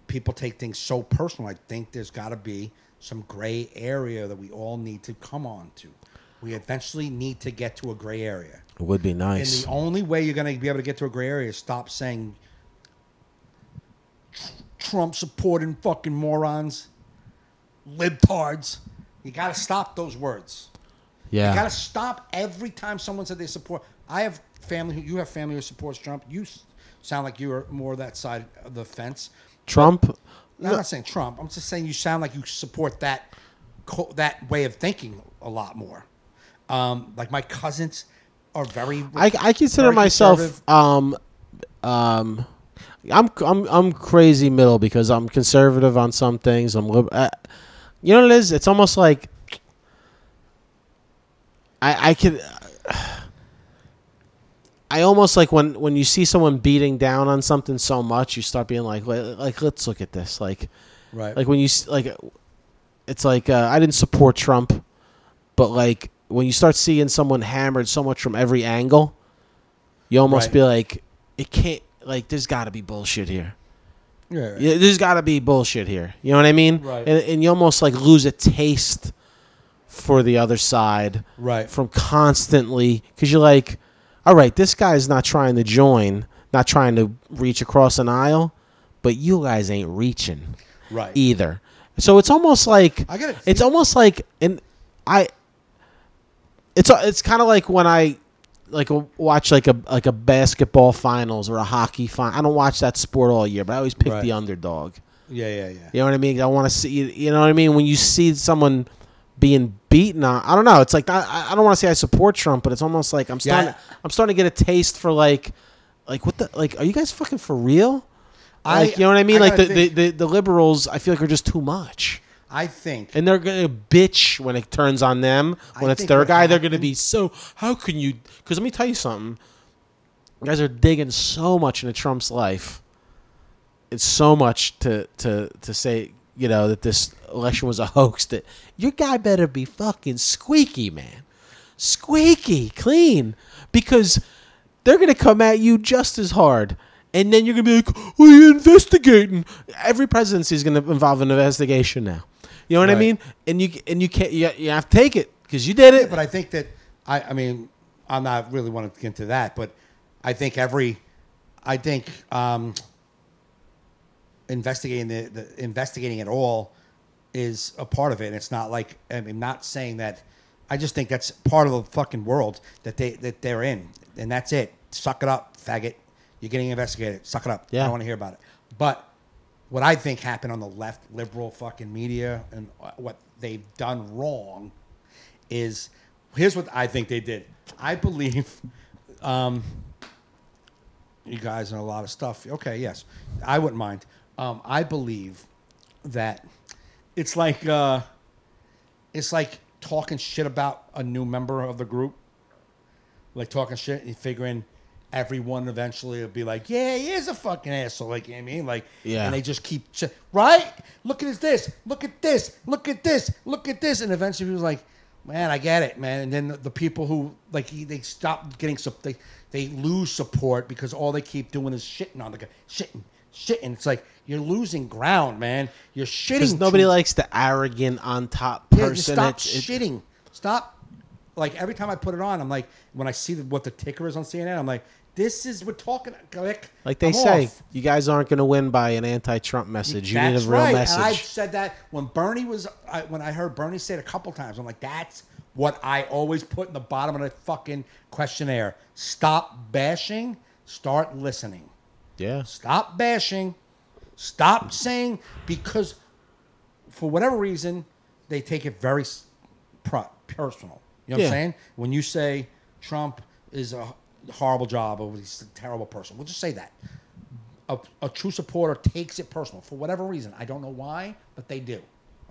S2: people take things so personal. I think there's got to be some gray area that we all need to come on to. We eventually need to get to a gray area.
S1: It would be
S2: And
S1: nice.
S2: the only way you're going to be able to get to a gray area is stop saying Trump supporting fucking morons, libtards. You got to stop those words.
S1: Yeah.
S2: You got to stop every time someone said they support. I have family. You have family who supports Trump. You sound like you are more that side of the fence.
S1: Trump?
S2: I'm not saying Trump. I'm just saying you sound like you support that way of thinking a lot more. Like my cousins are very.
S1: I consider
S2: very
S1: myself
S2: conservative.
S1: I'm crazy middle because I'm conservative on some things. You know what it is? It's almost like I almost like when you see someone beating down on something so much, you start being like let's look at this. Like when you it's like I didn't support Trump, but like when you start seeing someone hammered so much from every angle, you almost be like, it can't. Like there's got to be bullshit here.
S2: Yeah.
S1: There's got to be bullshit here. You know what I mean?
S2: Right.
S1: And you almost like lose a taste for the other side.
S2: Right.
S1: From constantly, because you're like, all right, this guy's not trying to join, not trying to reach across an aisle, but you guys ain't reaching
S2: Right.
S1: either. So it's almost like
S2: I get it.
S1: it's almost like it's kind of like when I watch like a basketball finals or a hockey final. I don't watch that sport all year, but I always pick
S2: Right.
S1: the underdog.
S2: Yeah.
S1: You know what I mean? I want to see. You know what I mean? When you see someone being beaten on, I don't know. It's like I don't want to say I support Trump, but it's almost like I'm starting to get a taste for like what the are you guys fucking for real? Like, you know what I mean? Like the liberals, I feel like are just too much.
S2: I think,
S1: And they're gonna bitch when it turns on them. When it's their guy, they're gonna be so. How can you? Because let me tell you something. You guys are digging so much into Trump's life. It's so much to say, that this election was a hoax. That your guy better be fucking squeaky, man, squeaky clean, because they're gonna come at you just as hard. And then you're gonna be like, "What are you investigating?" Every presidency is gonna involve an investigation now. You know what I mean? And you can't you have to take it because you did it.
S2: yeah, but I think that I mean, I'm not really wanting to get into that, but I think investigating the investigating it all is a part of it. And it's not like I'm not saying that. I just think that's part of the fucking world that they're in, and that's it. Suck it up, faggot. You're getting investigated. Suck it up.
S1: Yeah.
S2: I don't want to hear about it. But what I think happened on the left, liberal fucking media, and what they've done wrong is, here's what I think they did. I believe, you guys know a lot of stuff. Okay, yes, I wouldn't mind. I believe that it's like talking shit about a new member of the group, like talking shit and figuring everyone eventually will be like, yeah, he is a fucking asshole. Like, you know what I mean? Like,
S1: Yeah.
S2: And they just keep, right? Look at this. Look at this. Look at this. Look at this. And eventually he was like, man, I get it, man. And then the people who, like, they stop getting, they lose support because all they keep doing is shitting on the guy. Shitting. It's like, you're losing ground, man. You're shitting.
S1: Because nobody likes the arrogant on top
S2: Yeah,
S1: person.
S2: stop shitting. Stop. Like, every time I put it on, I'm like, when I see what the ticker is on CNN, I'm like, this is, we're talking,
S1: like they
S2: I'm
S1: say,
S2: off.
S1: you guys aren't going to win by an anti-Trump message. You need a
S2: That's
S1: real
S2: right.
S1: message.
S2: And I've said that when Bernie was, when I heard Bernie say it a couple times, I'm like, that's what I always put in the bottom of the fucking questionnaire. Stop bashing, start listening.
S1: Yeah.
S2: Stop bashing, stop saying, because for whatever reason, they take it very personal. You know what I'm saying? When you say Trump is a horrible job or he's a terrible person, we'll just say that. A true supporter takes it personal for whatever reason. I don't know why, but they do.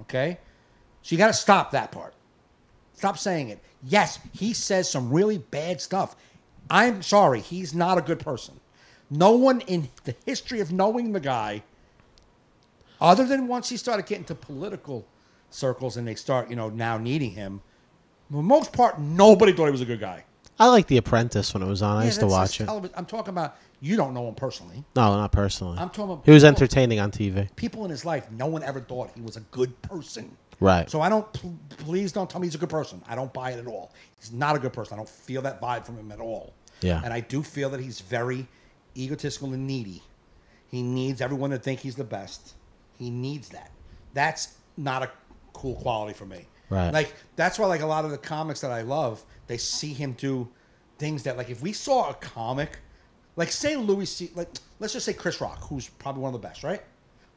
S2: Okay? So you got to stop that part. Stop saying it. Yes, he says some really bad stuff. I'm sorry, he's not a good person. No one in the history of knowing the guy, other than once he started getting to political circles and they start, now needing him, for the most part, nobody thought he was a good guy.
S1: I like The Apprentice when it was on. I used to
S2: that's
S1: watch
S2: just
S1: it.
S2: television. I'm talking about, you don't know him personally.
S1: No, not personally.
S2: I'm talking about
S1: He was
S2: people-
S1: entertaining on TV.
S2: People in his life, no one ever thought he was a good person.
S1: Right.
S2: So I don't, please don't tell me he's a good person. I don't buy it at all. He's not a good person. I don't feel that vibe from him at all.
S1: Yeah.
S2: And I do feel that he's very egotistical and needy. He needs everyone to think he's the best. He needs that. That's not a cool quality for me.
S1: Right.
S2: Like, that's why, like, a lot of the comics that I love, they see him do things that, like, if we saw a comic, like, say Louis C., like, let's just say Chris Rock, who's probably one of the best, right?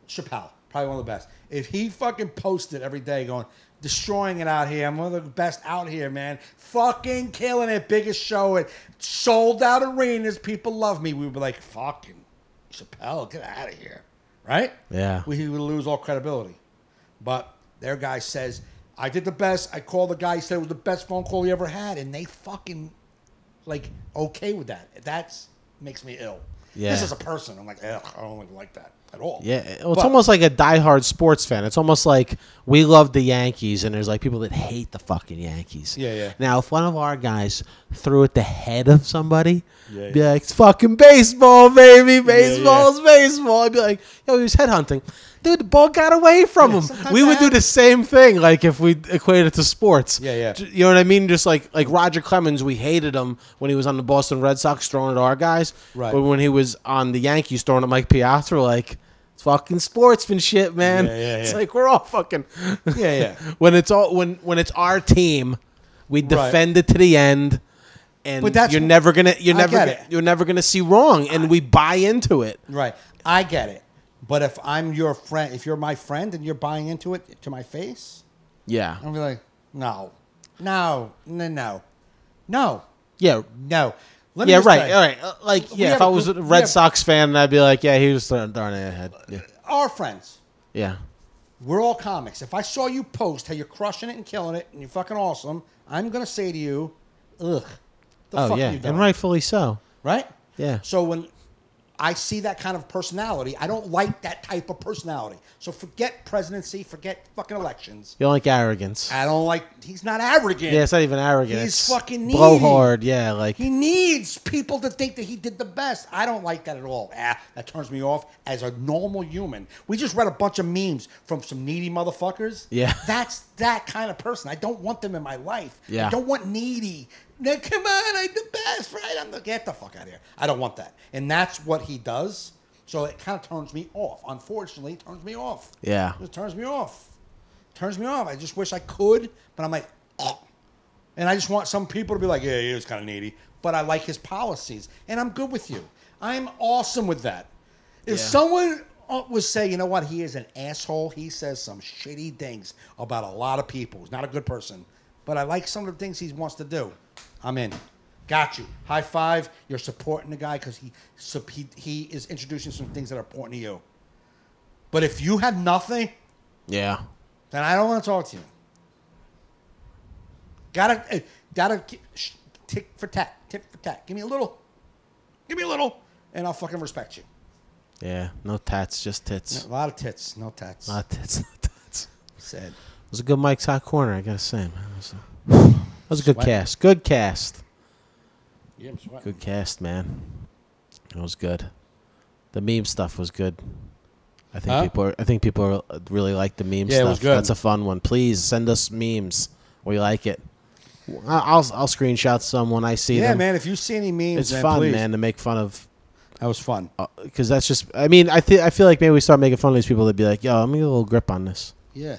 S2: Chappelle, probably one of the best. If he fucking posted every day going, destroying it out here, I'm one of the best out here, man, fucking killing it, biggest show, it sold out arenas, people love me, we would be like, fucking Chappelle, get out of here, right?
S1: Yeah.
S2: We would lose all credibility. But their guy says, I did the best. I called the guy. He said it was the best phone call he ever had. And they fucking, like, okay with that. That's makes me ill.
S1: Yeah.
S2: This is a person. I'm like, ugh, I don't like that at all.
S1: Yeah, well, it's almost like a diehard sports fan. It's almost like we love the Yankees, and there's like people that hate the fucking Yankees.
S2: Yeah.
S1: Now, if one of our guys threw at the head of somebody,
S2: Yeah.
S1: be like, it's fucking baseball, baby. Baseball's baseball. I'd be like, yo, he was headhunting. Dude, the ball got away from him.
S2: sometimes
S1: We would
S2: that
S1: do the same thing, like if we equated it to sports.
S2: Yeah.
S1: You know what I mean? Just like Roger Clemens, we hated him when he was on the Boston Red Sox throwing at our guys.
S2: Right.
S1: But when he was on the Yankees throwing at Mike Piazza, we're like, It's fucking sportsmanship, man.
S2: Yeah, yeah,
S1: It's
S2: yeah.
S1: like we're all fucking.
S2: Yeah, yeah.
S1: when it's our team, we defend it to the end, and
S2: But that's-
S1: you're never gonna
S2: get it.
S1: you're never gonna see wrong, and we buy into it.
S2: Right. I get it. But if I'm your friend, if you're my friend and you're buying into it to my face,
S1: Yeah,
S2: I'm be like, no. No. No. No. No.
S1: yeah,
S2: No. Let me
S1: yeah.
S2: just
S1: Right,
S2: tell you,
S1: all right. Like,
S2: We
S1: yeah,
S2: have
S1: if I
S2: a
S1: was
S2: group-
S1: a
S2: we
S1: Red
S2: have-
S1: Sox fan, I'd be like, yeah, he was throwing darn it ahead. Yeah,
S2: our friends,
S1: yeah,
S2: we're all comics. If I saw you post how you're crushing it and killing it and you're fucking awesome, I'm going to say to you, ugh. The
S1: oh
S2: fuck
S1: yeah,
S2: are you doing?
S1: and rightfully so.
S2: Right?
S1: Yeah.
S2: So when I see that kind of personality, I don't like that type of personality. So forget presidency, forget fucking elections.
S1: You don't like arrogance.
S2: I don't like. He's not arrogant.
S1: Yeah, it's not even arrogant.
S2: He's
S1: It's
S2: fucking needy.
S1: blowhard. Yeah, like
S2: He needs people to think that he did the best. I don't like that at all. That turns me off as a normal human. We just read a bunch of memes from some needy motherfuckers.
S1: Yeah.
S2: That's that kind of person. I don't want them in my life.
S1: Yeah.
S2: I don't want needy. Now, come on, I'm the best, right? Get the fuck out of here. I don't want that. And that's what he does. So it kind of turns me off. Unfortunately, it turns me off.
S1: yeah,
S2: It turns me off. Turns me off. I just wish I could, but I'm like, oh. And I just want some people to be like, yeah, he was kind of needy. But I like his policies. And I'm good with you. I'm awesome with that. If
S1: Yeah.
S2: someone was say, you know what, he is an asshole. He says some shitty things about a lot of people. He's not a good person. But I like some of the things he wants to do. I'm in. Got you. High five. You're supporting the guy because he is introducing some things that are important to you. But if you have nothing,
S1: yeah.
S2: then I don't want to talk to you. Gotta tick for tat, tit for tat. Give me a little, and I'll fucking respect you.
S1: Yeah, no tats, just tits.
S2: A lot of tits, no tats.
S1: Not tits, no tats.
S2: Said.
S1: It was a good Mike's Hot Corner, I gotta say, man. That was a good
S2: Sweating.
S1: cast. Good cast.
S2: Yeah, I'm sweating.
S1: Good cast, man. It was good. The meme stuff was good. I think people really like the meme
S2: Yeah, it
S1: stuff.
S2: was good.
S1: That's a fun one. Please send us memes. We like it. I'll screenshot some when I see
S2: Yeah,
S1: them.
S2: man. If you see any memes,
S1: It's
S2: man,
S1: fun,
S2: please.
S1: man, to make fun of.
S2: That was fun.
S1: Because that's just. I mean, I feel like maybe we start making fun of these people that'd be like, "Yo, let me get a little grip on this."
S2: Yeah.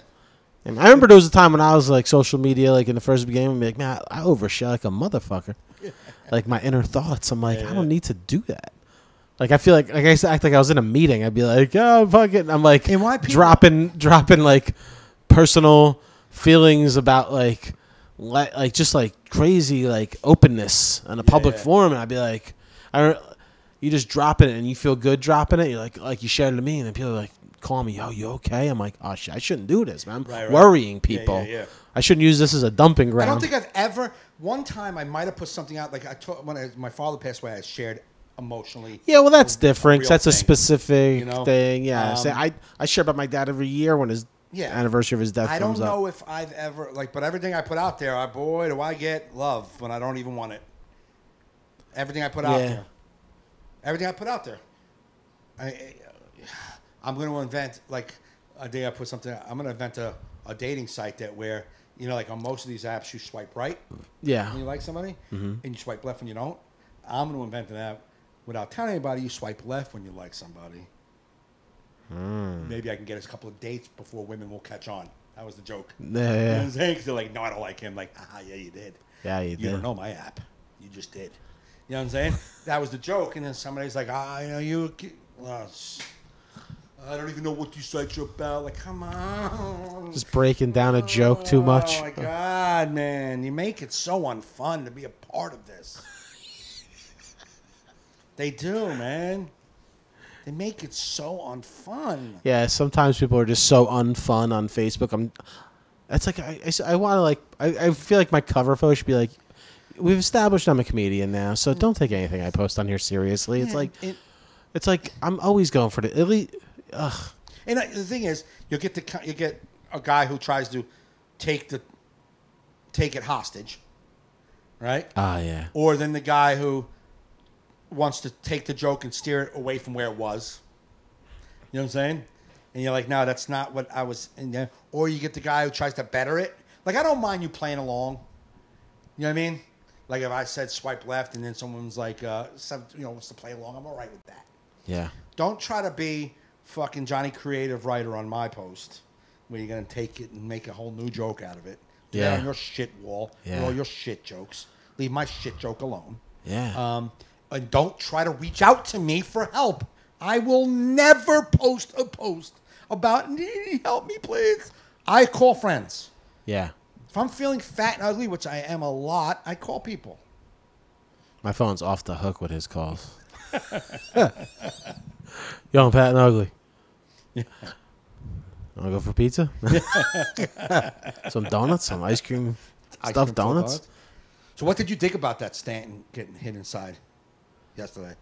S1: And I remember there was a time when I was like social media, like in the first beginning, I'd be like, "Man, I overshare like a motherfucker." Like my inner thoughts, I'm like, I don't need to do that. Like I feel like I used to act like I was in a meeting. I'd be like, "Oh, fuck it." I'm like
S2: And why people-
S1: dropping like personal feelings about like just like crazy like openness in a public
S2: yeah.
S1: forum, and I'd be like, you just drop it and you feel good dropping it. You're like you shared it to me, and then people are like call me, "Yo, you okay?" I'm like, "Oh shit, I shouldn't do this, man. I'm
S2: Right, right.
S1: worrying people.
S2: yeah.
S1: I shouldn't use this as a dumping
S2: I
S1: ground."
S2: don't think I've ever. One time, I might have put something out. Like when my father passed away, I shared emotionally.
S1: Yeah, well, that's
S2: a
S1: different. 'Cause
S2: real
S1: that's a
S2: thing,
S1: specific
S2: you know?
S1: thing. Yeah, I share about my dad every year when his
S2: Yeah.
S1: anniversary of his death
S2: I don't
S1: comes up.
S2: know if I've ever but everything I put out there, boy, do I get love when I don't even want it. Everything I put out
S1: Yeah.
S2: there, everything I put out there, I'm going to invent like a day I put something. I'm going to invent a dating site that where like on most of these apps you swipe right
S1: Yeah,
S2: when you like somebody,
S1: Mm-hmm.
S2: and you swipe left when you don't. I'm going to invent an app without telling anybody you swipe left when you like somebody. Maybe I can get us a couple of dates before women will catch on. That was the joke. You know what
S1: yeah,
S2: I'm saying? 'Cause they're like, no, I don't like him. Like, yeah, you did.
S1: yeah. You
S2: You
S1: did.
S2: don't know my app. You just did. You know what I'm saying? That was the joke. And then somebody's like, you. I don't even know what these sites are about. Like, come on.
S1: Just breaking down a joke too much.
S2: Oh my God, man! You make it so unfun to be a part of this. They do, man. They make it so unfun.
S1: Yeah, sometimes people are just so unfun on Facebook. It's like I want to like I feel like my cover photo should be like, we've established I'm a comedian now, so don't take anything I post on here seriously. It's
S2: Yeah,
S1: it's like I'm always going for the elite. Ugh.
S2: And the thing is, you get a guy who tries to take it hostage, right?
S1: Ah, yeah.
S2: Or then the guy who wants to take the joke and steer it away from where it was. You know what I'm saying? And you're like, no, that's not what I was. Or you get the guy who tries to better it. Like, I don't mind you playing along. You know what I mean? Like if I said swipe left and then someone's like, wants to play along, I'm all right with that.
S1: Yeah.
S2: Don't try to be fucking Johnny Creative Writer on my post, where you're gonna take it and make a whole new joke out of it. Do that
S1: Yeah.
S2: on your shit wall.
S1: Yeah.
S2: And all your shit jokes. Leave my shit joke alone.
S1: Yeah.
S2: And don't try to reach out to me for help. I will never post a post about help me, please. I call friends.
S1: Yeah.
S2: If I'm feeling fat and ugly, which I am a lot, I call people.
S1: My phone's off the hook with his calls. Yo, I'm fat and ugly.
S2: Yeah.
S1: Want to go for pizza? Some donuts, some ice cream,
S2: Ice
S1: stuffed
S2: cream
S1: donuts.
S2: So what did you think about that Stanton getting hit inside yesterday?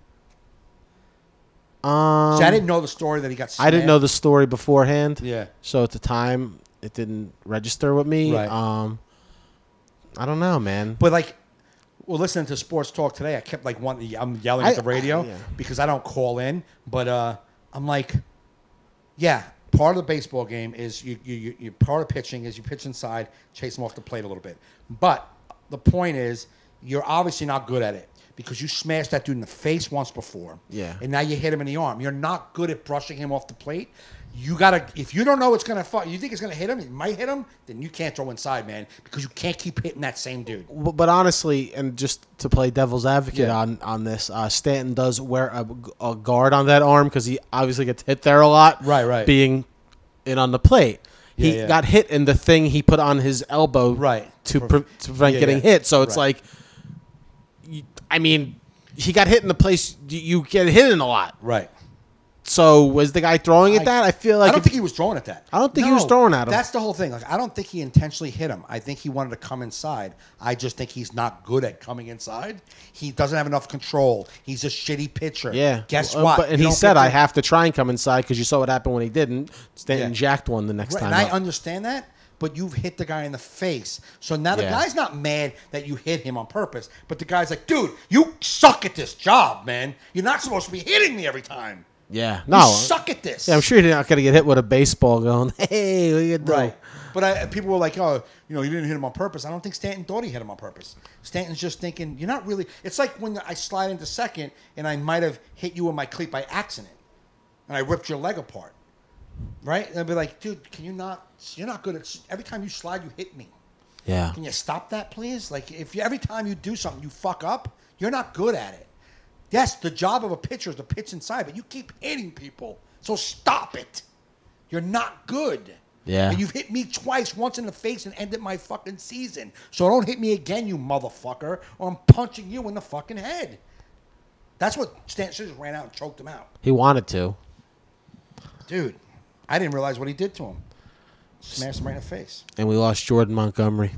S2: See, I didn't know the story that he got smashed.
S1: I didn't know the story beforehand.
S2: Yeah.
S1: So at the time, it didn't register with me.
S2: Right.
S1: I don't know, man.
S2: But like, well, listening to sports talk today, I kept like I'm yelling at the radio
S1: yeah.
S2: because I don't call in. But I'm like, yeah, part of the baseball game is you part of pitching is you pitch inside, chase them off the plate a little bit. But the point is, you're obviously not good at it because you smashed that dude in the face once before.
S1: Yeah.
S2: And now you hit him in the arm. You're not good at brushing him off the plate. You gotta, if you don't know it's gonna you think it's gonna hit him, it might hit him, then you can't throw inside, man, because you can't keep hitting that same dude.
S1: But honestly, and just to play devil's advocate
S2: Yeah.
S1: on this, Stanton does wear a guard on that arm because he obviously gets hit there a lot.
S2: Right.
S1: Being in on the plate. He
S2: Yeah.
S1: got hit in the thing he put on his elbow
S2: Right.
S1: to prevent
S2: Yeah,
S1: getting
S2: yeah.
S1: hit. So it's
S2: Right.
S1: like, I mean, he got hit in the place you get hit in a lot.
S2: Right.
S1: So was the guy throwing at that? I feel like
S2: I don't think he was throwing at that.
S1: I don't think he was throwing at him.
S2: That's the whole thing. Like, I don't think he intentionally hit him. I think he wanted to come inside. I just think he's not good at coming inside. He doesn't have enough control. He's a shitty pitcher.
S1: Yeah.
S2: Guess what?
S1: And
S2: You
S1: he
S2: don't
S1: said,
S2: get
S1: I
S2: to-
S1: have to try and come inside because you saw what happened when he didn't. Stanton
S2: Yeah.
S1: jacked one the next
S2: Right,
S1: time
S2: and I
S1: up.
S2: understand that, but you've hit the guy in the face. So now the
S1: Yeah.
S2: guy's not mad that you hit him on purpose, but the guy's like, dude, you suck at this job, man. You're not supposed to be hitting me every time.
S1: Yeah.
S2: You
S1: No.
S2: suck at this.
S1: Yeah, I'm sure you're not going to get hit with a baseball going, hey, what you doing?
S2: Right. But people were like, oh, you didn't hit him on purpose. I don't think Stanton thought he hit him on purpose. Stanton's just thinking, you're not really. It's like when I slide into second and I might have hit you in my cleat by accident and I ripped your leg apart. Right? And I'd be like, dude, you're not good at. Every time you slide, you hit me.
S1: Yeah.
S2: Can you stop that, please? Like, every time you do something, you fuck up, you're not good at it. Yes, the job of a pitcher is to pitch inside, but you keep hitting people. So stop it. You're not good.
S1: Yeah.
S2: And you've hit me twice, once in the face and ended my fucking season. So don't hit me again, you motherfucker, or I'm punching you in the fucking head. That's what Stanton just ran out and choked him out.
S1: He wanted to.
S2: Dude, I didn't realize what he did to him. Smashed him right in the face.
S1: And we lost Jordan Montgomery.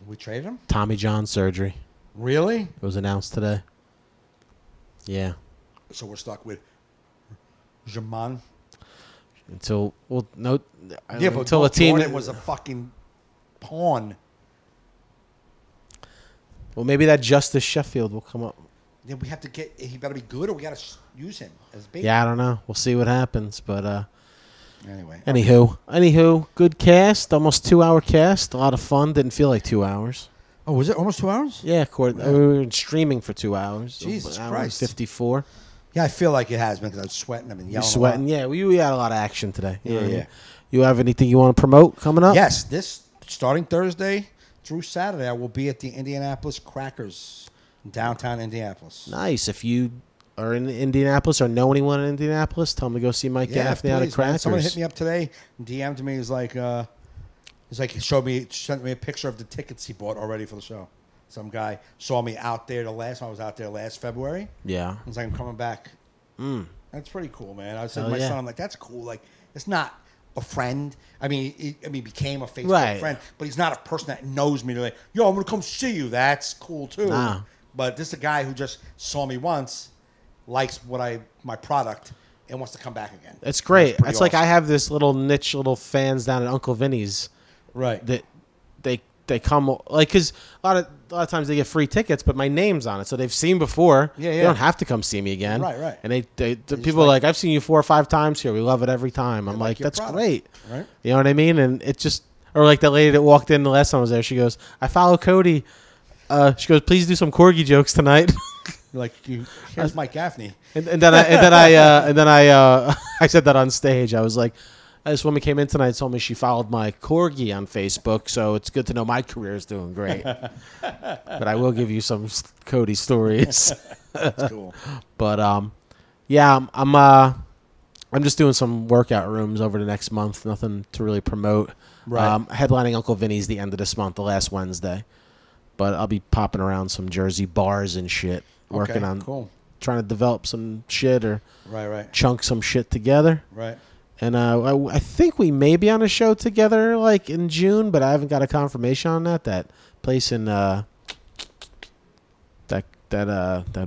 S2: We traded him?
S1: Tommy John surgery.
S2: Really?
S1: It was announced today. Yeah.
S2: So we're stuck with Jaman.
S1: Until, well, no.
S2: Yeah, but
S1: until a team
S2: Jordan was a fucking pawn.
S1: Well, maybe that Justice Sheffield will come up.
S2: Then we have to get. He better be good, or we got to use him as bait.
S1: Yeah, I don't know. We'll see what happens. But
S2: Anyway.
S1: anywho, good cast. Almost 2-hour cast. A lot of fun. Didn't feel like 2 hours.
S2: Oh, was it almost 2 hours?
S1: Yeah, we were streaming for 2 hours.
S2: Jesus
S1: An hour
S2: Christ.
S1: and 54.
S2: Yeah, I feel like it has been because I'm sweating. I've been
S1: You're
S2: yelling.
S1: sweating. Yeah, we had a lot of action today.
S2: Yeah.
S1: You have anything you want to promote coming up?
S2: Yes, this starting Thursday through Saturday, I will be at the Indianapolis Crackers in downtown Indianapolis.
S1: Nice. If you are in Indianapolis or know anyone in Indianapolis, tell them to go see Mike Gaffney out of
S2: please, man.
S1: Crackers.
S2: Someone hit me up today and DM'd me. He's like, sent me a picture of the tickets he bought already for the show. Some guy saw me out there I was out there last February.
S1: Yeah.
S2: He's like, I'm coming back. That's pretty cool, man. I said to
S1: Hell
S2: my
S1: yeah.
S2: son, I'm like, that's cool. Like, it's not a friend. I mean, he became a Facebook
S1: Right.
S2: friend, but he's not a person that knows me. They're like, yo, I'm going to come see you. That's cool, too.
S1: Nah.
S2: But this is a guy who just saw me once, likes my product, and wants to come back again.
S1: It's great.
S2: That's pretty
S1: It's like I
S2: awesome.
S1: have this little niche, little fans down at Uncle Vinny's
S2: Right.
S1: that they come like because a lot of times they get free tickets, but my name's on it, so they've seen before.
S2: Yeah,
S1: They
S2: yeah.
S1: don't have to come see me again.
S2: Right.
S1: And the
S2: just
S1: people are
S2: like-
S1: like, I've seen you 4 or 5 times here. We love it every time. I'm
S2: like
S1: like,
S2: your
S1: that's
S2: product.
S1: great.
S2: Right.
S1: You know what I mean? And it just or like the lady that walked in the last time I was there. She goes, I follow Cody. She goes, please do some corgi jokes tonight.
S2: You're like, here's Mike Gaffney.
S1: And then I I said that on stage. I was like, this woman came in tonight and told me she followed my corgi on Facebook, so it's good to know my career is doing great. But I will give you some Cody stories.
S2: That's cool.
S1: But yeah, I'm just doing some workout rooms over the next month. Nothing to really promote.
S2: Right.
S1: Headlining Uncle Vinny's the end of this month, the last Wednesday. But I'll be popping around some Jersey bars and shit, working on trying to develop some shit or chunk some shit together.
S2: Right.
S1: And I think we may be on a show together like in June, but I haven't got a confirmation on that. That place in that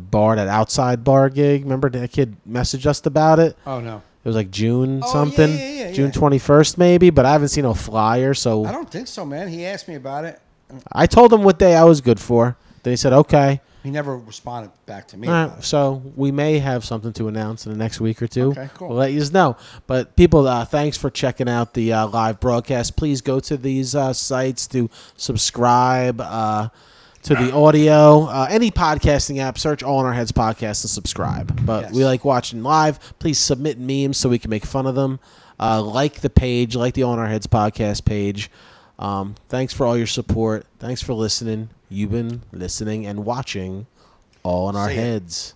S1: bar, that outside bar gig. Remember that kid messaged us about it?
S2: Oh no.
S1: It was like June something,
S2: yeah.
S1: June 21st maybe, but I haven't seen no flyer. So
S2: I don't think so, man. He asked me about it.
S1: I told him what day I was good for. Then he said okay.
S2: He never responded back to me.
S1: All
S2: about
S1: right,
S2: it.
S1: so we may have something to announce in the next week or two.
S2: Okay, cool.
S1: We'll let you know. But people, thanks for checking out the live broadcast. Please go to these sites to subscribe to the audio. Any podcasting app, search All in Our Heads Podcast and subscribe. But we like watching live. Please submit memes so we can make fun of them. Like the page, like the All in Our Heads Podcast page. Thanks for all your support. Thanks for listening. You've been listening and watching All in Our Heads.